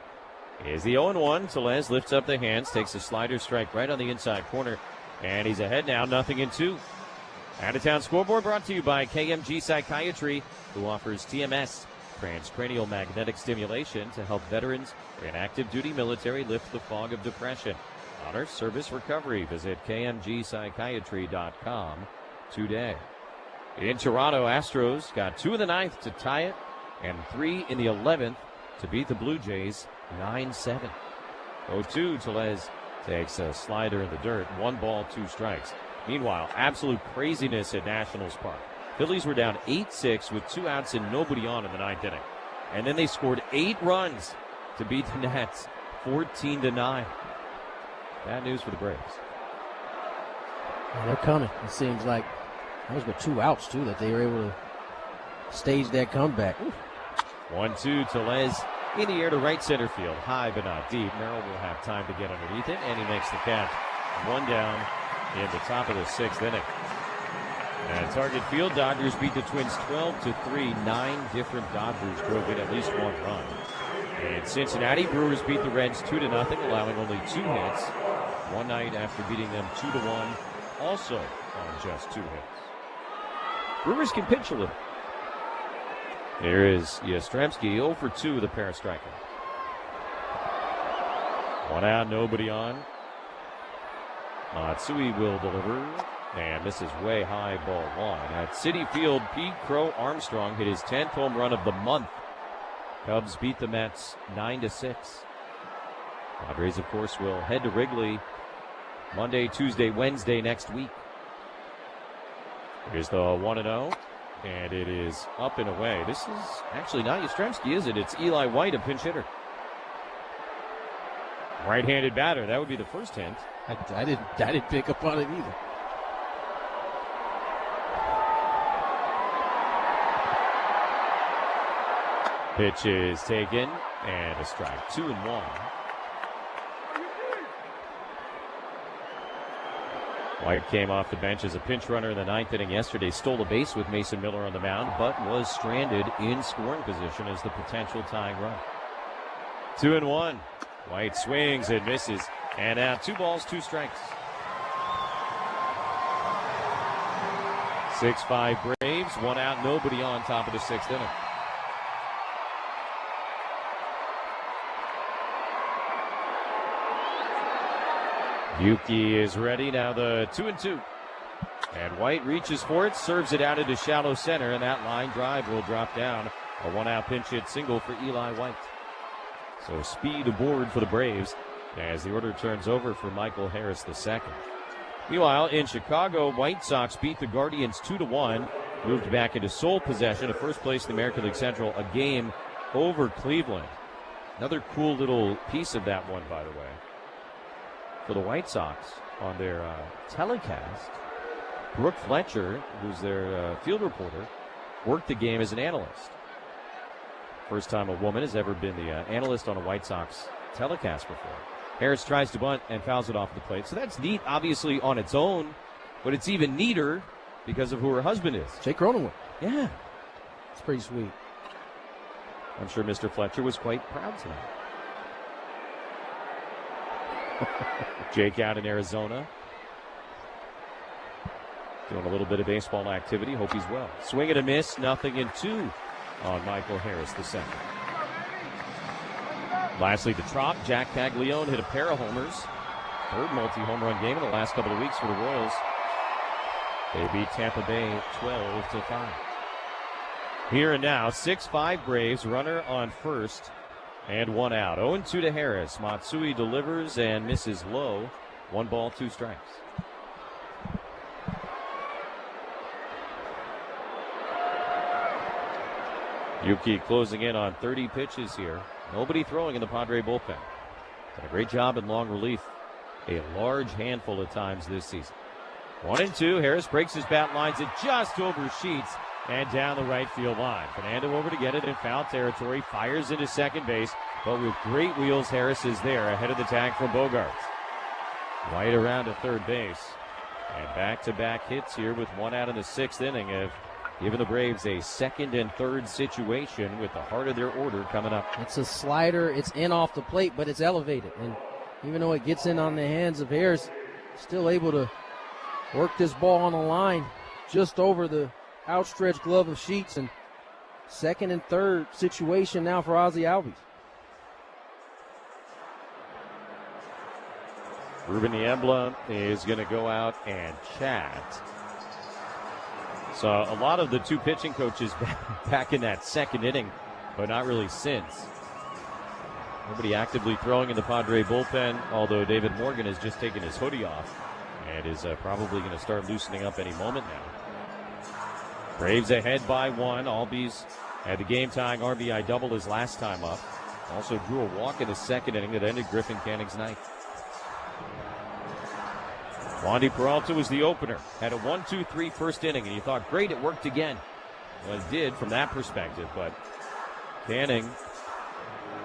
Is the 0-1. Tellez lifts up the hands, takes a slider strike right on the inside corner, and he's ahead now, 0-2. Out-of-town scoreboard brought to you by KMG Psychiatry, who offers TMS, transcranial magnetic stimulation, to help veterans and active duty military lift the fog of depression. Honor service recovery. Visit KMGpsychiatry.com today. In Toronto, Astros got 2 in the 9th to tie it, and 3 in the 11th to beat the Blue Jays 9-7. 0-2, Tellez takes a slider in the dirt. 1 ball, 2 strikes. Meanwhile, absolute craziness at Nationals Park. Phillies were down 8-6 with 2 outs and nobody on in the 9th inning. And then they scored 8 runs to beat the Nats 14-9. Bad news for the Braves. Well, they're coming. It seems like that was with 2 outs, too, that they were able to stage that comeback. 1-2, Tellez in the air to right center field. High but not deep. Merrill will have time to get underneath it, and he makes the catch. 1 down in the top of the 6th inning. And Target Field, Dodgers beat the Twins 12-3. 9 different Dodgers drove in at least 1 run. And Cincinnati, Brewers beat the Reds 2-0, allowing only 2 hits. One night after beating them 2-1, also on just 2 hits. Brewers can pitch a little. Here is Yastrzemski, 0 for 2, the pair striker. 1 out, nobody on. Matsui will deliver, And this is way high, ball one. At Citi Field, Pete Crow Armstrong hit his 10th home run of the month. Cubs beat the Mets 9-6. Padres, of course, will head to Wrigley Monday, Tuesday, Wednesday next week. Here's the 1-0, and it is up and away. This is actually not Yastrzemski, is it? It's Eli White, a pinch hitter. Right-handed batter. That would be the first hint. I didn't pick up on it either. Pitch is taken, and a strike. 2-1. White came off the bench as a pinch runner in the ninth inning yesterday. Stole a base with Mason Miller on the mound, but was stranded in scoring position as the potential tying run. 2-1. White swings and misses. And now 2 balls, 2 strikes. 6-5 Braves. 1 out, nobody on, top of the 6th inning. Yuki is ready. Now the 2-2. And White reaches for it, serves it out into shallow center, and that line drive will drop down. A 1-out pinch hit single for Eli White. So speed aboard for the Braves as the order turns over for Michael Harris II. Meanwhile, in Chicago, White Sox beat the Guardians 2-1, moved back into sole possession of first place in the American League Central, a game over Cleveland. Another cool little piece of that one, by the way. For the White Sox on their telecast, Brooke Fletcher, who's their field reporter, worked the game as an analyst. First time a woman has ever been the analyst on a White Sox telecast before. Harris tries to bunt and fouls it off the plate. So that's neat, obviously, on its own, but it's even neater because of who her husband is. Jake Cronenworth. Yeah. It's pretty sweet. I'm sure Mr. Fletcher was quite proud tonight. Jake out in Arizona. Doing a little bit of baseball activity. Hope he's well. Swing and a miss. 0-2 on Michael Harris II. Lastly, the Trop. Jack Caglione hit a pair of homers. Third multi-home run game in the last couple of weeks for the Royals. They beat Tampa Bay 12-5. Here and now, 6-5 Braves. Runner on first. And 1 out. 0-2 to Harris. Matsui delivers and misses low. 1 ball, 2 strikes. Yuki closing in on 30 pitches here. Nobody throwing in the Padre bullpen. Done a great job in long relief. A large handful of times this season. 1-2. Harris breaks his bat, lines it just over Sheets and down the right field line. Fernando over to get it in foul territory. Fires into second base. But with great wheels, Harris is there ahead of the tag from Bogaerts. White around to third base. And back-to-back hits here with 1 out in the 6th inning have given the Braves a second and third situation with the heart of their order coming up. It's a slider. It's in off the plate, but it's elevated. And even though it gets in on the hands of Harris, still able to work this ball on the line just over the outstretched glove of Sheets. And second and third situation now for Ozzie Albies. Ruben Niembla is going to go out and chat. So a lot of the 2 pitching coaches back in that second inning, but not really since. Nobody actively throwing in the Padre bullpen, although David Morgan has just taken his hoodie off and is probably going to start loosening up any moment now. Braves ahead by 1. Albies had the game-tying RBI double his last time up. Also drew a walk in the second inning that ended Griffin Canning's night. Wandy Peralta was the opener. Had a 1-2-3 first inning, and you thought, great, it worked again. Well, it did from that perspective, but Canning,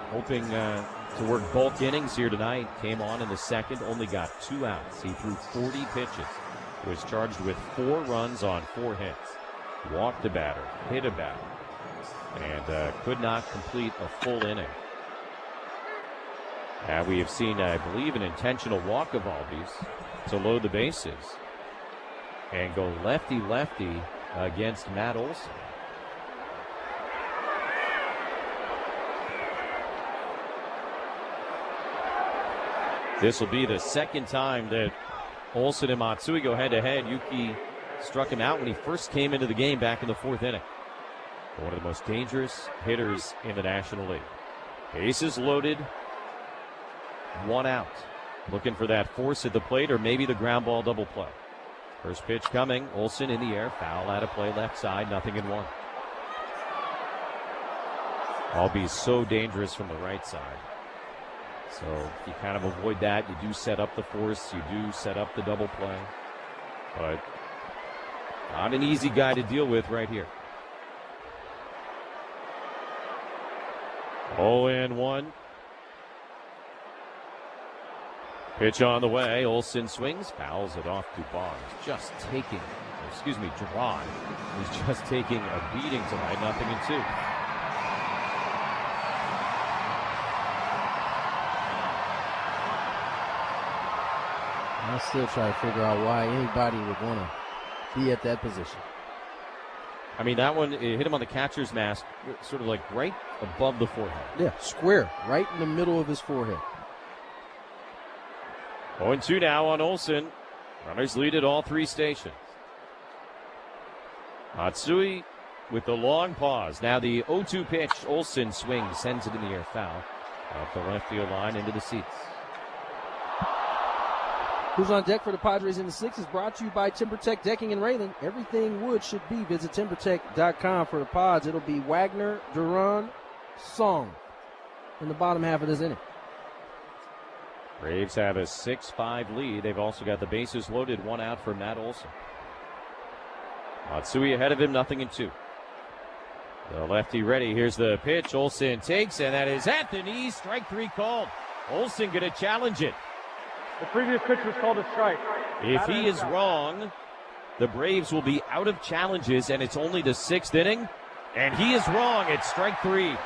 hoping to work bulk innings here tonight, came on in the second, only got 2 outs. He threw 40 pitches. He was charged with 4 runs on 4 hits. Walked a batter, hit a batter, and could not complete a full inning. We have seen, I believe, an intentional walk of Albies to load the bases and go lefty-lefty against Matt Olson. This will be the second time that Olsen and Matsui go head-to-head. Yuki struck him out when he first came into the game back in the 4th inning. One of the most dangerous hitters in the National League. Bases loaded, 1 out. Looking for that force at the plate or maybe the ground ball double play. First pitch coming. Olsen in the air. Foul out of play left side. 0-1. Albie so dangerous from the right side. So you kind of avoid that. You do set up the force. You do set up the double play. But not an easy guy to deal with right here. 0-1. Pitch on the way. Olsen swings, fouls it off to Barnes. Duran is just taking a beating tonight. 0-2. I still try to figure out why anybody would want to be at that position. I mean, that one, it hit him on the catcher's mask, sort of like right above the forehead. Yeah, square, right in the middle of his forehead. 0-2 now on Olsen. Runners lead at all 3 stations. Matsui with the long pause. Now the 0-2 pitch. Olsen swings, sends it in the air, foul. Off the left field line into the seats. Who's on deck for the Padres in the 6th is brought to you by TimberTech Decking and Railing. Everything wood should be. Visit TimberTech.com for the Pods. It'll be Wagner, Duran, Song in the bottom half of this inning. Braves have a 6-5 lead. They've also got the bases loaded, 1 out for Matt Olson. Matsui ahead of him, 0-2. The lefty ready. Here's the pitch. Olsen takes, and that is at the knees. Strike 3 called. Olsen going to challenge it. The previous pitch was called a strike. If he is wrong, the Braves will be out of challenges, and it's only the 6th inning. And he is wrong. It's strike 3.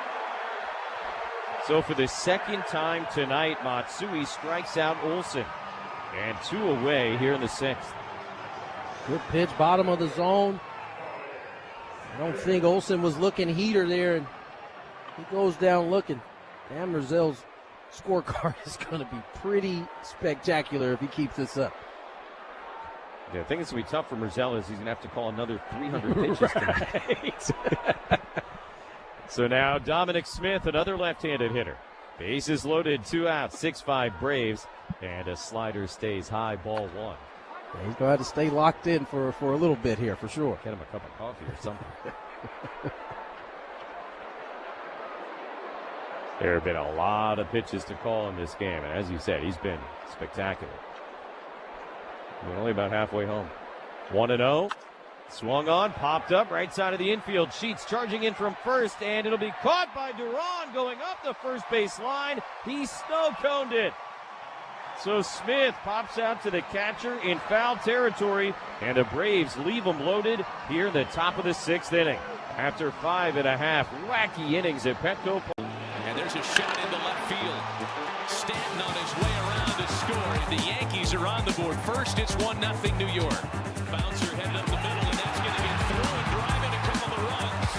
So for the 2nd time tonight, Matsui strikes out Olsen. And 2 away here in the 6th. Good pitch, bottom of the zone. I don't think Olsen was looking heater there, and he goes down looking. Dan Merzel's scorecard is going to be pretty spectacular if he keeps this up. Yeah, I think it's going to be tough for Merzel is he's going to have to call another 300 pitches tonight. So now Dominic Smith, another left-handed hitter. Bases loaded, 2 out, 6-5 Braves, and a slider stays high, ball 1. Yeah, he's going to have to stay locked in for a little bit here, for sure. Get him a cup of coffee or something. There have been a lot of pitches to call in this game, and as you said, he's been spectacular. We're only about halfway home. 1-0. Swung on, popped up, right side of the infield. Sheets charging in from first, and it'll be caught by Duran going up the first base line. He snow-coned it. So Smith pops out to the catcher in foul territory, and the Braves leave him loaded here in the top of the 6th inning. After 5.5 wacky innings at Petco. And there's a shot into left field. Stanton on his way around to score, and the Yankees are on the board. First, it's 1-0 New York. Bouncer headed up the middle, and that's going to get through and drive in a couple of runs.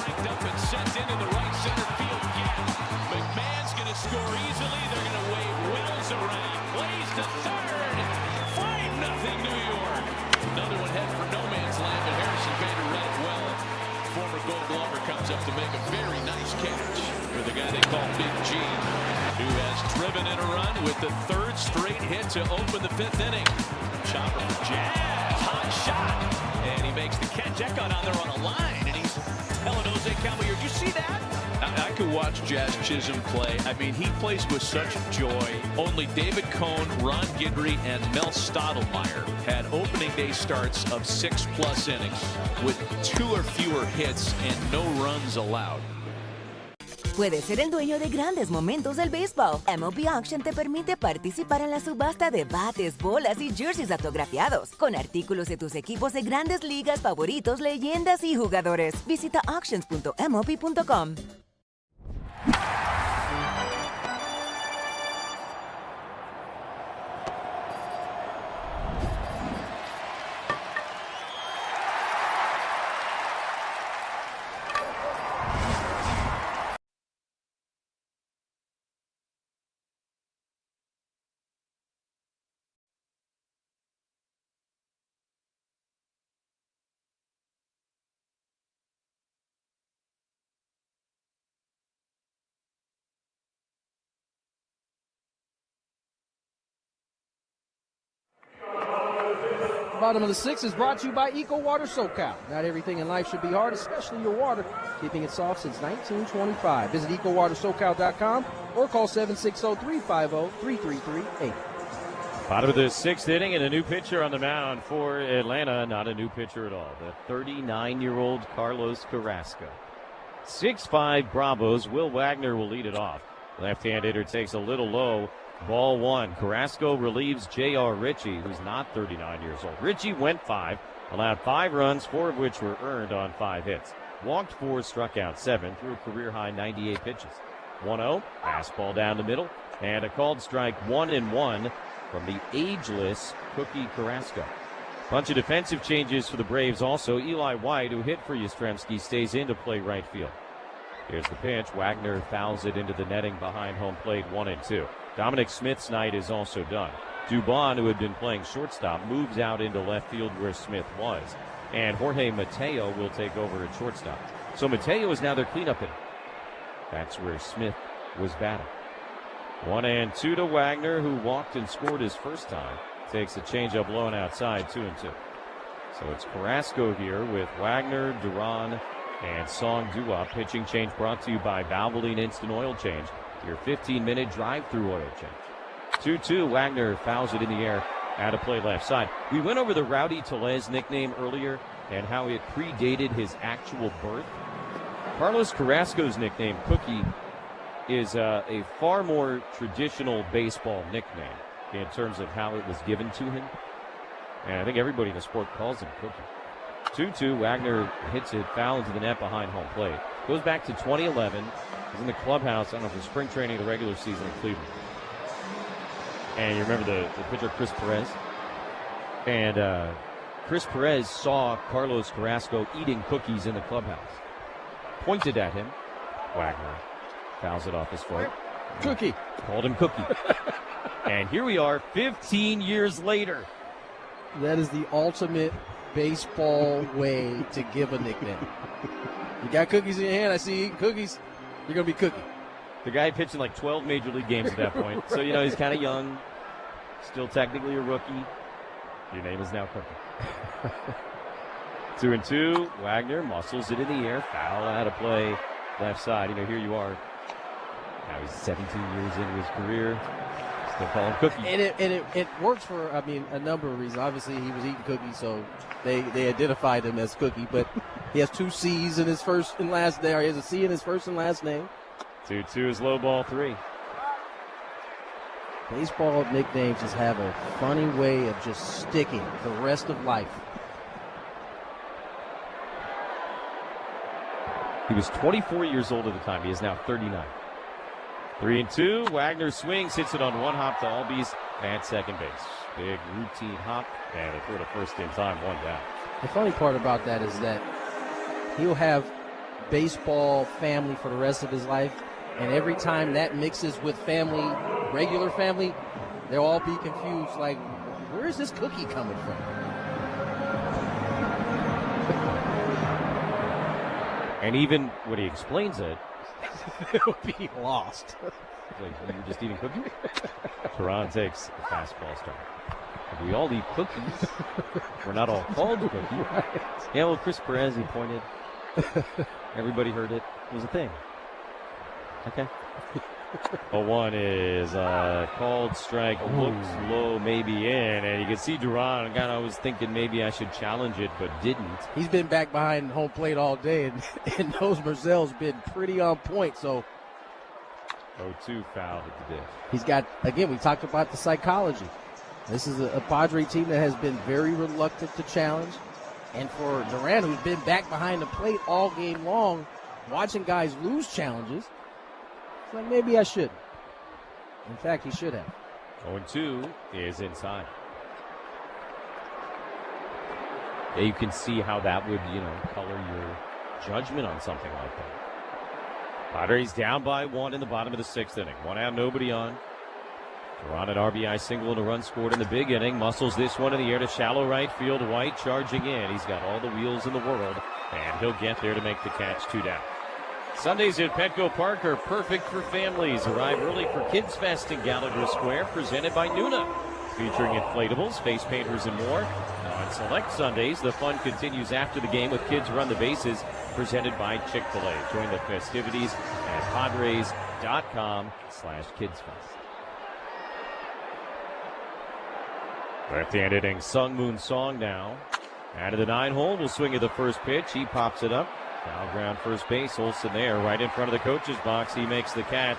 Cranked up and sent into the right center field gap. McMahon's going to score easily. They're going to wave Wills around. Plays to third. 5-0 New York. Another one head for no man's land, but Harrison Bader read it well. Former Gold Glover comes up to make a very nice catch for the guy they call Big G, who has driven in a run with the 3rd straight hit to open the 5th inning. Chopper for Jazz, hot shot, and he makes the catch. That got on there on a line, and he's telling Jose Caballero, did you see that? I could watch Jazz Chisholm play. I mean, he plays with such joy. Only David Cohn, Ron Guidry, and Mel Stottlemyre had opening day starts of 6+ innings with 2 or fewer hits and no runs allowed. Puedes ser el dueño de grandes momentos del béisbol. MLB Auction te permite participar en la subasta de bates, bolas y jerseys autografiados, con artículos de tus equipos de grandes ligas favoritos, leyendas y jugadores. Visita auctions.mlb.com. Bottom of the 6 is brought to you by Eco Water SoCal. Not everything in life should be hard, especially your water. Keeping it soft since 1925. Visit EcoWaterSoCal.com or call 760-350-3338. Bottom of the 6th inning and a new pitcher on the mound for Atlanta. Not a new pitcher at all. The 39-year-old Carlos Carrasco. 6'5" Bravos. Will Wagner will lead it off. Left-hand hitter takes a little low. Ball 1. Carrasco relieves J.R. Ritchie, who's not 39 years old. Ritchie went 5, allowed 5 runs, 4 of which were earned on 5 hits. Walked 4, struck out 7, threw a career-high 98 pitches. 1-0, fastball down the middle, and a called strike 1-1 from the ageless Cookie Carrasco. Bunch of defensive changes for the Braves also. Eli White, who hit for Yastrzemski, stays in to play right field. Here's the pitch. Wagner fouls it into the netting behind home plate, 1-2. Dominic Smith's night is also done. Dubon, who had been playing shortstop, moves out into left field where Smith was. And Jorge Mateo will take over at shortstop. So Mateo is now their cleanup hitter. That's where Smith was batting. 1-2 to Wagner, who walked and scored his first time. Takes a changeup low and outside, 2-2. So it's Carrasco here with Wagner, Duran, and Song Dua. Pitching change brought to you by Valvoline Instant Oil Change. Your 15-minute drive-through oil change. 2-2, Wagner fouls it in the air out of play left side. We went over the Rowdy Tellez nickname earlier and how it predated his actual birth. Carlos Carrasco's nickname, Cookie, is a far more traditional baseball nickname in terms of how it was given to him. And I think everybody in the sport calls him Cookie. 2-2, Wagner hits it foul into the net behind home plate. Goes back to 2011. He's in the clubhouse, I don't know if it's spring training or the regular season in Cleveland. And you remember the pitcher Chris Perez? And Chris Perez saw Carlos Carrasco eating cookies in the clubhouse. Pointed at him. Wagner fouls it off his foot. Cookie. Called him Cookie. And here we are 15 years later. That is the ultimate baseball way to give a nickname. You got cookies in your hand, I see you eating cookies, you're going to be Cookie. The guy pitched in like 12 Major League games at that point. So, you know, he's kind of young, still technically a rookie. Your name is now Cookie. 2-2, Wagner muscles it in the air, foul out of play, left side. You know, here you are. Now he's 17 years into his career. Still call him Cookie. And it works for, I mean, a number of reasons. Obviously, he was eating cookies, so they identified him as Cookie. But he has 2 C's in his first and last name. He has a C in his first and last name. 2-2 is low ball 3. Baseball nicknames just have a funny way of just sticking the rest of life. He was 24 years old at the time. He is now 39. 3-2. Wagner swings, hits it on one hop to Albies at second base. Big routine hop, and a throw to first in time, 1 down. The funny part about that is that he'll have baseball family for the rest of his life, and every time that mixes with family, regular family, they'll all be confused, like, where is this Cookie coming from? And even when he explains it, they'll be lost. Like, you were just eating cookies? Tehran takes a fastball start. We all eat cookies. We're not all called Cookie. Right. Yeah, well, Chris Perez, he pointed. Everybody heard it. It was a thing. Okay. 0-1 is called strike. Looks low, maybe in. And you can see Duran kind of was thinking maybe I should challenge it, but didn't. He's been back behind home plate all day, and those Merzel's been pretty on point. So 0-2 foul at the dish. He's got, again, we talked about the psychology. This is a Padre team that has been very reluctant to challenge. And for Duran, who's been back behind the plate all game long, watching guys lose challenges, it's like, maybe I should. In fact, he should have. 0-2 is inside. Yeah, you can see how that would, color your judgment on something like that. Padres down by 1 in the bottom of the 6th inning. 1 out, nobody on. Duran an RBI single and a run scored in the big inning. Muscles this one in the air to shallow right field. White charging in. He's got all the wheels in the world, and he'll get there to make the catch. 2 down. Sundays at Petco Park are perfect for families. Arrive early for Kids Fest in Gallagher Square, presented by Nuna. Featuring inflatables, face painters, and more. On On select Sundays, the fun continues after the game with Kids Run the Bases, presented by Chick-fil-A. Join the festivities at padres.com/kidsfest. Left-hand hitting Sung Moon Song now. Out of the 9-hole, will swing at the first pitch. He pops it up. Foul ground first base. Olsen there, right in front of the coach's box. He makes the catch.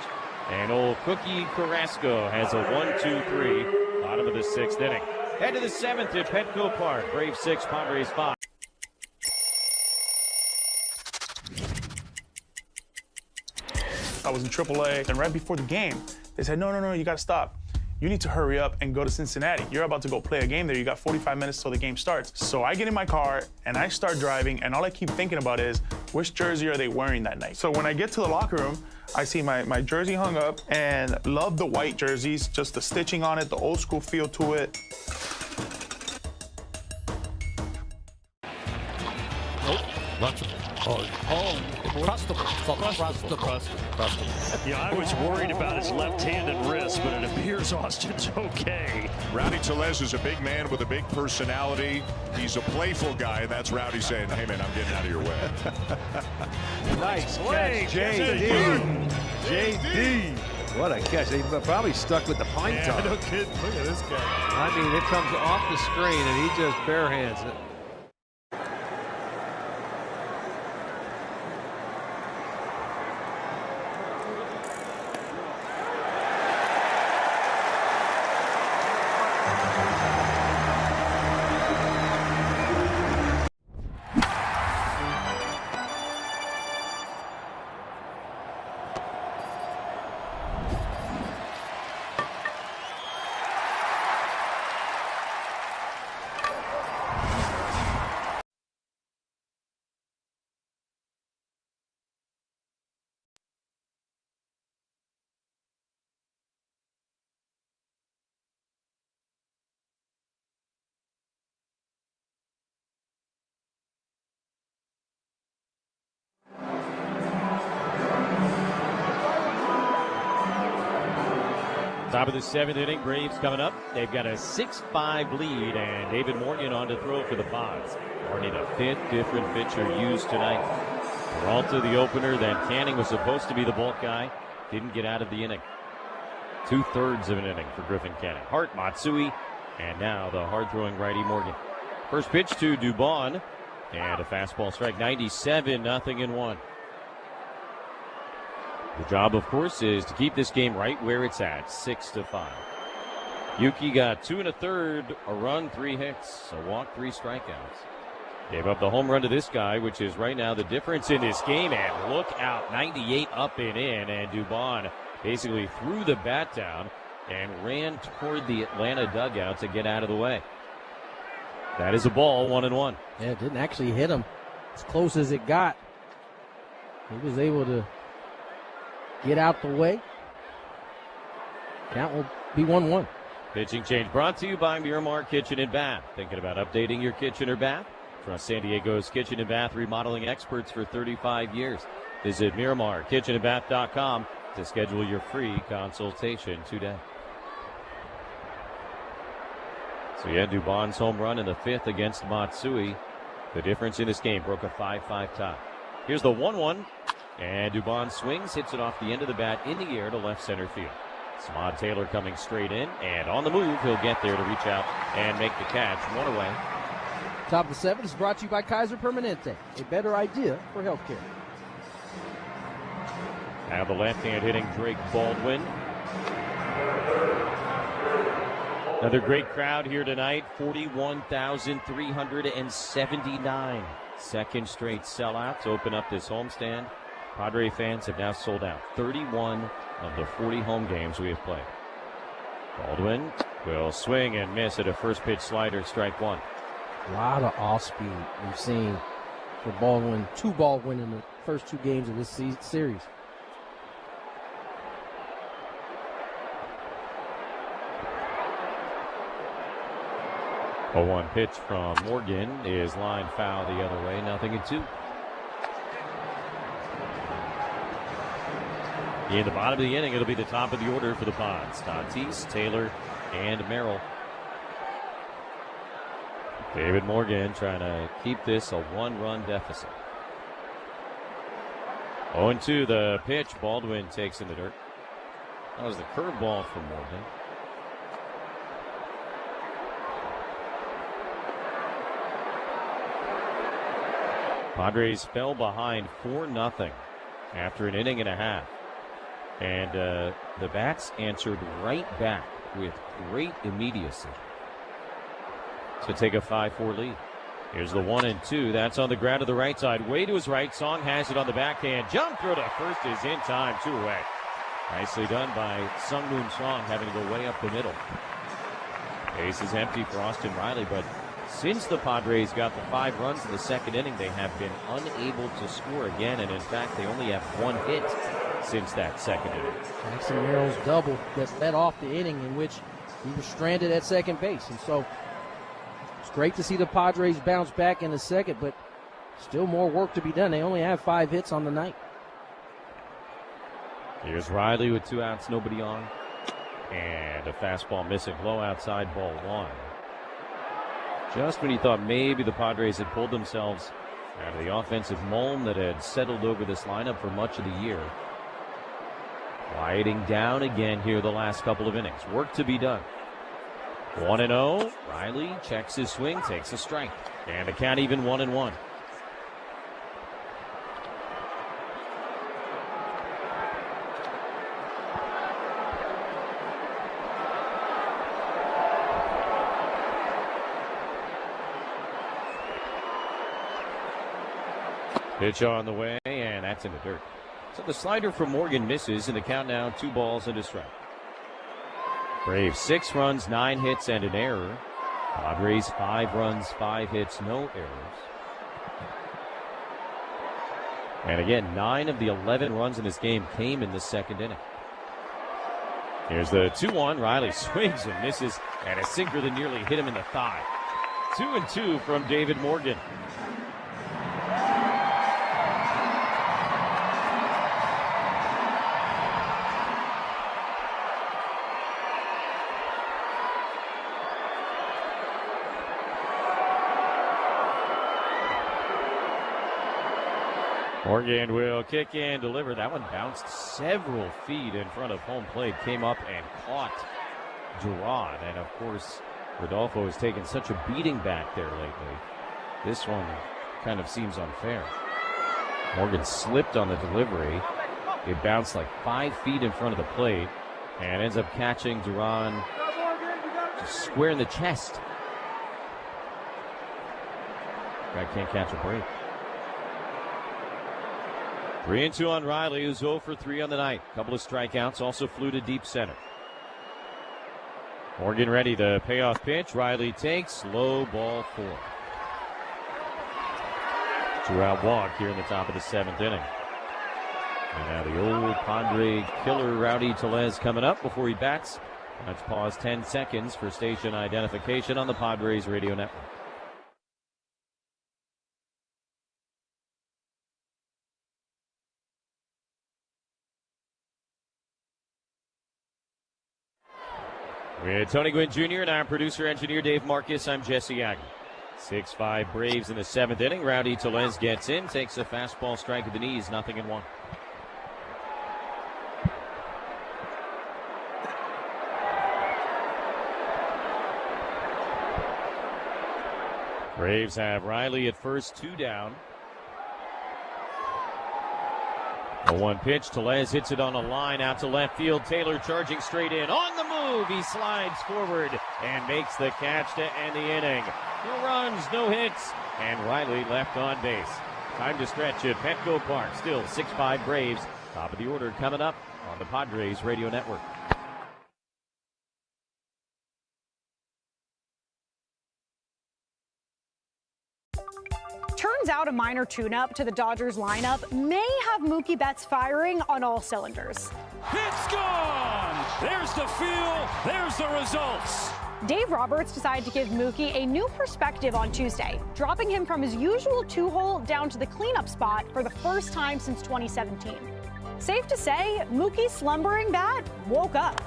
And old Cookie Carrasco has a 1-2-3. Bottom of the 6th inning. Head to the 7th at Petco Park. Braves 6, Padres 5. I was in AAA, and right before the game, they said, no, you gotta stop. You need to hurry up and go to Cincinnati. You're about to go play a game there. You got 45 minutes till the game starts. So I get in my car and I start driving, and all I keep thinking about is, which jersey are they wearing that night? So when I get to the locker room, I see my jersey hung up, and love the white jerseys, just the stitching on it, the old school feel to it. Yeah, I was worried about his left-handed wrist, but it appears Austin's okay. Rowdy Tellez is a big man with a big personality. He's a playful guy, and that's Rowdy saying, hey, man, I'm getting out of your way. Nice catch, JD. JD. What a catch. They probably stuck with the pine top. No kidding. Look at this guy. I mean, it comes off the screen, and he just barehands it. Top of the 7th inning, Braves coming up. They've got a 6-5 lead, and David Morgan on to throw for the Pods. Already a 5th different pitcher used tonight. Peralta, the opener, then Canning was supposed to be the bulk guy. Didn't get out of the inning. 2/3 of an inning for Griffin Canning. Hart, Matsui, and now the hard-throwing righty Morgan. First pitch to Dubon, and a fastball strike, 97-0-1. The job, of course, is to keep this game right where it's at, 6-5. Yuki got 2 1/3, a run, 3 hits, a walk, 3 strikeouts. Gave up the home run to this guy, which is right now the difference in this game. And look out, 98 up and in, and Dubon basically threw the bat down and ran toward the Atlanta dugout to get out of the way. That is a ball, 1-1. Yeah, it didn't actually hit him as close as it got. He was able to get out the way. Count will be 1-1. Pitching change brought to you by Miramar Kitchen and Bath. Thinking about updating your kitchen or bath? Trust San Diego's kitchen and bath remodeling experts for 35 years. Visit MiramarKitchenandBath.com to schedule your free consultation today. So yeah, Dubon's home run in the 5th against Matsui. The difference in this game broke a 5-5 tie. Here's the 1-1. And Dubon swings, hits it off the end of the bat in the air to left center field. Samad Taylor coming straight in, and on the move, he'll get there to reach out and make the catch. 1 away. Top of the 7th is brought to you by Kaiser Permanente, a better idea for healthcare. Now the left-hand hitting Drake Baldwin. Another great crowd here tonight, 41,379. Second straight sellout to open up this homestand. Padre fans have now sold out 31 of the 40 home games we have played. Baldwin will swing and miss at a first pitch slider, strike 1. A lot of off speed we've seen for Baldwin. 2 Baldwin in the first 2 games of this series. A 1 pitch from Morgan is line foul the other way, 0-2. In the bottom of the inning, it'll be the top of the order for the Pods. Tatis, Taylor, and Merrill. David Morgan trying to keep this a one-run deficit. 0-2 the pitch. Baldwin takes in the dirt. That was the curveball from Morgan. Padres fell behind 4-0 after an inning and a half. And the Bats answered right back with great immediacy to take a 5-4 lead. Here's the 1-2. That's on the ground to the right side. Way to his right. Song has it on the backhand. Jump throw to first is in time. 2 away. Nicely done by Sungmoon Song, having to go way up the middle. Base is empty for Austin Riley, but since the Padres got the 5 runs in the second inning, they have been unable to score again, and in fact, they only have 1 hit since that second inning. Jackson Merrill's double that led off the inning in which he was stranded at second base, and so it's great to see the Padres bounce back in the second, but still more work to be done. They only have 5 hits on the night. Here's Riley with 2 outs, nobody on, and a fastball missing low outside, ball 1. Just when you thought maybe the Padres had pulled themselves out of the offensive mold that had settled over this lineup for much of the year. Quieting down again here the last couple of innings. Work to be done. 1-0. Riley checks his swing, takes a strike. And the count even 1-1. Pitch on the way, and that's in the dirt. So the slider from Morgan misses, and the count now 2 balls and a strike. Braves 6 runs, 9 hits, and an error. Padres 5 runs, 5 hits, no errors. And again, 9 of the 11 runs in this game came in the second inning. Here's the 2-1. Riley swings and misses, and a sinker that nearly hit him in the thigh. 2-2 from David Morgan. Morgan will kick and deliver. That one bounced several feet in front of home plate. Came up and caught Duran. And, of course, Rodolfo has taken such a beating back there lately. This one kind of seems unfair. Morgan slipped on the delivery. It bounced like 5 feet in front of the plate and ends up catching Duran just square in the chest. Guy can't catch a break. 3-2 on Riley, who's 0 for 3 on the night. Couple of strikeouts, also flew to deep center. Morgan ready, the payoff pitch. Riley takes, low, ball 4. 2-out walk here in the top of the 7th inning. And now the old Padre killer Rowdy Tellez coming up before he bats. Let's pause 10 seconds for station identification on the Padres radio network. With Tony Gwynn Jr. and our producer-engineer Dave Marcus, I'm Jesse Agnew. 6-5 Braves in the 7th inning. Rowdy Tellez gets in, takes a fastball strike at the knees, 0-1. Braves have Riley at first, 2 down. A 1 pitch. Tellez hits it on a line out to left field. Taylor charging straight in. On the move, he slides forward and makes the catch to end the inning. No runs, no hits, and Riley left on base. Time to stretch at Petco Park. Still 6-5 Braves. Top of the order coming up on the Padres radio network. Turns out a minor tune-up to the Dodgers lineup may have Mookie Betts firing on all cylinders. It's gone! There's the feel, there's the results. Dave Roberts decided to give Mookie a new perspective on Tuesday, dropping him from his usual 2-hole down to the cleanup spot for the first time since 2017. Safe to say, Mookie's slumbering bat woke up.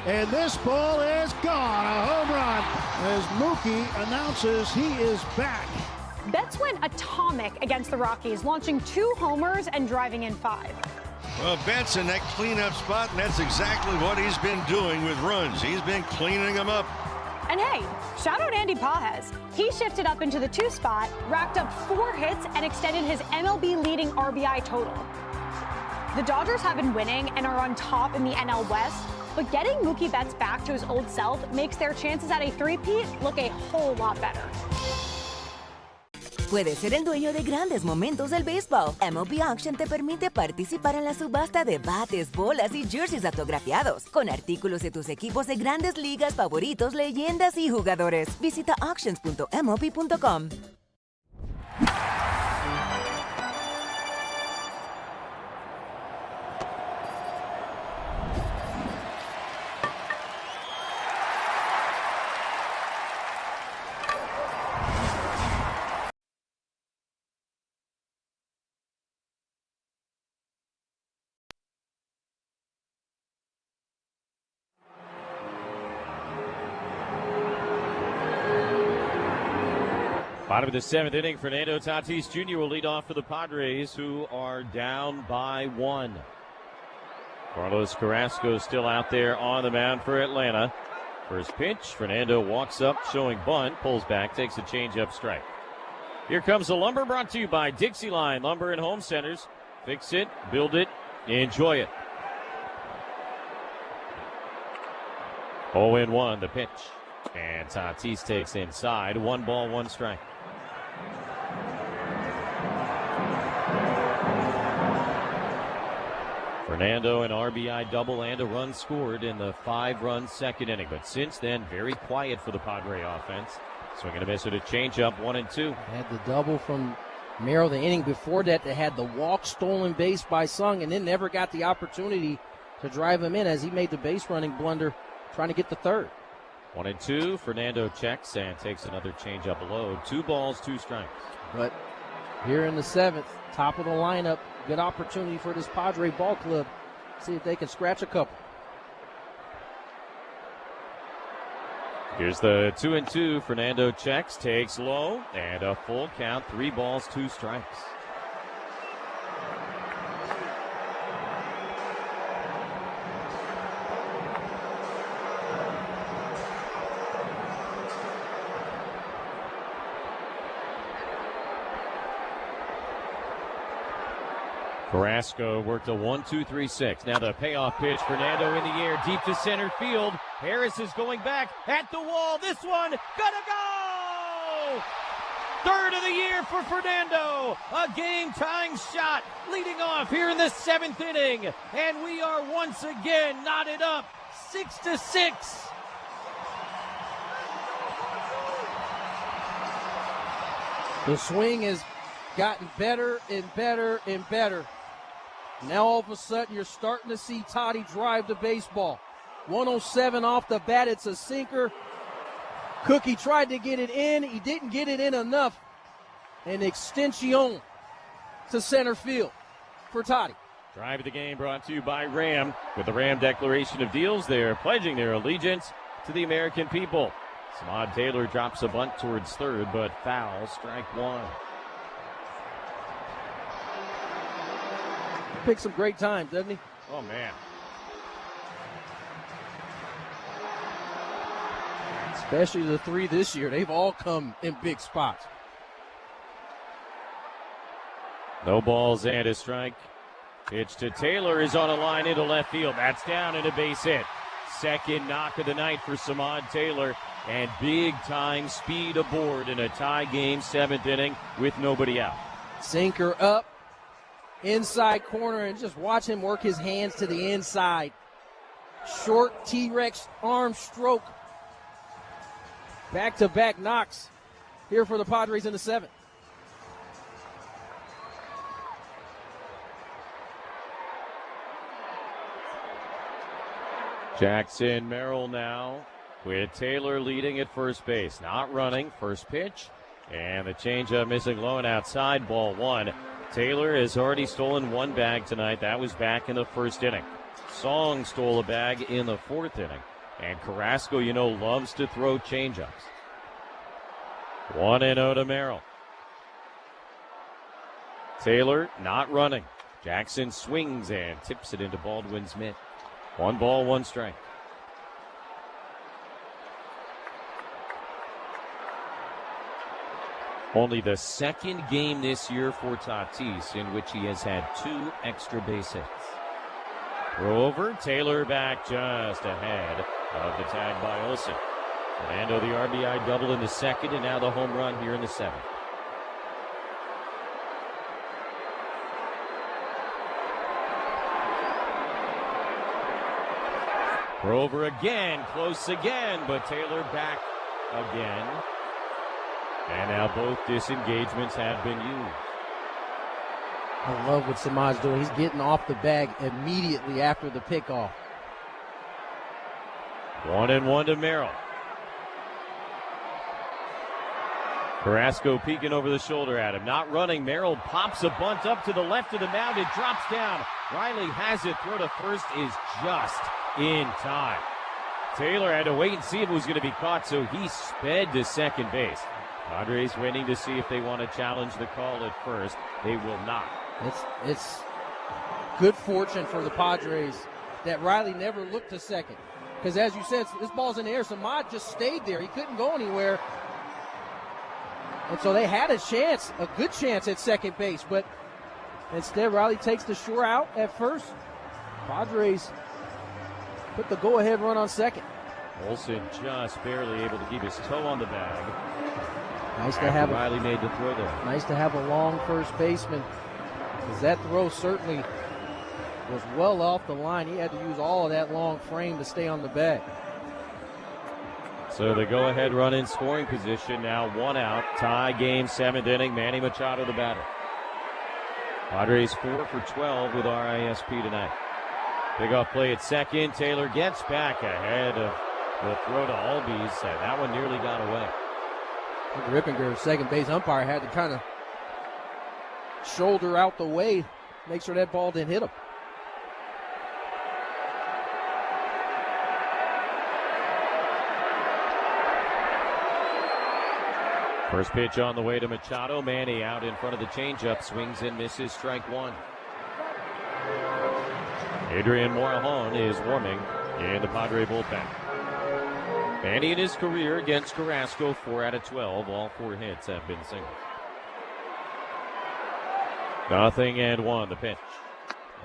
And this ball is gone. A home run as Mookie announces he is back. Betts went atomic against the Rockies, launching 2 homers and driving in 5. Well, Betts in that cleanup spot, and that's exactly what he's been doing with runs. He's been cleaning them up. And hey, shout out Andy Pages. He shifted up into the 2 spot, racked up 4 hits, and extended his MLB leading RBI total. The Dodgers have been winning and are on top in the NL West, but getting Mookie Betts back to his old self makes their chances at a three-peat look a whole lot better. Puedes ser el dueño de grandes momentos del béisbol. MLB Auction te permite participar en la subasta de bates, bolas y jerseys autografiados, con artículos de tus equipos de grandes ligas favoritos, leyendas y jugadores. Visita auctions.mlb.com. Bottom of the 7th inning, Fernando Tatis Jr. will lead off for the Padres, who are down by 1. Carlos Carrasco still out there on the mound for Atlanta. First pitch, Fernando walks up, showing bunt, pulls back, takes a changeup strike. Here comes the Lumber, brought to you by Dixie Line Lumber and Home Centers. Fix it, build it, enjoy it. 0-1, the pitch. And Tatis takes inside. 1 ball, 1 strike. Fernando, an RBI double and a run scored in the 5-run second inning. But since then, very quiet for the Padre offense. Swinging a miss at a changeup, 1-2. Had the double from Merrill the inning before that. They had the walk, stolen base by Sung, and then never got the opportunity to drive him in as he made the base running blunder trying to get the third. 1-2. Fernando checks and takes another changeup low. 2 balls, 2 strikes. But here in the 7th, top of the lineup, good opportunity for this Padre ball club. See if they can scratch a couple. Here's the 2-2. Fernando checks, takes low, and a full count. 3 balls, 2 strikes. Carrasco worked a 1-2-3-6. Now the payoff pitch. Fernando in the air, deep to center field. Harris is going back at the wall. This one gonna go! Third of the year for Fernando. A game-tying shot leading off here in the 7th inning. And we are once again knotted up 6-6. The swing has gotten better and better and better. Now all of a sudden you're starting to see Toddy drive the baseball. 107 off the bat. It's a sinker. Cookie tried to get it in. He didn't get it in enough. An extension to center field for Toddy. Drive of the game brought to you by Ram. With the Ram Declaration of Deals, they're pledging their allegiance to the American people. Samad Taylor drops a bunt towards third, but foul, strike 1. Picks some great times, doesn't he? Oh, man. Especially the 3 this year. They've all come in big spots. No balls and a strike. Pitch to Taylor is on a line into left field. That's down and a base hit. Second knock of the night for Samad Taylor. And big-time speed aboard in a tie game, 7th inning with nobody out. Sinker up. Inside corner, and just watch him work his hands to the inside. Short T-Rex arm stroke. Back-to-back knocks here for the Padres in the 7th. Jackson Merrill now with Taylor leading at first base. Not running. First pitch. And the changeup missing low and outside. Ball 1. Taylor has already stolen 1 bag tonight. That was back in the 1st inning. Song stole a bag in the 4th inning. And Carrasco, you know, loves to throw changeups. 1-0 to Merrill. Taylor not running. Jackson swings and tips it into Baldwin's mitt. 1 ball, 1 strike. Only the second game this year for Tatis in which he has had 2 extra base hits. Throw over, Taylor back just ahead of the tag by Olsen. Fernando, the RBI double in the second, and now the home run here in the 7th. Throw over again, close again, but Taylor back again. And now both disengagements have been used. I love what Samaj's doing. He's getting off the bag immediately after the pickoff. 1-1 to Merrill. Carrasco peeking over the shoulder at him. Not running. Merrill pops a bunt up to the left of the mound. It drops down. Riley has it. Throw to first is just in time. Taylor had to wait and see if it was going to be caught, so he sped to second base. Padres waiting to see if they want to challenge the call at first. They will not. It's good fortune for the Padres that Riley never looked to second. Because as you said, this ball's in the air. Samaj just stayed there. He couldn't go anywhere. And so they had a chance, a good chance at second base. But instead, Riley takes the sure out at first. Padres put the go-ahead run on second. Olsen just barely able to keep his toe on the bag. Nice to have Riley made the throw there. Nice to have a long first baseman, because that throw certainly was well off the line. He had to use all of that long frame to stay on the bag. So the go-ahead run in scoring position now, 1 out. Tie game, 7th inning. Manny Machado the batter. Padres 4 for 12 with RISP tonight. Big off play at second. Taylor gets back ahead of the throw to Albies. That one nearly got away. Rippinger, second base umpire, had to kind of shoulder out the way, make sure that ball didn't hit him. First pitch on the way to Machado. Manny out in front of the changeup, swings and misses, strike 1. Adrian Morejon is warming in the Padre bullpen. Manny in his career against Carrasco, 4 out of 12. All 4 hits have been singles. 0-1 the pitch.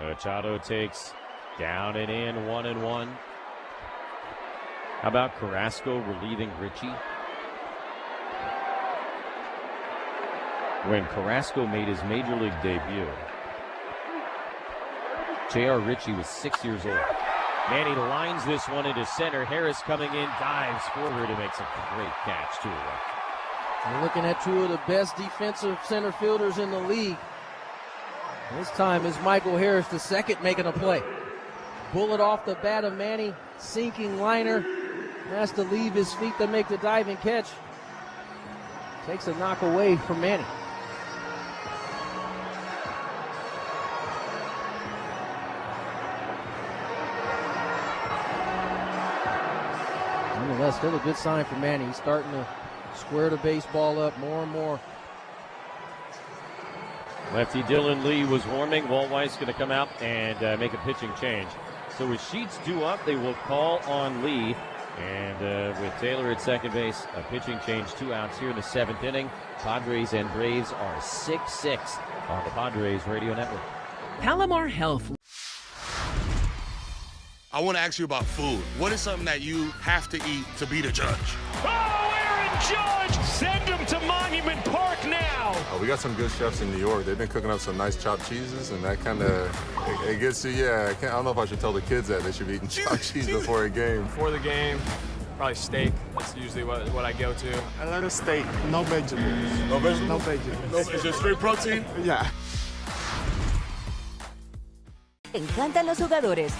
Machado takes down and in, 1-1. How about Carrasco relieving Richie? When Carrasco made his major league debut, J.R. Richie was 6 years old. Manny lines this one into center. Harris coming in, dives forward and makes a great catch, too. We're looking at 2 of the best defensive center fielders in the league. This time is Michael Harris, the second, making a play. Bullet off the bat of Manny, sinking liner. Has to leave his feet to make the diving catch. Takes a knock away from Manny. Nonetheless, still a good sign for Manny. He's starting to square the baseball up more and more. Lefty Dylan Lee was warming. Walt Weiss's going to come out and make a pitching change. So with Sheets due up, they will call on Lee. And with Taylor at second base, a pitching change, 2 outs here in the 7th inning. Padres and Braves are 6-6 on the Padres Radio Network. Palomar Health. I want to ask you about food. What is something that you have to eat to beat a judge? Oh, Aaron Judge! Send him to Monument Park now! We got some good chefs in New York. They've been cooking up some nice chopped cheeses, and that kind of, it gets you, I don't know if I should tell the kids that they should be eating chopped cheese before a game. Before the game, probably steak. That's usually what I go to. I like a steak, no vegetables. No vegetables? No vegetables. Is it straight protein? Yeah. Te encantan los jugadores.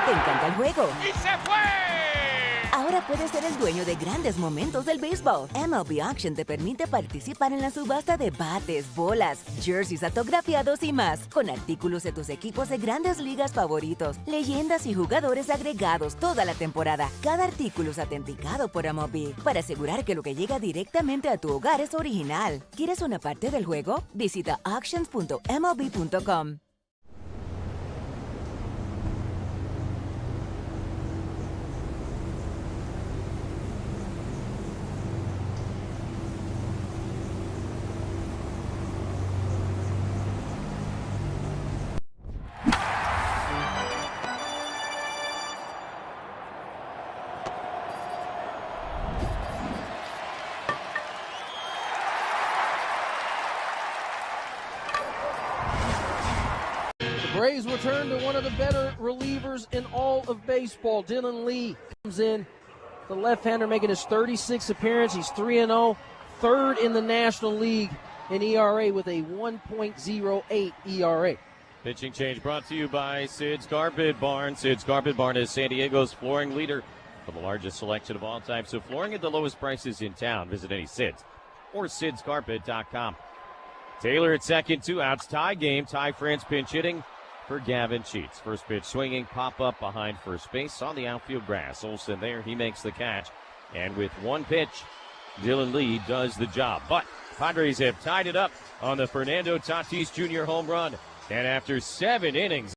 Te encanta el juego. ¡Y se fue! Ahora Ahora puedes ser el dueño de grandes momentos del béisbol. MLB Auction te permite participar en la subasta de bates, bolas, jerseys autografiados y más, con artículos de tus equipos de grandes ligas favoritos, leyendas y jugadores agregados toda la temporada. Cada artículo es autenticado por MLB para asegurar que lo que llega directamente a tu hogar es original. ¿Quieres una parte del juego? Visita auctions.mlb.com. Braves return to one of the better relievers in all of baseball. Dylan Lee comes in, the left-hander making his 36th appearance. He's 3-0, third in the National League in ERA with a 1.08 ERA. Pitching change brought to you by Sid's Carpet Barn. Sid's Carpet Barn is San Diego's flooring leader for the largest selection of all types of flooring at the lowest prices in town. Visit any Sid's or sidscarpet.com. Taylor at second, 2 outs, tie game. Ty France pinch hitting for Gavin Sheets. First pitch swinging, pop up behind first base on the outfield grass. Olsen there, he makes the catch. And with one pitch, Dylan Lee does the job. But Padres have tied it up on the Fernando Tatis Jr. home run. And after 7 innings,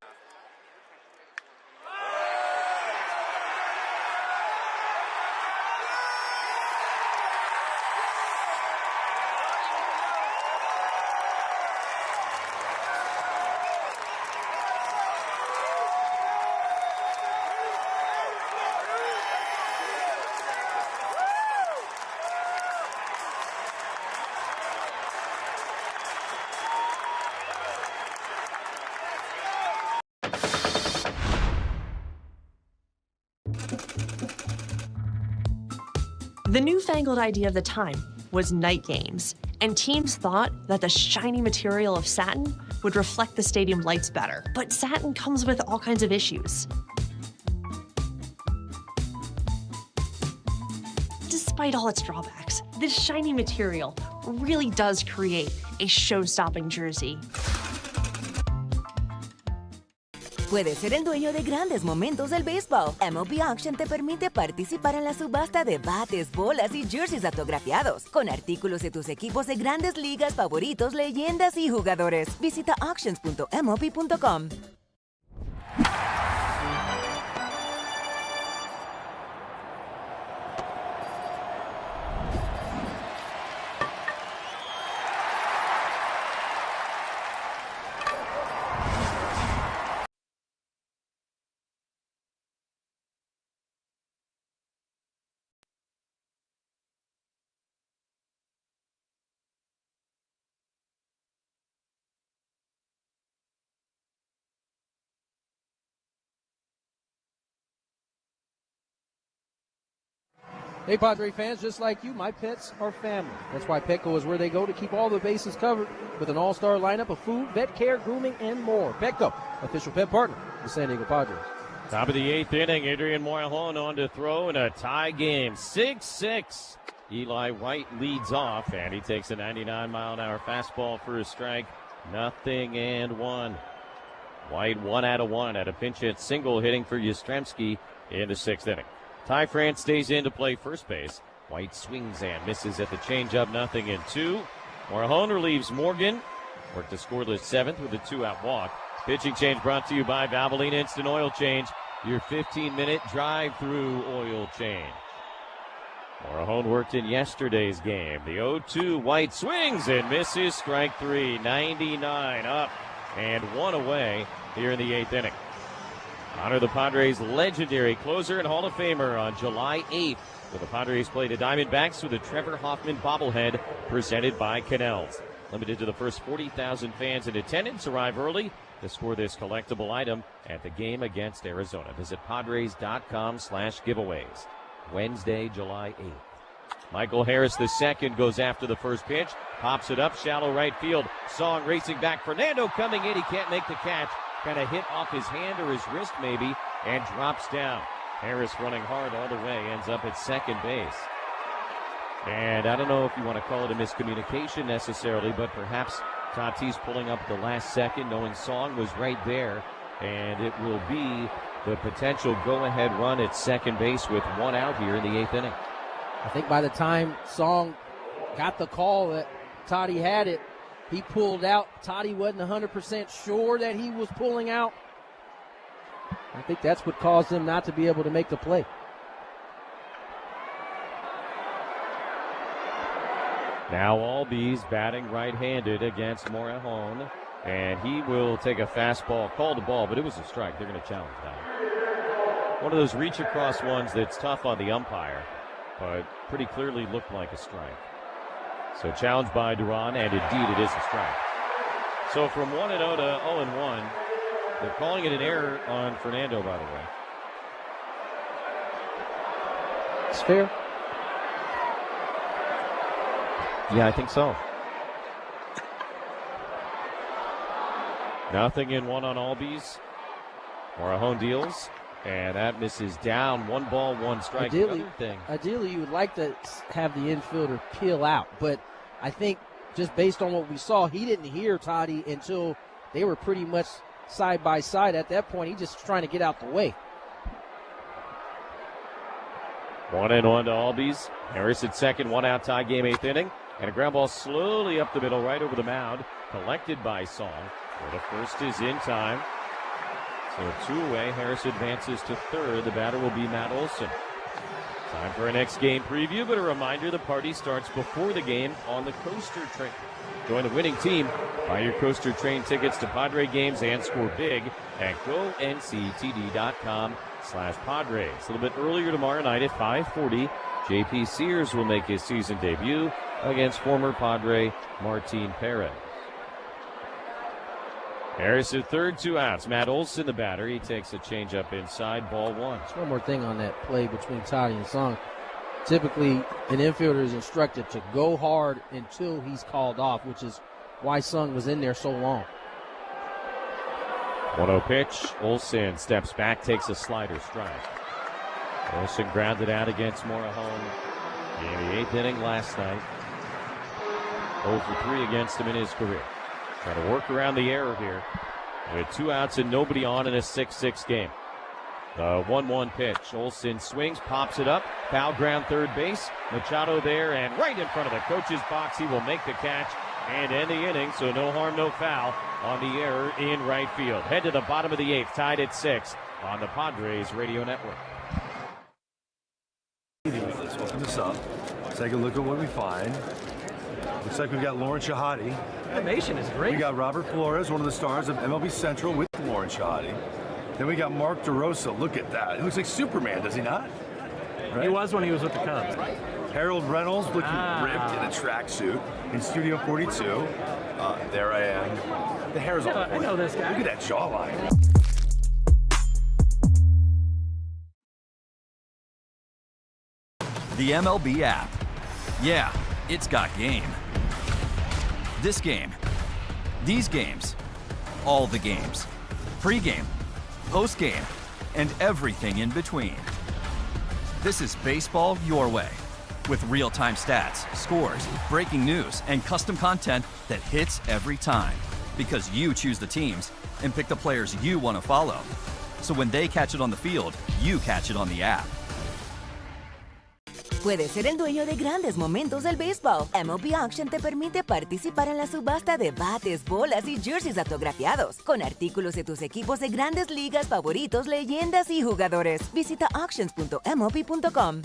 the newfangled idea of the time was night games, and teams thought that the shiny material of satin would reflect the stadium lights better. But satin comes with all kinds of issues. Despite all its drawbacks, this shiny material really does create a show-stopping jersey. Puedes ser el dueño de grandes momentos del béisbol. MLB Auction te permite participar en la subasta de bates, bolas y jerseys autografiados, con artículos de tus equipos de grandes ligas favoritos, leyendas y jugadores. Visita auctions.mlb.com. Hey, Padre fans, just like you, my pets are family. That's why Petco is where they go to keep all the bases covered with an all-star lineup of food, vet care, grooming, and more. Petco, official pet partner of the San Diego Padres. Top of the 8th inning, Adrian Morejon on to throw in a tie game, 6-6. Eli White leads off, and he takes a 99-mile-an-hour fastball for a strike. 0-1. White 1 out of 1 at a pinch hit single hitting for Yastrzemski in the 6th inning. Ty France stays in to play first base. White swings and misses at the changeup, 0-2. Morejon relieves Morgan. Worked a scoreless 7th with a 2-out walk. Pitching change brought to you by Valvoline Instant Oil Change, your 15-minute drive-through oil change. Morejon worked in yesterday's game. The 0-2, White swings and misses, strike 3, 99 up and 1 away here in the 8th inning. Honor the Padres' legendary closer and Hall of Famer on July 8th, where the Padres play the Diamondbacks with a Trevor Hoffman bobblehead presented by Cannell's. Limited to the first 40,000 fans in attendance. Arrive early to score this collectible item at the game against Arizona. Visit Padres.com/giveaways. Wednesday, July 8th. Michael Harris II goes after the first pitch, pops it up, shallow right field. Song racing back. Fernando coming in. He can't make the catch. Kind of hit off his hand or his wrist maybe, and drops down. Harris running hard all the way, ends up at second base. And I don't know if you want to call it a miscommunication necessarily, but perhaps Tatis pulling up the last second, knowing Song was right there, and it will be the potential go-ahead run at second base with one out here in the 8th inning. I think by the time Song got the call that Toddy had it, he pulled out. Toddy wasn't 100% sure that he was pulling out. I think that's what caused him not to be able to make the play. Now Albies batting right-handed against Morejon, and he will take a fastball, called a ball, but it was a strike. They're going to challenge that. One of those reach-across ones that's tough on the umpire, but pretty clearly looked like a strike. So challenged by Duran, and indeed it is a strike. So from 1-0 to 0-1, they're calling it an error on Fernando, by the way. It's fair. Yeah, I think so. Nothing in one on Albies. Morejon deals, and that misses down. 1 ball, 1 strike. Ideally, you would like to have the infielder peel out, but I think just based on what we saw, he didn't hear Toddy until they were pretty much side by side. At that point, he just trying to get out the way. 1-1 to Albies. Harris at second, 1 out, tie game, 8th inning. And a ground ball slowly up the middle, right over the mound, collected by Song. Well, the first is in time. So 2 away. Harris advances to third. The batter will be Matt Olson. Time for our next game preview, but a reminder, the party starts before the game on the Coaster Train. Join the winning team. Buy your Coaster Train tickets to Padre games and score big at GoNCTD.com/Padres. A little bit earlier tomorrow night at 5:40, J.P. Sears will make his season debut against former Padre Martin Perez. Harris at third, 2 outs. Matt Olson, the batter. He takes a changeup inside, ball 1. Just one more thing on that play between Toddy and Song. Typically, an infielder is instructed to go hard until he's called off, which is why Sung was in there so long. 1-0 pitch. Olson steps back, takes a slider strike. Olson grounded out against Morejon in the 8th inning last night. 0 for 3 against him in his career. Trying to work around the error here with 2 outs and nobody on in a 6-6 game. The 1-1 pitch. Olson swings, pops it up. Foul ground third base. Machado there and right in front of the coach's box. He will make the catch and end the inning. So no harm, no foul on the error in right field. Head to the bottom of the 8th, tied at 6 on the Padres Radio Network. Let's open this up. Take a look at what we find. Looks like we've got Lauren Shahadi. Animation is great. We got Robert Flores, one of the stars of MLB Central with Lauren Shahadi. Then we got Mark DeRosa. Look at that. He looks like Superman, does he not? Right? He was when he was with the Cubs. Harold Reynolds looking ripped in a tracksuit in Studio 42. There I am. The hair's on point. I know this guy. Look at that jawline. The MLB app. Yeah, it's got game. This game. These games. All the games. Pre-game, post-game, and everything in between. This is baseball your way. With real-time stats, scores, breaking news, and custom content that hits every time. Because you choose the teams and pick the players you want to follow. So when they catch it on the field, you catch it on the app. Puedes ser el dueño de grandes momentos del béisbol. MLB Auction te permite participar en la subasta de bates, bolas y jerseys autografiados, con artículos de tus equipos de grandes ligas favoritos, leyendas y jugadores. Visita auctions.mlb.com.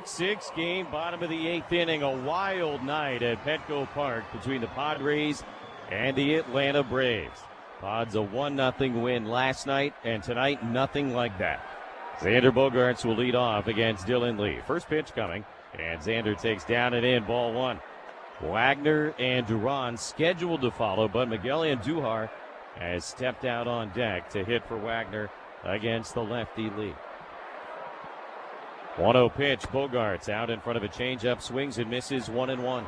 Six game, bottom of the 8th inning. A wild night at Petco Park between the Padres and the Atlanta Braves. Pods a 1-0 win last night, and tonight nothing like that. Xander Bogaerts will lead off against Dylan Lee. First pitch coming, and Xander takes down and in, ball one. Wagner and Duran scheduled to follow, but Miguel Andujar has stepped out on deck to hit for Wagner against the lefty Lee. 1-0 pitch, Bogaerts out in front of a changeup, swings and misses, 1-1.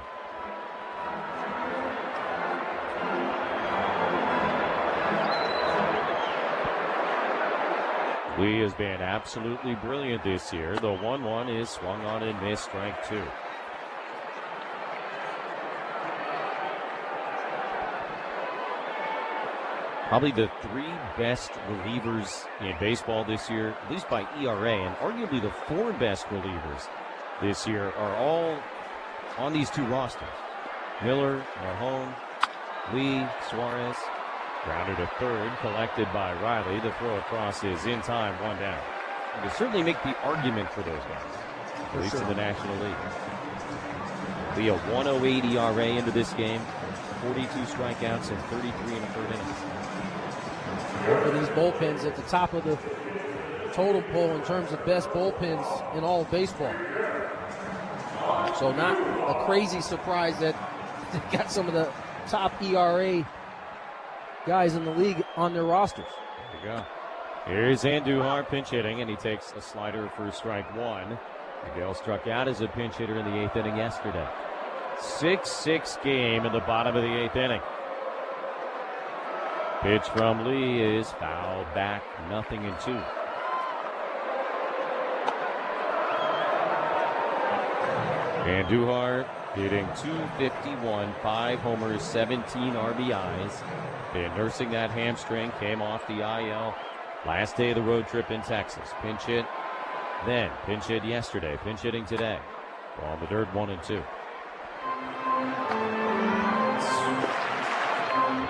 Lee has been absolutely brilliant this year. The 1-1 is swung on and missed, strike two. Probably the three best relievers in baseball this year, at least by ERA, and arguably the four best relievers this year are all on these two rosters. Miller, Mahone, Lee, Suarez. Grounded to third, collected by Riley. The throw across is in time, one down. You can certainly make the argument for those guys, at least in the National League. Lee a 1.08 ERA into this game, 42 strikeouts in 33 1/3 innings. Both of these bullpens at the top of the total poll in terms of best bullpens in all of baseball. So not a crazy surprise that they got some of the top ERA guys in the league on their rosters. There you go. Here's Andujar pinch hitting, and he takes a slider for strike one. Miguel struck out as a pinch hitter in the 8th inning yesterday. 6-6 game in the bottom of the 8th inning. Pitch from Lee is fouled back, 0-2. Andujar hitting .251, 5 homers, 17 RBIs. Been nursing that hamstring, came off the IL last day of the road trip in Texas. Pinch hit, then pinch hit yesterday, pinch hitting today. Ball in the dirt, 1-2.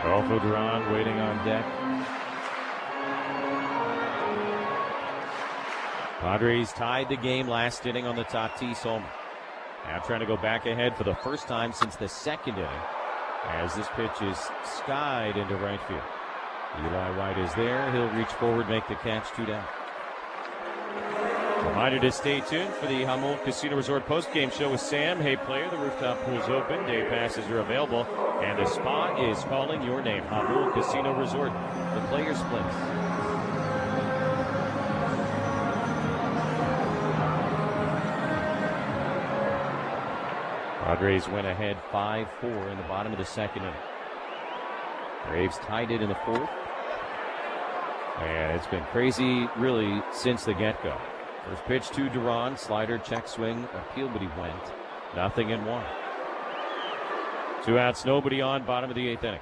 Rodolfo Duran waiting on deck. Padres tied the game last inning on the Tatis homer. Now trying to go back ahead for the first time since the 2nd inning, as this pitch is skied into right field. Eli White is there. He'll reach forward, make the catch, 2 down. Reminder to stay tuned for the Hamul Casino Resort postgame show with Sam. Hey player, the rooftop pool's open. Day passes are available. And the spa is calling your name. Hamul Casino Resort, the player's place. Padres went ahead 5-4 in the bottom of the 2nd inning. Braves tied it in the 4th. And it's been crazy, really, since the get-go. First pitch to Duran, slider, check swing, appeal, but he went. 0-1. 2 outs, nobody on, bottom of the 8th inning.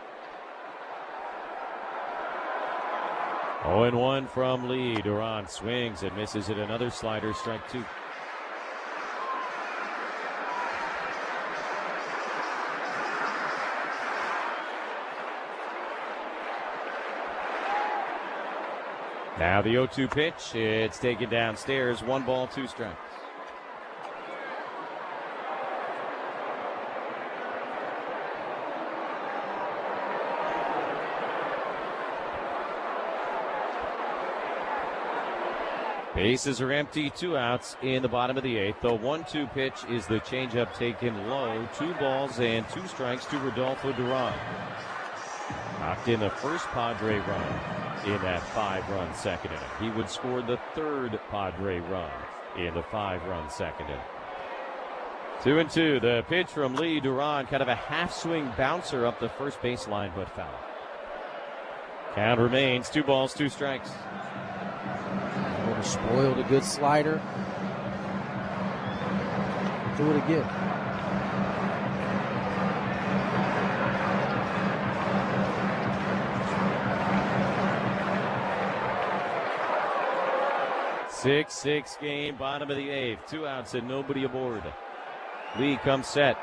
0-1 from Lee. Duran swings and misses at another slider, strike 2. Now the 0-2 pitch, it's taken downstairs, 1 ball, 2 strikes. Bases are empty, 2 outs in the bottom of the 8th. The 1-2 pitch is the changeup taken low, 2 balls and 2 strikes to Rodolfo Duran. Knocked in the first Padre run in that 5-run 2nd inning. He would score the 3rd Padre run in the 5-run 2nd inning. 2-2. The pitch from Lee. Duran, kind of a half-swing bouncer up the first baseline, but foul. Count remains 2 balls, 2 strikes. Spoiled a good slider. Do it again. Six game, bottom of the 8th. 2 outs and nobody aboard. Lee comes set.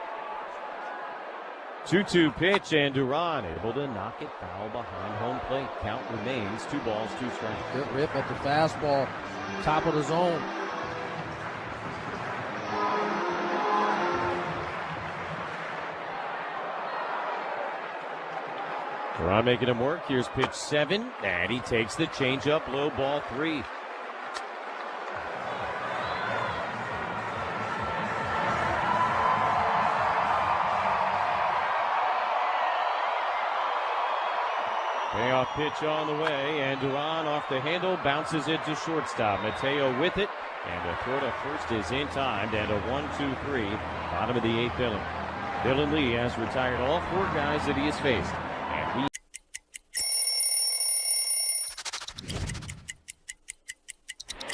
2-2 pitch, and Duran able to knock it foul behind home plate. Count remains 2 balls, 2 strikes. Good rip at the fastball, top of the zone. Duran making him work. Here's pitch 7, and he takes the changeup, low ball 3. Payoff pitch on the way, and Duran off the handle, bounces it to shortstop. Mateo with it, and the throw to first is in time, and a 1-2-3, bottom of the 8th inning. Dylan Lee has retired all 4 guys that he has faced, and he...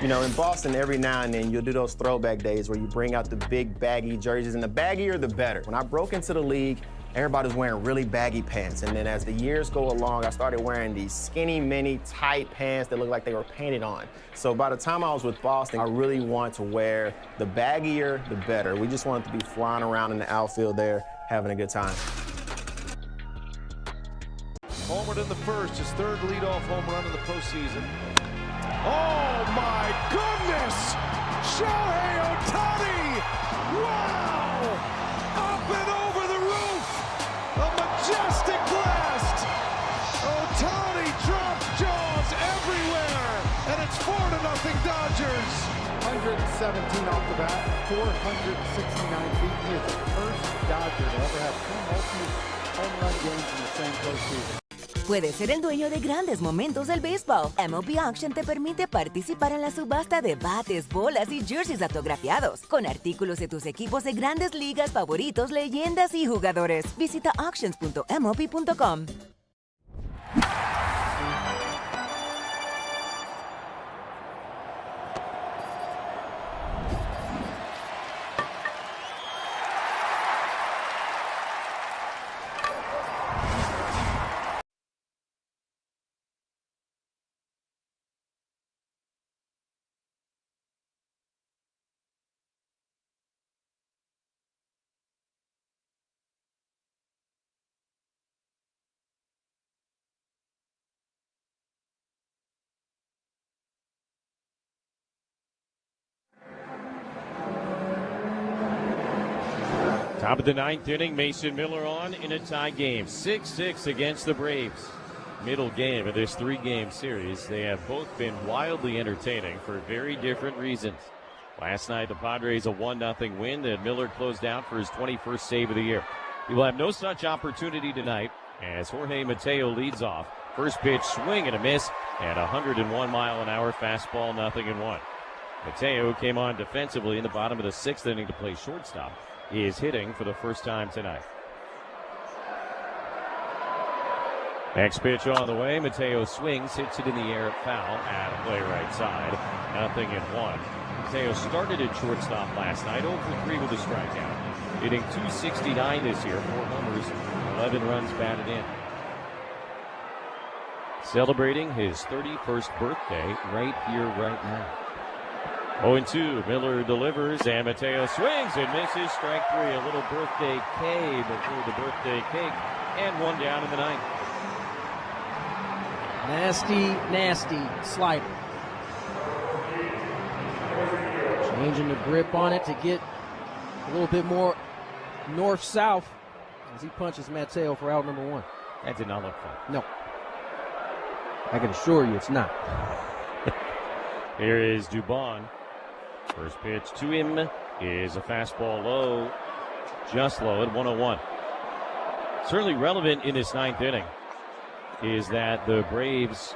You know, in Boston, every now and then, you'll do those throwback days where you bring out the big baggy jerseys, and the baggier, the better. When I broke into the league, everybody was wearing really baggy pants, and then as the years go along, I started wearing these skinny, mini, tight pants that looked like they were painted on. So by the time I was with Boston, I really wanted to wear the baggier, the better. We just wanted to be flying around in the outfield there, having a good time. Homered in the first, his 3rd leadoff home run in the postseason. Oh my goodness! Shohei Ohtani! Wow! Up and over the roof! A majestic blast! Ohtani dropped jaws everywhere! And it's 4-0 Dodgers! 117 off the bat, 469 feet. He is the first Dodger to ever have 2 multi-home run games in the same postseason. Puedes ser el dueño de grandes momentos del béisbol. MLB Auction te permite participar en la subasta de bates, bolas y jerseys autografiados, con artículos de tus equipos de grandes ligas favoritos, leyendas y jugadores. Visita auctions.mlb.com. Top of the 9th inning, Mason Miller on in a tie game. 6-6 against the Braves. Middle game of this 3-game series. They have both been wildly entertaining for very different reasons. Last night, the Padres a 1-0 win that Miller closed out for his 21st save of the year. He will have no such opportunity tonight as Jorge Mateo leads off. First pitch, swing and a miss, and 101-mile-an-hour fastball, 0-1. Mateo came on defensively in the bottom of the 6th inning to play shortstop. He is hitting for the first time tonight. Next pitch on the way. Mateo swings, hits it in the air, foul at a play right side. 0-1. Mateo started at shortstop last night, 0 for 3 with a strikeout. Hitting .269 this year, 4 homers, 11 runs batted in. Celebrating his 31st birthday right here, right now. 0-2, Miller delivers, and Mateo swings and misses. Strike 3, a little birthday K before the birthday cake, and 1 down in the 9th. Nasty slider. Changing the grip on it to get a little bit more north-south as he punches Mateo for out number 1. That did not look fun. No. I can assure you it's not. Here is Dubon. First pitch to him is a fastball low, just low at 101. Certainly relevant in this 9th inning is that the Braves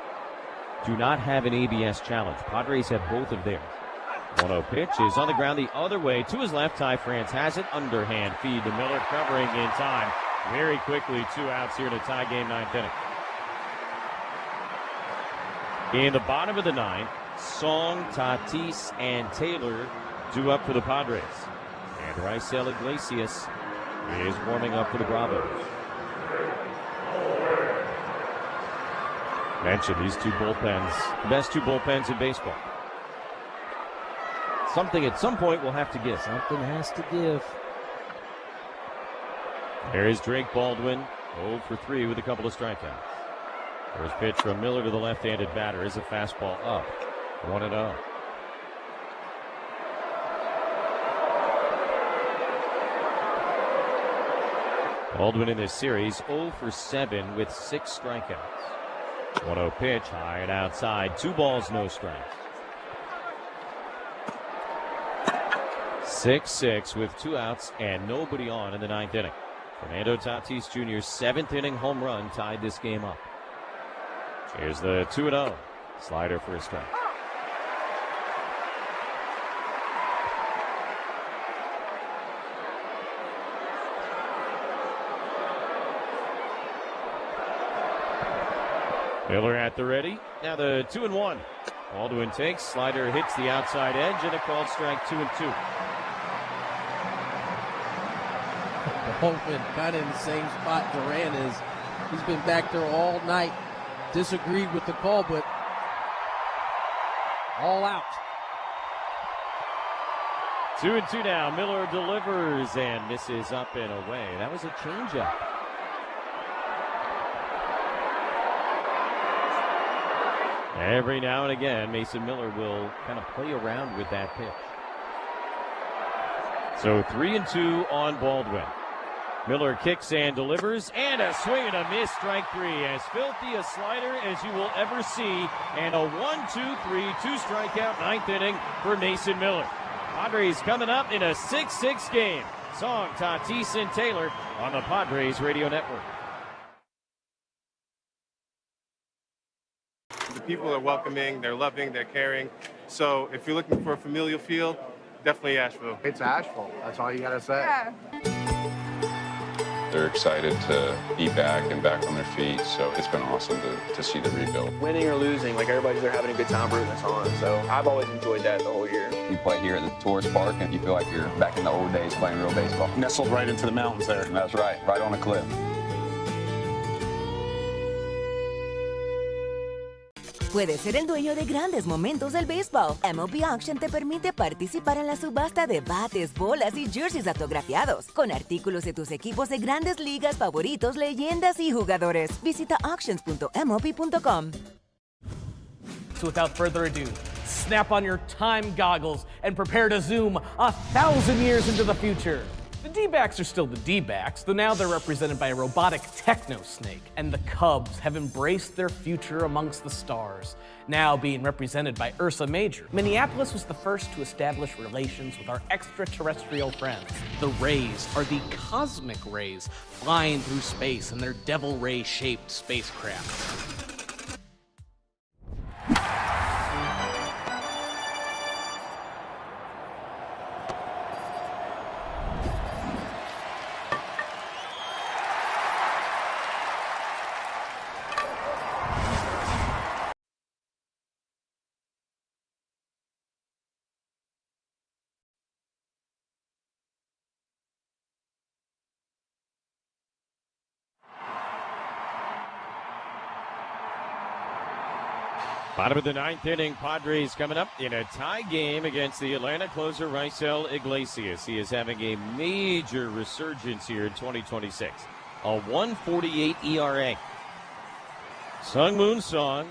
do not have an ABS challenge. Padres have both of theirs. 1-0 pitch is on the ground the other way to his left. Ty France has it. Underhand feed to Miller, covering in time. Very quickly, 2 outs here in a tie game, 9th inning. In the bottom of the 9th, Song, Tatis, and Taylor due up for the Padres. And Raisel Iglesias is warming up for the Bravos. Mentioned these 2 bullpens, the best 2 bullpens in baseball. Something at some point will have to give. Something has to give. There is Drake Baldwin, 0 for 3 with a couple of strikeouts. First pitch from Miller to the left-handed batter is a fastball up. 1-0. Baldwin in this series 0 for 7 with 6 strikeouts. 1-0 pitch, high and outside. 2 balls, no strikes. 6-6 with 2 outs and nobody on in the 9th inning. Fernando Tatis Jr.'s 7th inning home run tied this game up. Here's the 2-0. Slider for a strike. Miller at the ready. Now the 2-1. Baldwin takes. Slider hits the outside edge and a called strike. 2-2. Baldwin kind of in the same spot Duran is. He's been back there all night. Disagreed with the call, but all out. 2-2 now. Miller delivers and misses up and away. That was a changeup. Every now and again, Mason Miller will kind of play around with that pitch. So 3-2 on Baldwin. Miller kicks and delivers, and a swing and a miss, strike 3. As filthy a slider as you will ever see, and a 1-2-3, 2 strikeout 9th inning for Mason Miller. Padres coming up in a 6-6 game. Song, Tatis, and Taylor on the Padres Radio Network. The people are welcoming, they're loving, they're caring. So if you're looking for a familial feel, definitely Asheville. It's Asheville. That's all you got to say. Yeah. They're excited to be back and back on their feet, so it's been awesome to see the rebuild. Winning or losing, like everybody's there having a good time rooting us on, so I've always enjoyed that the whole year. You play here at the tourist park and you feel like you're back in the old days playing real baseball. Nestled right into the mountains there. That's right on a cliff. Puedes ser el dueño de grandes momentos del béisbol. MLB Auction te permite participar en la subasta de bates, bolas y jerseys autografiados, con artículos de tus equipos de grandes ligas favoritos, leyendas y jugadores. Visita auctions.mlb.com. So without further ado, snap on your time goggles and prepare to zoom 1,000 years into the future. The D-backs are still the D-backs, though now they're represented by a robotic techno-snake, and the Cubs have embraced their future amongst the stars, now being represented by Ursa Major. Minneapolis was the first to establish relations with our extraterrestrial friends. The Rays are the cosmic rays flying through space in their Devil Ray-shaped spacecraft. Bottom of the 9th inning, Padres coming up in a tie game against the Atlanta closer Raisel Iglesias. He is having a major resurgence here in 2026. A 1.48 ERA. Sung Moon Song,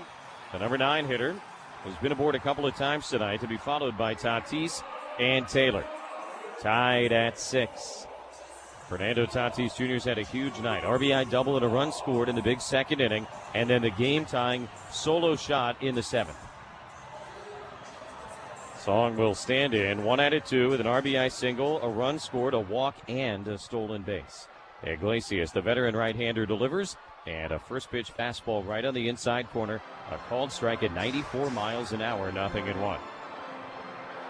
the number 9 hitter, has been aboard a couple of times tonight, to be followed by Tatis and Taylor. Tied at 6. Fernando Tatis Jr.'s had a huge night. RBI double and a run scored in the big 2nd inning, and then the game-tying solo shot in the 7th. Song will stand in 1 out of 2 with an RBI single, a run scored, a walk, and a stolen base. Iglesias, the veteran right-hander, delivers, and a first pitch fastball right on the inside corner. A called strike at 94 miles an hour, 0-1.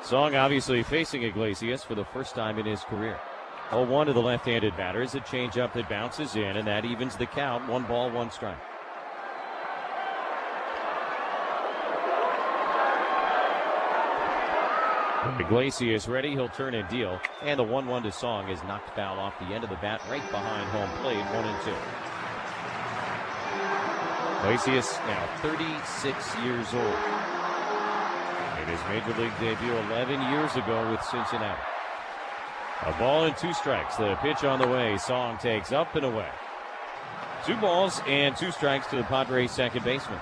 Song obviously facing Iglesias for the first time in his career. 0-1 to the left-handed batter is a changeup that bounces in, and that evens the count. 1 ball, 1 strike. Iglesias ready, he'll turn and deal, and the 1-1 to Song is knocked foul off the end of the bat right behind home plate. 1-2. Iglesias now 36 years old. Made his major league debut 11 years ago with Cincinnati. A ball and 2 strikes. The pitch on the way. Song takes up and away. 2 balls and 2 strikes to the Padres second baseman.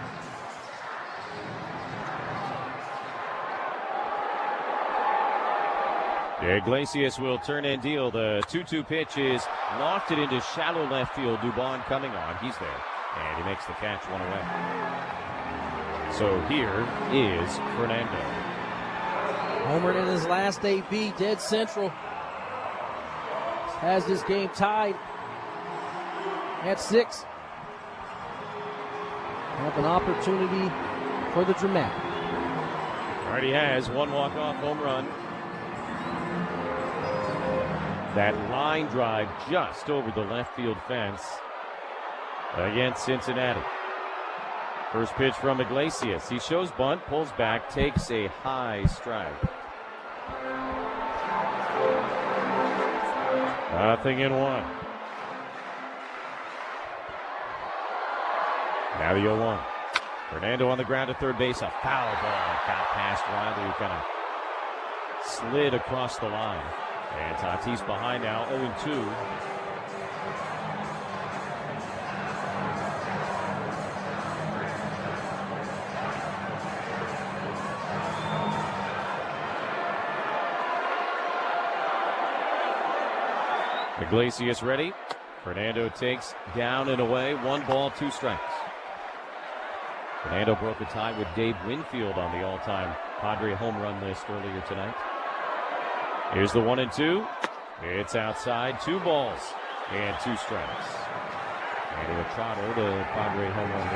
Iglesias will turn and deal. The 2-2 pitch is lofted into shallow left field. Dubon coming on. He's there. And he makes the catch, one away. So here is Fernando. Homered in his last AB, dead central. Has this game tied at 6. Have an opportunity for the dramatic. Already has one walk-off home run. That line drive just over the left field fence against Cincinnati. First pitch from Iglesias. He shows bunt, pulls back, takes a high strike. 0-1. Now the 0-1. Fernando on the ground to third base. A foul ball got past Riley, who kind of slid across the line. And Tatis behind now, 0-2. Iglesias ready. Fernando takes down and away. 1 ball, 2 strikes. Fernando broke a tie with Dave Winfield on the all-time Padre home run list earlier tonight. Here's the 1-2. It's outside. 2 balls and 2 strikes. And Machado, the Padre home run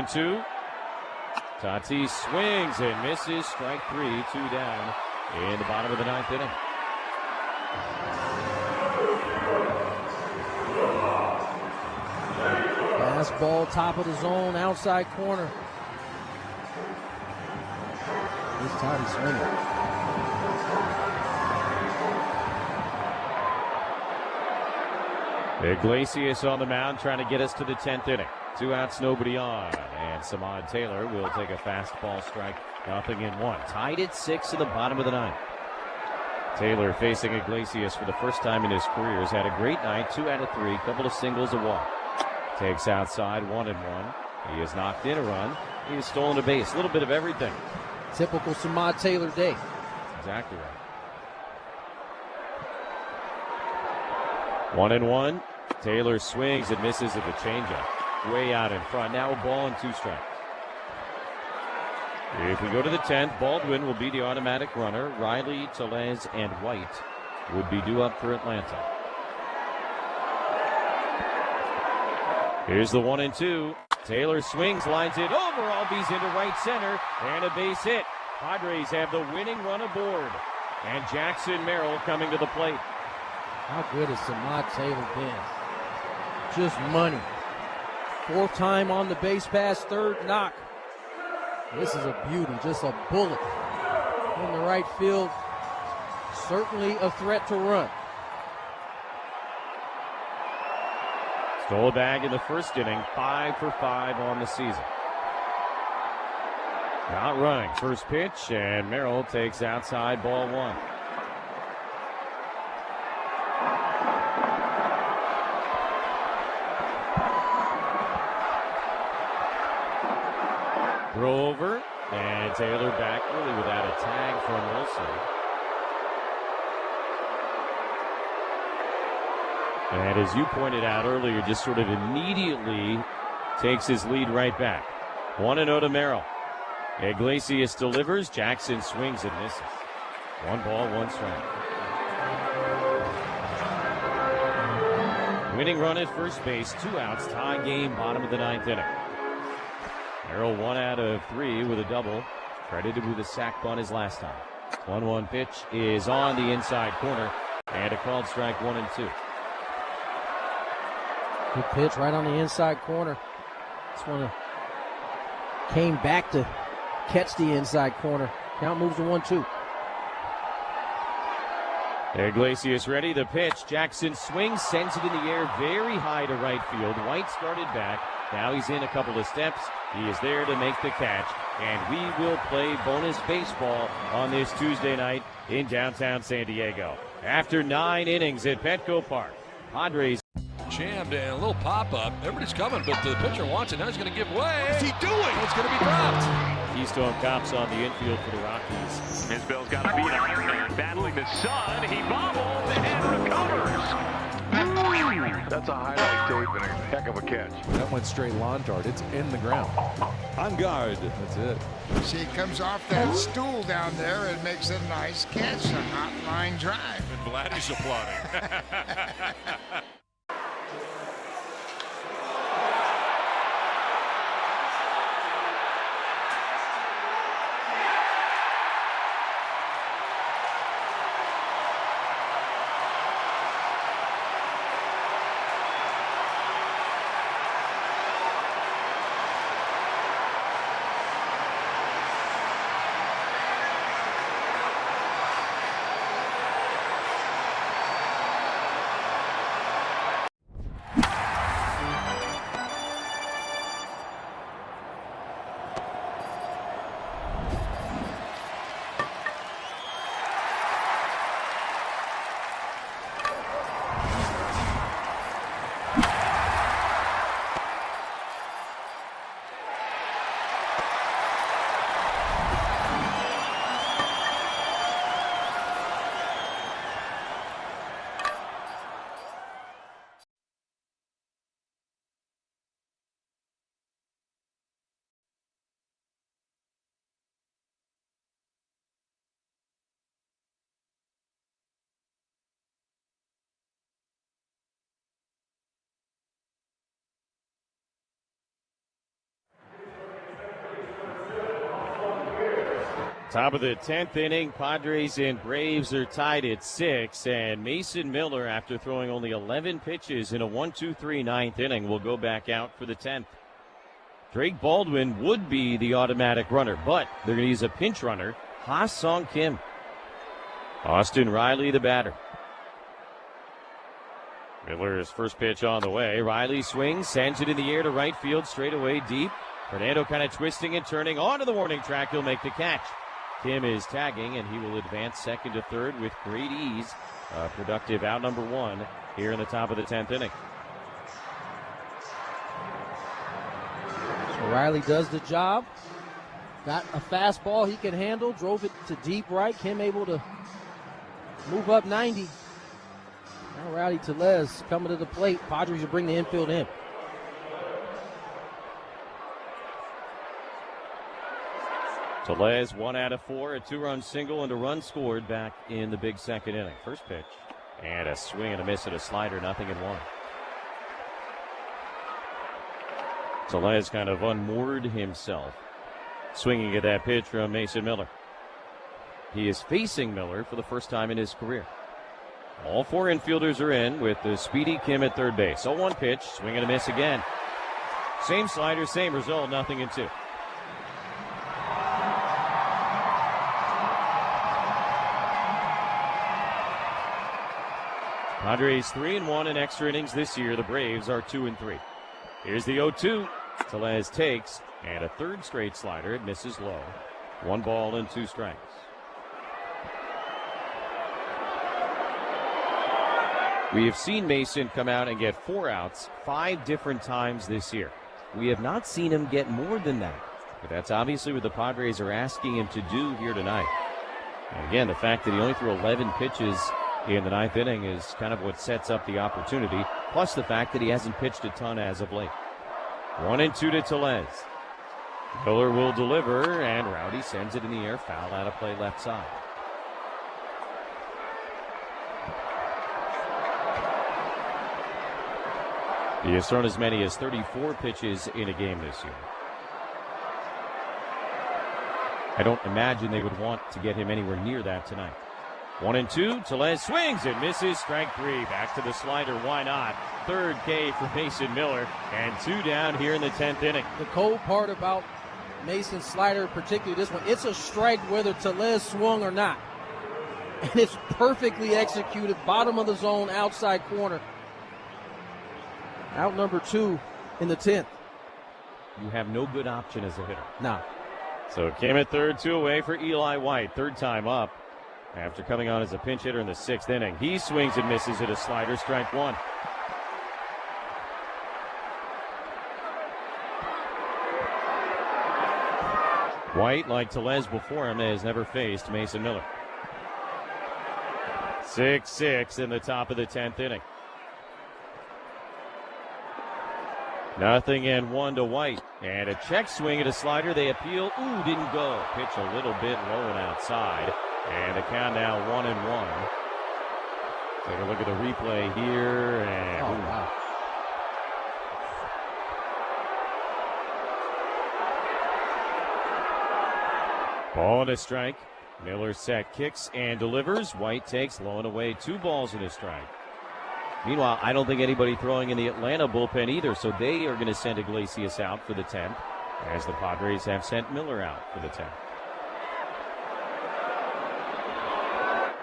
leader. 2-2. Tatis swings and misses. Strike 3, 2 down in the bottom of the 9th inning. Fastball, top of the zone, outside corner. This Tatis swinging. Iglesias on the mound trying to get us to the 10th inning. 2 outs, nobody on. And Samad Taylor will take a fastball strike. 0-1. Tied at 6 in the bottom of the 9th. Taylor facing Iglesias for the first time in his career. Has had a great night. 2 out of 3. Couple of singles, a walk. Takes outside, 1-1. He has knocked in a run. He has stolen a base. A little bit of everything. Typical Samad Taylor day. Exactly right. 1-1. Taylor swings and misses at the changeup. Way out in front. Now a ball and 2 strikes. If we go to the 10th, Baldwin will be the automatic runner. Riley, Tellez, and White would be due up for Atlanta. Here's the 1-2. Taylor swings, lines it over. Albies into right center, and a base hit. Padres have the winning run aboard. And Jackson Merrill coming to the plate. How good has Samad Taylor been? Just money. 4th time on the base pass, 3rd knock. This is a beauty, just a bullet in the right field. Certainly a threat to run. Stole a bag in the first inning, 5 for 5 on the season. Not running. First pitch, and Merrill takes outside, ball 1. Throw over, and Taylor back really without a tag from Wilson. And as you pointed out earlier, just sort of immediately takes his lead right back. 1-0 to Merrill. Iglesias delivers. Jackson swings and misses. 1 ball, 1 strike. Winning run at first base. 2 outs. Tie game. Bottom of the 9th inning. Merrill 1 out of 3 with a double. Credited with a sac bunt his last time. 1-1 pitch is on the inside corner. And a called strike, 1-2. Good pitch right on the inside corner. This one came back to catch the inside corner. Count moves to 1-2. Iglesias ready. The pitch. Jackson swings, sends it in the air very high to right field. White started back. Now he's in a couple of steps. He is there to make the catch. And we will play bonus baseball on this Tuesday night in downtown San Diego. After 9 innings at Petco Park, Padres. Chan timed and a little pop-up. Everybody's coming, but the pitcher wants it. Now he's going to give way. What's he doing? It's going to be dropped. Keystone Cops on the infield for the Rockies. Isbell's got to beat him. Battling the sun. He bobbles and recovers. That's a highlight tape and a heck of a catch. That went straight lawn dart. It's in the ground. On guard. That's it. See, it comes off that stool down there and makes a nice catch, a hot line drive. And Vladdy's applauding. Top of the 10th inning, Padres and Braves are tied at 6, and Mason Miller, after throwing only 11 pitches in a 1-2-3 ninth inning, will go back out for the 10th. Drake Baldwin would be the automatic runner, but they're going to use a pinch runner, Ha-Sung Kim. Austin Riley, the batter. Miller's first pitch on the way. Riley swings, sends it in the air to right field, straight away deep. Fernando kind of twisting and turning onto the warning track. He'll make the catch. Kim is tagging, and he will advance second to third with great ease. Productive out number 1 here in the top of the 10th inning. So Riley does the job. Got a fastball he can handle. Drove it to deep right. Kim able to move up 90. Now Rowdy Tellez coming to the plate. Padres will bring the infield in. Tellez 1 out of 4, a 2-run single and a run scored back in the big second inning. First pitch, and a swing and a miss at a slider, 0-1. Tellez kind of unmoored himself, swinging at that pitch from Mason Miller. He is facing Miller for the first time in his career. All 4 infielders are in with the speedy Kim at third base. 0-1 pitch, swing and a miss again. Same slider, same result, 0-2. Padres 3-1 in extra innings this year. The Braves are 2-3. Here's the 0-2. Tellez takes, and a third straight slider. It misses low. 1 ball and 2 strikes. We have seen Mason come out and get 4 outs 5 different times this year. We have not seen him get more than that. But that's obviously what the Padres are asking him to do here tonight. And again, the fact that he only threw 11 pitches in the 9th inning is kind of what sets up the opportunity, plus the fact that he hasn't pitched a ton as of late. 1-2 to Tellez. Miller will deliver, and Rowdy sends it in the air, foul out of play left side. He has thrown as many as 34 pitches in a game this year. I don't imagine they would want to get him anywhere near that tonight. 1-2, Tellez swings and misses, strike 3. Back to the slider, why not? Third K for Mason Miller, and 2 down here in the 10th inning. The cold part about Mason's slider, particularly this one, it's a strike whether Tellez swung or not. And it's perfectly executed, bottom of the zone, outside corner. Out number 2 in the 10th. You have no good option as a hitter. No. So Kim at third, 2 away for Eli White. Third time up after coming on as a pinch hitter in the 6th inning. He swings and misses at a slider, strike 1. White, like Tellez before him, has never faced Mason Miller. 6-6 in the top of the 10th inning. 0-1 to White. And a check swing at a slider. They appeal. Ooh, didn't go. Pitch a little bit low and outside. And the count now 1-1. Take a look at the replay here. And wow. Ball and a strike. Miller set, kicks and delivers. White takes low and away. 2 balls and a strike. Meanwhile, I don't think anybody throwing in the Atlanta bullpen either, so they are going to send Iglesias out for the 10th, as the Padres have sent Miller out for the 10th.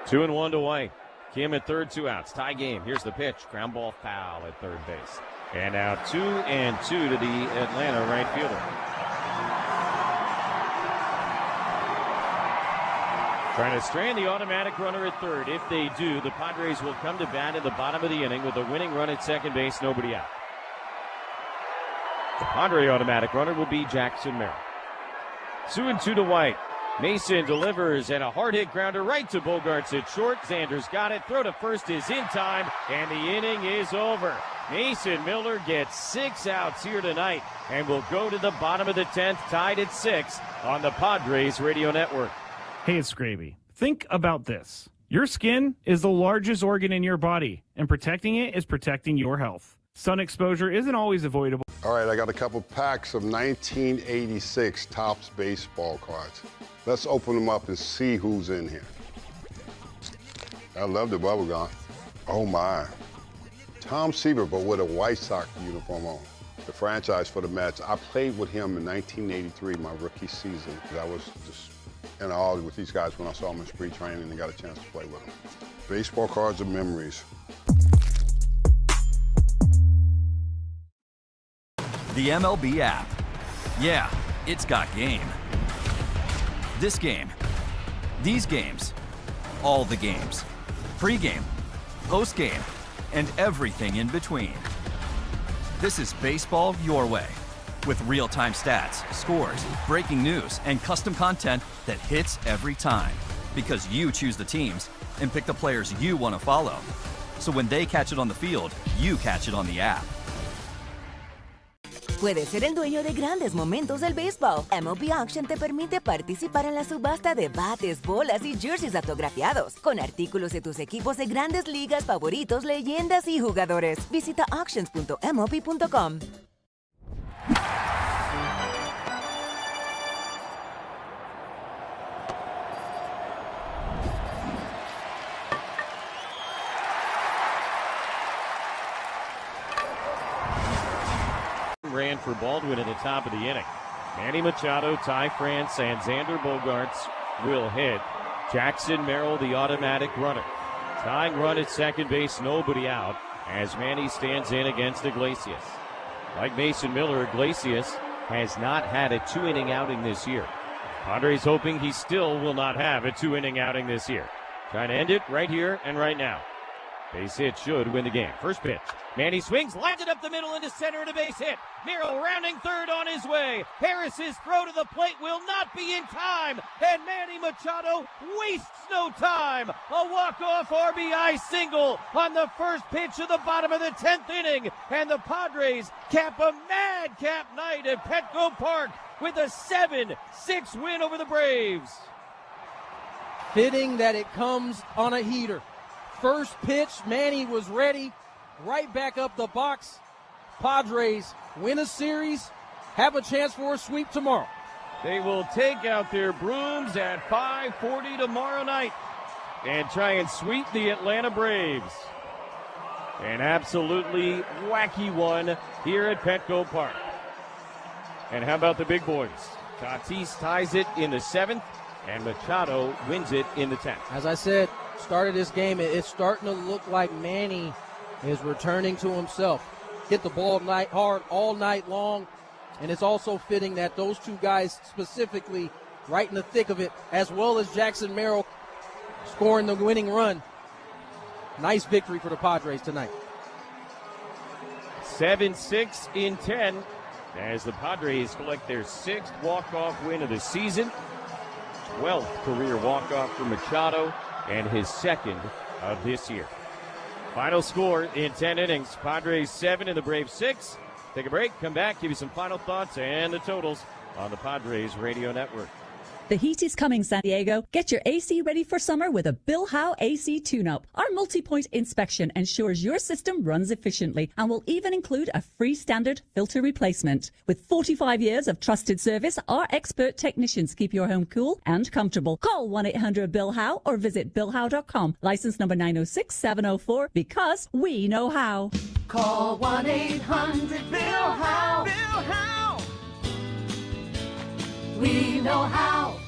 2-1 to White. Kim at third, 2 outs. Tie game. Here's the pitch. Ground ball foul at third base. And now 2-2 to the Atlanta right fielder. Trying to strand the automatic runner at third. If they do, the Padres will come to bat in the bottom of the inning with a winning run at second base, nobody out. The Padre automatic runner will be Jackson Merrill. 2-2 to White. Mason delivers and a hard hit grounder right to Bogarts at short. Xander's got it. Throw to first is in time, and the inning is over. Mason Miller gets 6 outs here tonight and will go to the bottom of the 10th, tied at 6 on the Padres Radio Network. Hey, it's Gravy. Think about this. Your skin is the largest organ in your body, and protecting it is protecting your health. Sun exposure isn't always avoidable. All right, I got a couple packs of 1986 Topps baseball cards. Let's open them up and see who's in here. I love the bubble gum. Oh, my. Tom Seaver, but with a White Sox uniform on. The franchise for the Mets. I played with him in 1983, my rookie season. I was just in awe with these guys when I saw them in spring training and got a chance to play with them. Baseball cards are memories. The MLB app. Yeah, it's got game. This game. These games. All the games. Pre-game, post-game, and everything in between. This is baseball your way. With real-time stats, scores, breaking news, and custom content that hits every time. Because you choose the teams and pick the players you want to follow. So when they catch it on the field, you catch it on the app. Puedes ser el dueño de grandes momentos del béisbol. MLB Auction te permite participar en la subasta de bates, bolas y jerseys autografiados, con artículos de tus equipos de grandes ligas favoritos, leyendas y jugadores. Visita auctions.mlb.com. Ran for Baldwin at the top of the inning. Manny Machado, Ty France, and Xander Bogaerts will hit. Jackson Merrill, the automatic runner. Tying run at second base, nobody out, as Manny stands in against Iglesias. Like Mason Miller, Iglesias has not had a 2-inning outing this year. Padres hoping he still will not have a 2-inning outing this year. Trying to end it right here and right now. Base hit should win the game. First pitch. Manny swings, lines it up the middle into center and a base hit. Merrill rounding third on his way. Harris's throw to the plate will not be in time. And Manny Machado wastes no time. A walk-off RBI single on the first pitch of the bottom of the 10th inning. And the Padres cap a madcap night at Petco Park with a 7-6 win over the Braves. Fitting that it comes on a heater. First pitch, Manny was ready, right back up the box. Padres win a series, have a chance for a sweep tomorrow. They will take out their brooms at 5:40 tomorrow night and try and sweep the Atlanta Braves. An absolutely wacky one here at Petco Park. And how about the big boys? Tatis ties it in the 7th, and Machado wins it in the 10th. As I said, started this game, it's starting to look like Manny is returning to himself. Hit the ball hard all night long, and it's also fitting that those two guys specifically right in the thick of it, as well as Jackson Merrill scoring the winning run. Nice victory for the Padres tonight. 7-6 in 10. as the Padres collect their 6th walk-off win of the season, 12th career walk-off for Machado, and his 2nd of this year. Final score in 10 innings, Padres 7 and the Braves 6. Take a break, come back, give you some final thoughts and the totals on the Padres Radio Network. The heat is coming, San Diego. Get your AC ready for summer with a Bill Howe AC tune-up. Our multi-point inspection ensures your system runs efficiently and will even include a free standard filter replacement. With 45 years of trusted service, our expert technicians keep your home cool and comfortable. Call 1-800-BILL-HOWE or visit BillHowe.com. License number 906704, because we know how. Call 1-800-BILL-HOWE. Bill Howe. We know how.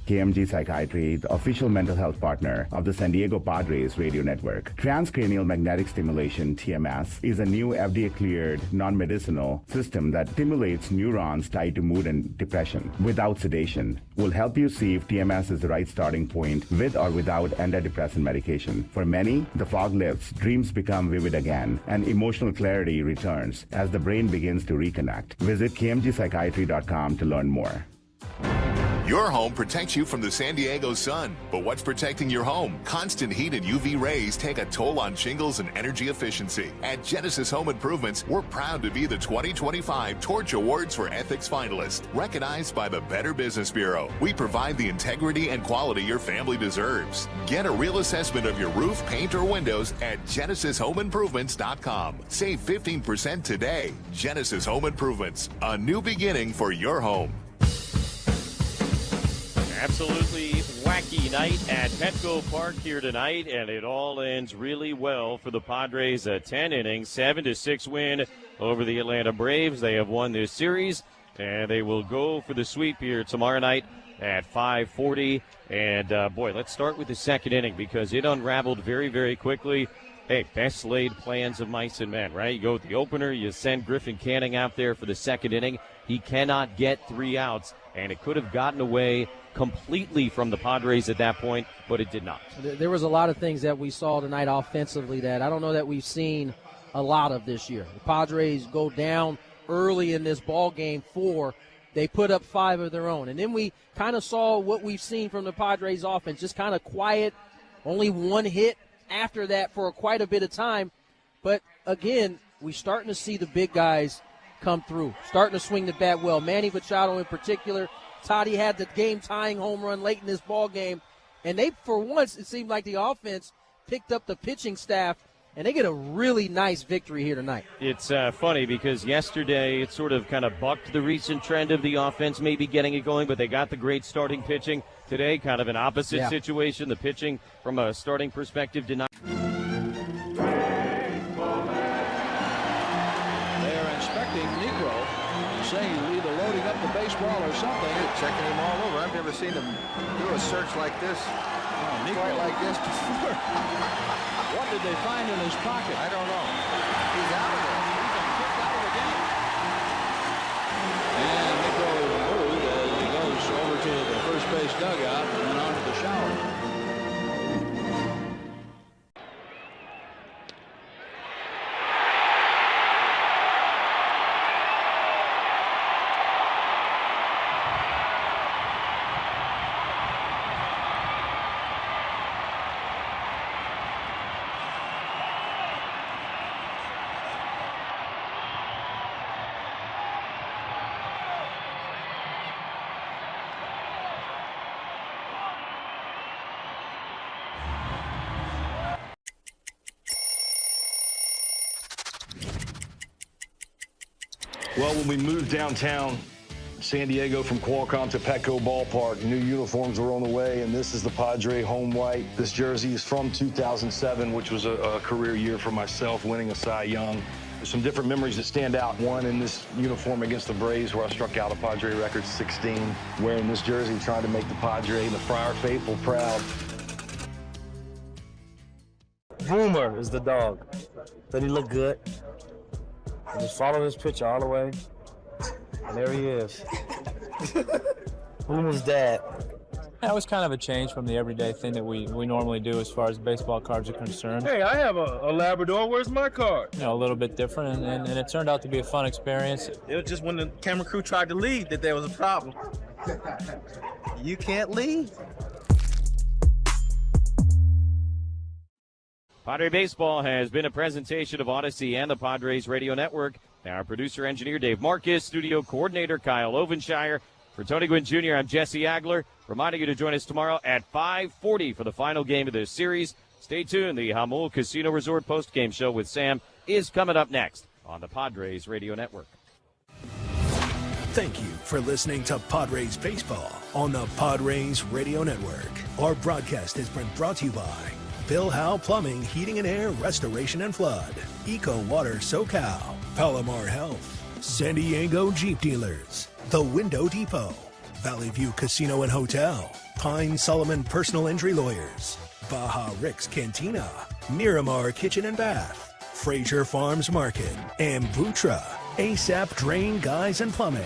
KMG Psychiatry, the official mental health partner of the San Diego Padres Radio Network. Transcranial magnetic stimulation, TMS, is a new FDA-cleared, non-medicinal system that stimulates neurons tied to mood and depression without sedation. Will help you see if TMS is the right starting point with or without antidepressant medication. For many, the fog lifts, dreams become vivid again, and emotional clarity returns as the brain begins to reconnect. Visit kmgpsychiatry.com to learn more. Your home protects you from the San Diego sun, but what's protecting your home? Constant heat and UV rays take a toll on shingles and energy efficiency. At Genesis Home Improvements, we're proud to be the 2025 Torch Awards for Ethics finalist, recognized by the Better Business Bureau. We provide the integrity and quality your family deserves. Get a real assessment of your roof, paint, or windows at GenesisHomeImprovements.com. Save 15% today. Genesis Home Improvements, a new beginning for your home. Absolutely wacky night at Petco Park here tonight, and it all ends really well for the Padres. A 10-inning, 7-6 win over the Atlanta Braves. They have won this series, and they will go for the sweep here tomorrow night at 5:40. And, boy, let's start with the 2nd inning because it unraveled very, very quickly. Hey, best laid plans of mice and men, right? You go with the opener, you send Griffin Canning out there for the 2nd inning. He cannot get 3 outs, and it could have gotten away completely from the Padres at that point, but it did not. There was a lot of things that we saw tonight offensively that I don't know that we've seen a lot of this year. The Padres go down early in this ball game 4. They put up 5 of their own. And then we kind of saw what we've seen from the Padres offense, just kind of quiet, only 1 hit after that for quite a bit of time. But, again, we're starting to see the big guys come through, starting to swing the bat well. Manny Machado in particular. Toddy had the game-tying home run late in this ball game. And they, for once, it seemed like the offense picked up the pitching staff, and they get a really nice victory here tonight. It's funny because yesterday it sort of kind of bucked the recent trend of the offense, maybe getting it going, but they got the great starting pitching. Today, kind of an opposite situation. The pitching, from a starting perspective, did not. They are inspecting Negro, saying either loading up the baseball or something. Checking him all over. I've never seen him do a search like this, quite like this before. What did they find in his pocket? I don't know. He's out of there. He's been kicked out of the game. And Negro moved as he goes over to the first base dugout and then onto the shower. Well, when we moved downtown San Diego from Qualcomm to Petco Ballpark, new uniforms were on the way, and this is the Padre home white. This jersey is from 2007, which was a career year for myself, winning a Cy Young. There's some different memories that stand out. One in this uniform against the Braves, where I struck out a Padre record 16, wearing this jersey, trying to make the Padre and the Friar faithful proud. Boomer is the dog. Doesn't he look good? I just follow this picture all the way, and there he is. Boomer's dad. That was kind of a change from the everyday thing that we normally do as far as baseball cards are concerned. Hey, I have a Labrador. Where's my card? You know, a little bit different, and it turned out to be a fun experience. It was just when the camera crew tried to leave that there was a problem. You can't leave. Padre Baseball has been a presentation of Odyssey and the Padres Radio Network. Our producer-engineer Dave Marcus, studio coordinator Kyle Ovenshire. For Tony Gwynn Jr., I'm Jesse Agler, reminding you to join us tomorrow at 5:40 for the final game of this series. Stay tuned. The Hamul Casino Resort postgame show with Sam is coming up next on the Padres Radio Network. Thank you for listening to Padres Baseball on the Padres Radio Network. Our broadcast has been brought to you by Bill Howe Plumbing, Heating and Air, Restoration and Flood, Eco Water SoCal, Palomar Health, San Diego Jeep Dealers, The Window Depot, Valley View Casino and Hotel, Pine Solomon Personal Injury Lawyers, Baja Rick's Cantina, Miramar Kitchen and Bath, Fraser Farms Market, Ambutra, ASAP Drain Guys and Plumbing,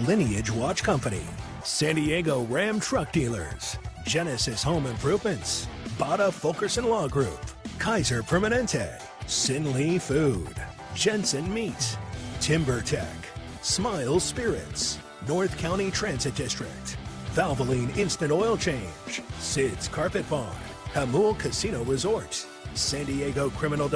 Lineage Watch Company, San Diego Ram Truck Dealers, Genesis Home Improvements, Bada Fulkerson Law Group, Kaiser Permanente, Sin Lee Food, Jensen Meat, Timber Tech, Smile Spirits, North County Transit District, Valvoline Instant Oil Change, Sid's Carpet Barn, Hamul Casino Resort, San Diego Criminal